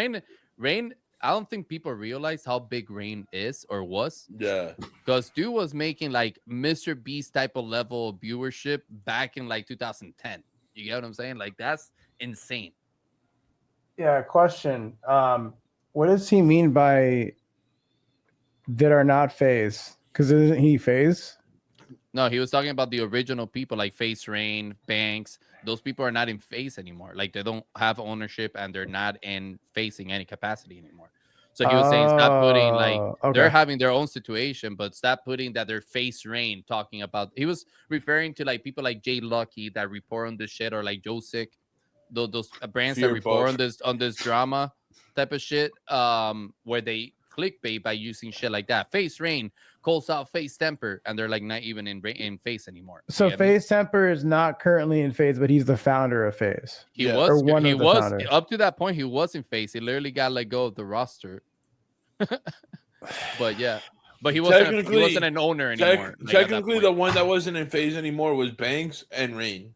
Rain, I don't think people realize how big Rain is or was. Yeah. Because dude was making like Mr. Beast type of level of viewership back in like 2010. You get what I'm saying? Like, that's insane. Yeah. Question. What does he mean by that are not Phase? Because isn't he Phase? No, he was talking about the original people like Face Rain, Banks. Those people are not in Face anymore. Like, they don't have ownership and they're not in facing any capacity anymore. So he was saying stop putting like they're having their own situation, but stop putting that they're Face Rain talking about. He was referring to like people like Jay Lucky that report on this shit, or like Josic, those brands that report on this drama type of shit, where they clickbait by using shit like that. Face Rain calls out Face Temper, and they're like not even in Face anymore. So Phase Temper is not currently in Phase, but he's the founder of Phase. He was up to that point. He was in Face. He literally got let go of the roster. But yeah, but he wasn't an owner anymore. Technically, the one that wasn't in Phase anymore was Banks and Rain.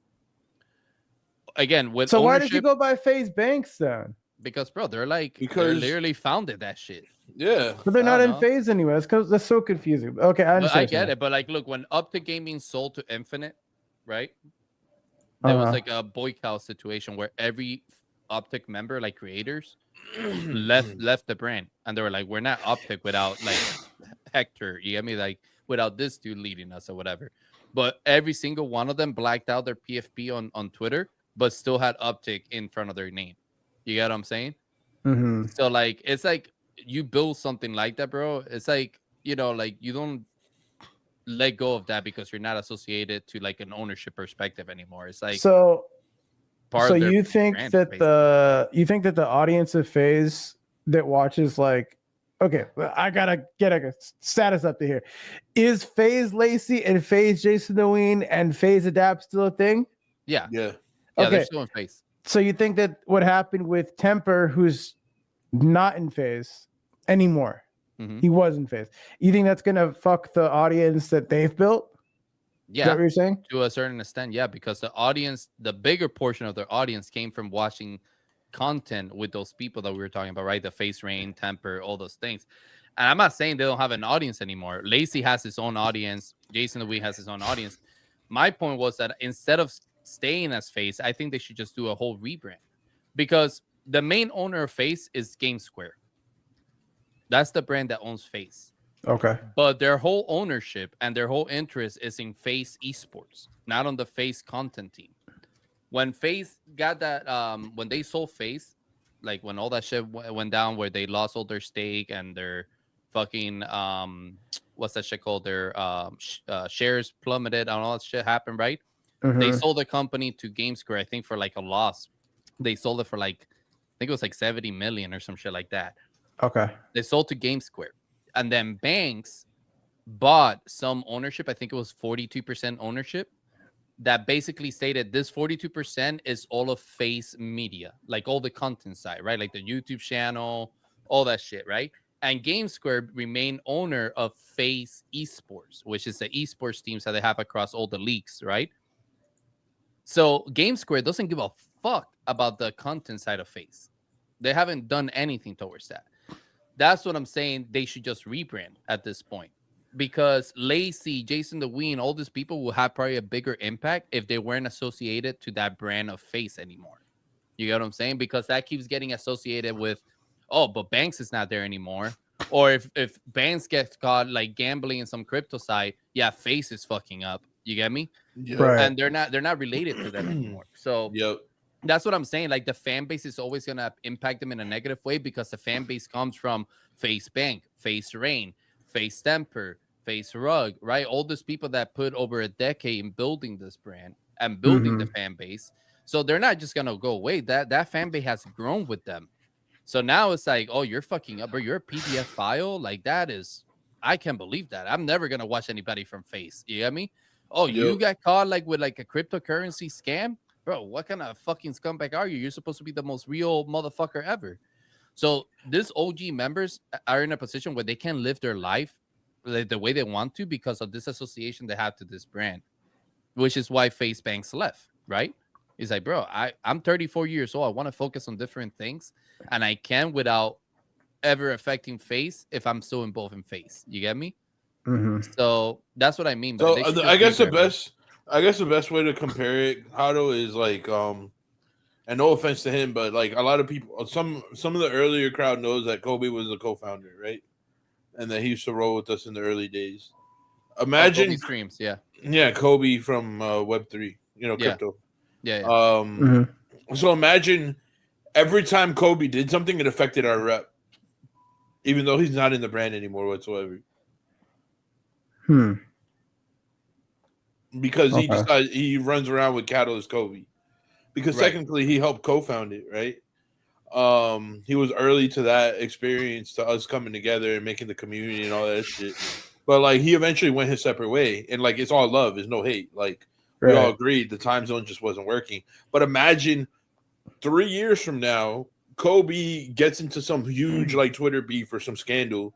Again, with so why did you go by Phase Banks then? Because bro, they're literally founded that shit. Yeah, but they're not in Phase anyway. Because that's so confusing. Okay, I get it, but like, look, when Uptick Gaming sold to Infinite, right? There was like a boycott situation where every Uptick member, like creators, left the brand, and they were like, we're not Uptick without like Hector. You get me? Like, without this dude leading us or whatever. But every single one of them blacked out their PFP on Twitter, but still had Uptick in front of their name. You get what I'm saying? Mm-hmm. So like, it's like you build something like that, bro. It's like, you know, like you don't let go of that because you're not associated to like an ownership perspective anymore. It's like, so part So of their you think brand, that basically. the audience of Faze that watches like, okay, I gotta get a status up to here. Is Faze Lacey and Faze Jason Deween and Faze Adapt still a thing? Yeah, Yeah. they're Okay. still in face. So you think that what happened with Temper, who's not in Faze anymore, Mhm. he was in Faze. You think that's gonna fuck the audience that they've built? Is that Yeah, what you're saying? to a certain extent, yeah, because the audience, the bigger portion of their audience came from watching content with those people that we were talking about, right? The face rain, temper, all those things. And I'm not saying they don't have an audience anymore. Lacey has his own audience. Jason Louis has his own audience. My point was that instead of staying as Face, I think they should just do a whole rebrand because the main owner of Face is Game Square. That's the brand that owns Face. Okay. But their whole ownership and their whole interest is in Face Esports, not on the Face content team. When Face got that, when they sold Face, like when all that shit went down, where they lost all their stake and their fucking what's that shit called? Their shares plummeted and all that shit happened, right? They Mhm. sold the company to GameSquare, I think, for like a loss. They sold it for like, I think it was like 70 million or some shit like that. Okay. They sold to GameSquare, and then Banks bought some ownership. I think it was 42% ownership. That basically stated this 42% is all of Face Media, like all the content side, right? Like the YouTube channel, all that shit, right? And GameSquare remained owner of Face Esports, which is the esports teams that they have across all the leagues, right? So GameSquare doesn't give a fuck about the content side of Face. They haven't done anything towards that. That's what I'm saying. They should just rebrand at this point because Lacey, Jason Deween, all these people will have probably a bigger impact if they weren't associated to that brand of Face anymore. You get what I'm saying? Because that keeps getting associated with, oh, but Banks is not there anymore. Or if Banks gets caught like gambling in some crypto site, yeah, Face is fucking up. You get me? Yep. Right. And they're not related to them anymore. So Yep. that's what I'm saying. Like the fan base is always gonna impact them in a negative way because the fan base comes from Face Bank, Face Rain, Face Temper, Face Rug, right? All these people that put over a decade in building this brand and building the fan base. So they're not just gonna go away. That fan base has grown with them. So now it's like, oh, you're fucking up, or you're a PDF file. Like that is, I can't believe that. I'm never gonna watch anybody from Face. You get me? Oh, you Yep. got caught like with like a cryptocurrency scam? Bro, what kind of fucking scumbag are you? You're supposed to be the most real motherfucker ever. So these OG members are in a position where they can live their life like the way they want to because of this association they have to this brand, which is why Face Banks left, right? He's like, bro, I'm 34 years old. I want to focus on different things, and I can without ever affecting Face if I'm still involved in Face. You get me? Mm-hmm. So that's what I mean. By So they should I just guess rebrand. the best way to compare it, Hato, is like and no offense to him, but like a lot of people, some of the earlier crowd knows that Kobe was the co-founder, right? And that he used to roll with us in the early days. Imagine, Kobe streams, yeah, Kobe from Web3, yeah, crypto. yeah. So imagine every time Kobe did something, it affected our rep, even though he's not in the brand anymore whatsoever. Because he decides he runs around with Catalyst Kobe. Because technically he helped co-found it, right? He was early to that experience, to us coming together and making the community and all that shit. But like he eventually went his separate way, and like it's all love, there's no hate. Like we all agreed the time zone just wasn't working. But imagine 3 years from now, Kobe gets into some huge like Twitter beef or some scandal,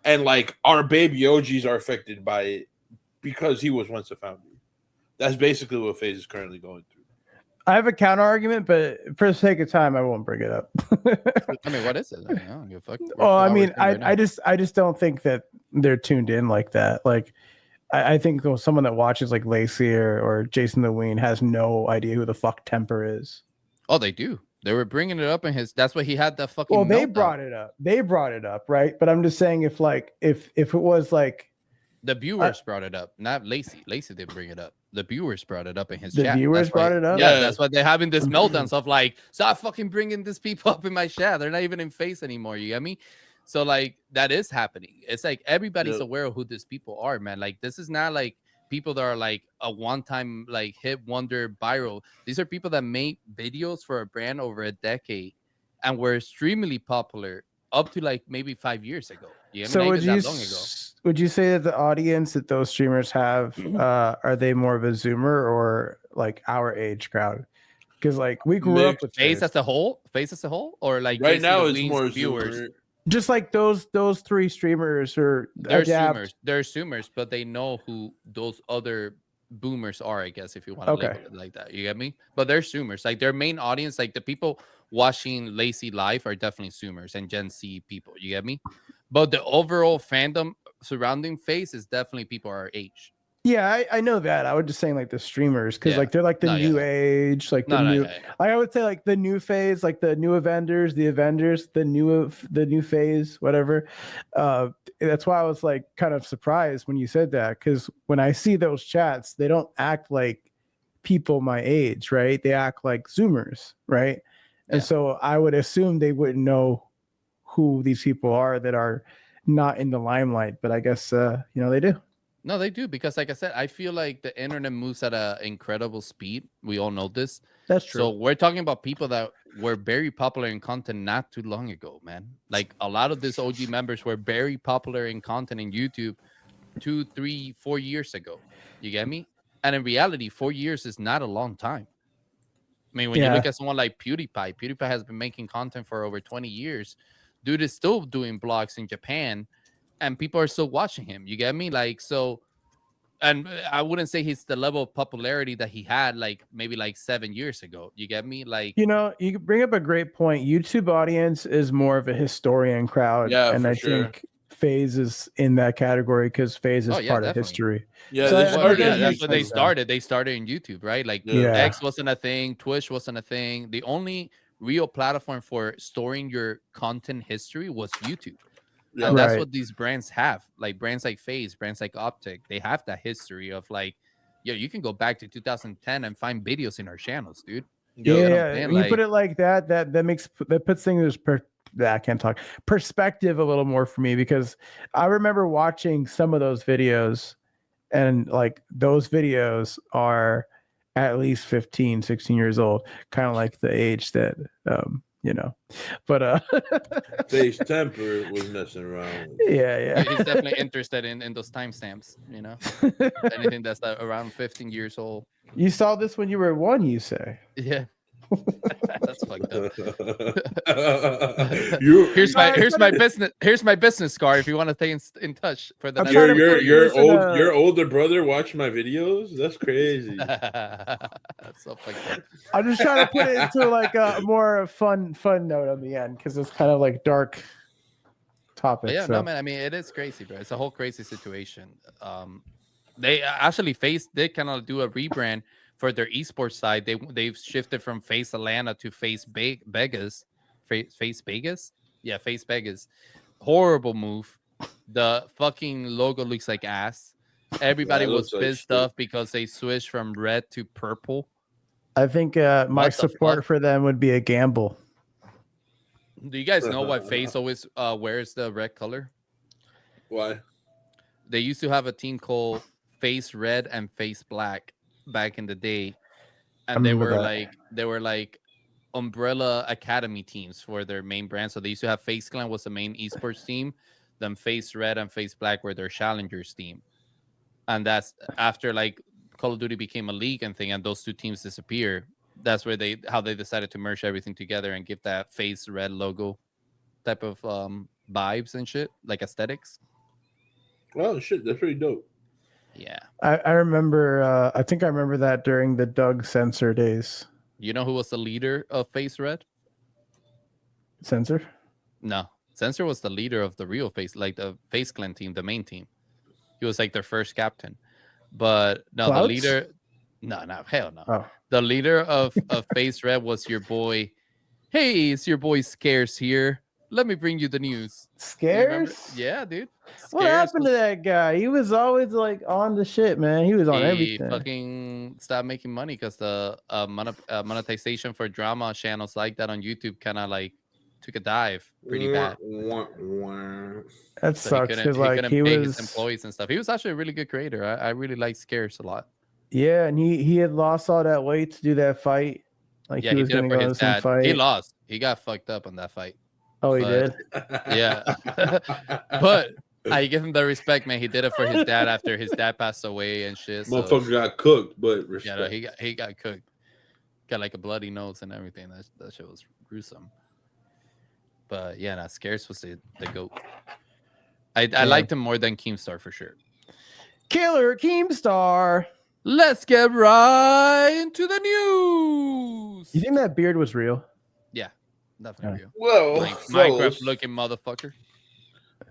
and like our baby OGs are affected by it because he was once a founder. That's basically what Faze is currently going through. I have a counter argument, but for the sake of time, I won't bring it up. I mean, what is it? I don't give a fuck. Well, I mean, I just don't think that they're tuned in like that. Like, I think someone that watches like Lacey or Jason Deween has no idea who the fuck Temper is. Oh, they do. They were bringing it up in his. That's why he had the fucking. Well, they meltdown. brought it up. They brought it up, right? But I'm just saying, if it was like the viewers brought it up, not Lacey. Lacey didn't bring it up. The viewers brought it up in his the chat. viewers brought it up. Yeah, that's why they're having this meltdown stuff. Like, stop fucking bringing these people up in my chat. They're not even in Face anymore. You get me? So like that is happening. It's like everybody's aware of who these people are, man. Like this is not like people that are like a one-time like hit wonder viral. These are people that made videos for a brand over a decade and were extremely popular up to like maybe 5 years ago. Yeah, I mean, So not even that long ago. would you say that the audience that those streamers have are they more of a Zoomer or like our age crowd? Because like we grew up with Face Faze. as a whole, or like Right basically now the it's leans more viewers. Zoomer. Just like those three streamers or They're adapt. zoomers. They're zoomers, but they know who those other boomers are, I guess, if you want to Okay. label it like that. You get me? But they're zoomers. Like their main audience, like the people watching Lazy Life are definitely zoomers and Gen Z people. You get me? But the overall fandom surrounding Face is definitely people our age. Yeah, I know that. I was just saying like the streamers because Yeah. like they're like the No, yeah, new yeah. age, like the No, new. yeah. Like I would say like the new phase, like the new Avengers, the new phase, whatever. That's why I was like kind of surprised when you said that because when I see those chats, they don't act like people my age, right? They act like Zoomers, right? And Yeah. so I would assume they wouldn't know who these people are that are not in the limelight, but I guess they do. No, they do because, like I said, I feel like the internet moves at an incredible speed. We all know this. That's true. So we're talking about people that were very popular in content not too long ago, man. Like a lot of these OG members were very popular in content in YouTube 2, 3, 4 years ago. You get me? And in reality, 4 years is not a long time. I mean, when you look at someone like PewDiePie has been making content for over 20 years. Dude is still doing blogs in Japan, and people are still watching him. You get me? Like, so, and I wouldn't say he's the level of popularity that he had like maybe like 7 years ago. You get me? Like, You bring up a great point. YouTube audience is more of a historian crowd. Yeah, and for I sure. think Faze is in that category because Faze is part of definitely. history. Yeah, So they I- I started think on that's what they YouTube. started. They started in YouTube, right? Like Yeah. X wasn't a thing, Twitch wasn't a thing. The only real platform for storing your content history was YouTube. Yeah. And that's Right. what these brands have. Like brands like Faze, brands like Optic, they have that history of like, yo, you can go back to 2010 and find videos in our channels, dude. Yo, know what I'm Yeah, saying? when you put Like- it like that, that puts things I can't talk perspective a little more for me because I remember watching some of those videos and like those videos are at least 15, 16 years old, kind of like the age that but Face Temper was messing around. yeah. He's definitely interested in those timestamps, you know? Anything that's around 15 years old. You saw this when you were 1, you say? Yeah. That's fucked up. you, Here's my business card if you want to stay in touch for the I'm next trying to put this in a- your older brother watched my videos. That's crazy. That's so fucked up. I'm just trying to put it into like a more fun note on the end because it's kind of like dark topic. But yeah, so. no, man. I mean, it is crazy, bro. It's a whole crazy situation. They actually did kind of do a rebrand for their esports side. They've shifted from Face Atlanta to Face Vegas. Face Vegas? Yeah, Face Vegas. Horrible move. The fucking logo looks like ass. Everybody Yeah, it was looks like pissed shit. off because they switched from red to purple. I think my What the support fuck? for them would be a gamble. Do you guys know why Face always wears the red color? Why? They used to have a team called Face Red and Face Black back in the day, and they remember were that. like umbrella academy teams for their main brand. So they used to have Face Clan was the main esports team, then Face Red and Face Black were their challengers team, and that's after like Call of Duty became a league and thing, and those two teams disappear. That's where they decided to merge everything together and give that Face Red logo type of vibes and shit, like aesthetics. Oh shit, that's pretty dope. Yeah. I remember. I think I remember that during the Doug Censor days. You know who was the leader of Face Red? Censor? No. Censor was the leader of the real Face, like the Face Clan team, the main team. He was like their first captain. But no, Clouds? the leader. No, hell no. Oh, The leader of Face Red was your boy. Hey, it's your boy Scares here. Let me bring you the news. You remember? Scares? Yeah, dude. What Scares happened to that guy? He was always like on the shit, man. He was on he everything. fucking stopped making money because the monetization for drama channels like that on YouTube kind of like took a dive pretty bad. That So sucks because he like couldn't he pay was his employees and stuff. He was actually a really good creator. I really like Scarce a lot. yeah, and he had lost all that weight to do that fight. Like Yeah, he he was did it gonna for go to his some dad. fight. He lost. He got fucked up on that fight. Oh, he but- did. Yeah. But I give him the respect, man. He did it for his dad after his dad passed away and shit. So, Motherfucker got cooked, but yeah, respect. no, he got cooked. Got like a bloody nose and everything. That shit was gruesome. But yeah, nah, Scarce was the goat. I liked him more than Keemstar for sure. Killer Keemstar. Let's get right into the news. You think that beard was real? Yeah, definitely real. Well, Like fellas, Minecraft looking motherfucker.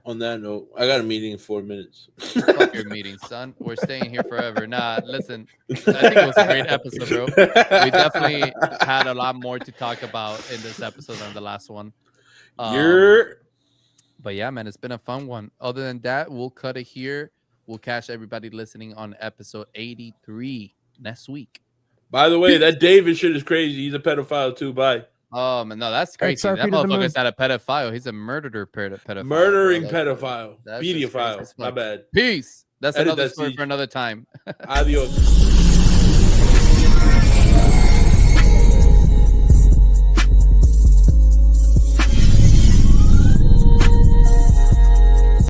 on that note, I got a meeting in 4 minutes. Fuck your meeting, son. We're staying here forever. Nah, listen. I think it was a great episode, bro. We definitely had a lot more to talk about in this episode than the last one. But yeah, man, it's been a fun one. Other than that, we'll cut it here. We'll catch everybody listening on episode 83 next week. By the way, that David shit is crazy. He's a pedophile too. Bye. Man, no, that's crazy. XRP That to the moon. motherfucker's not a pedophile. He's a murderer pedophile. Murdering bro. pedophile. That's just crazy Pedophile. as My fuck. bad. Peace. That's Edit another that story seed. for another time. Adios.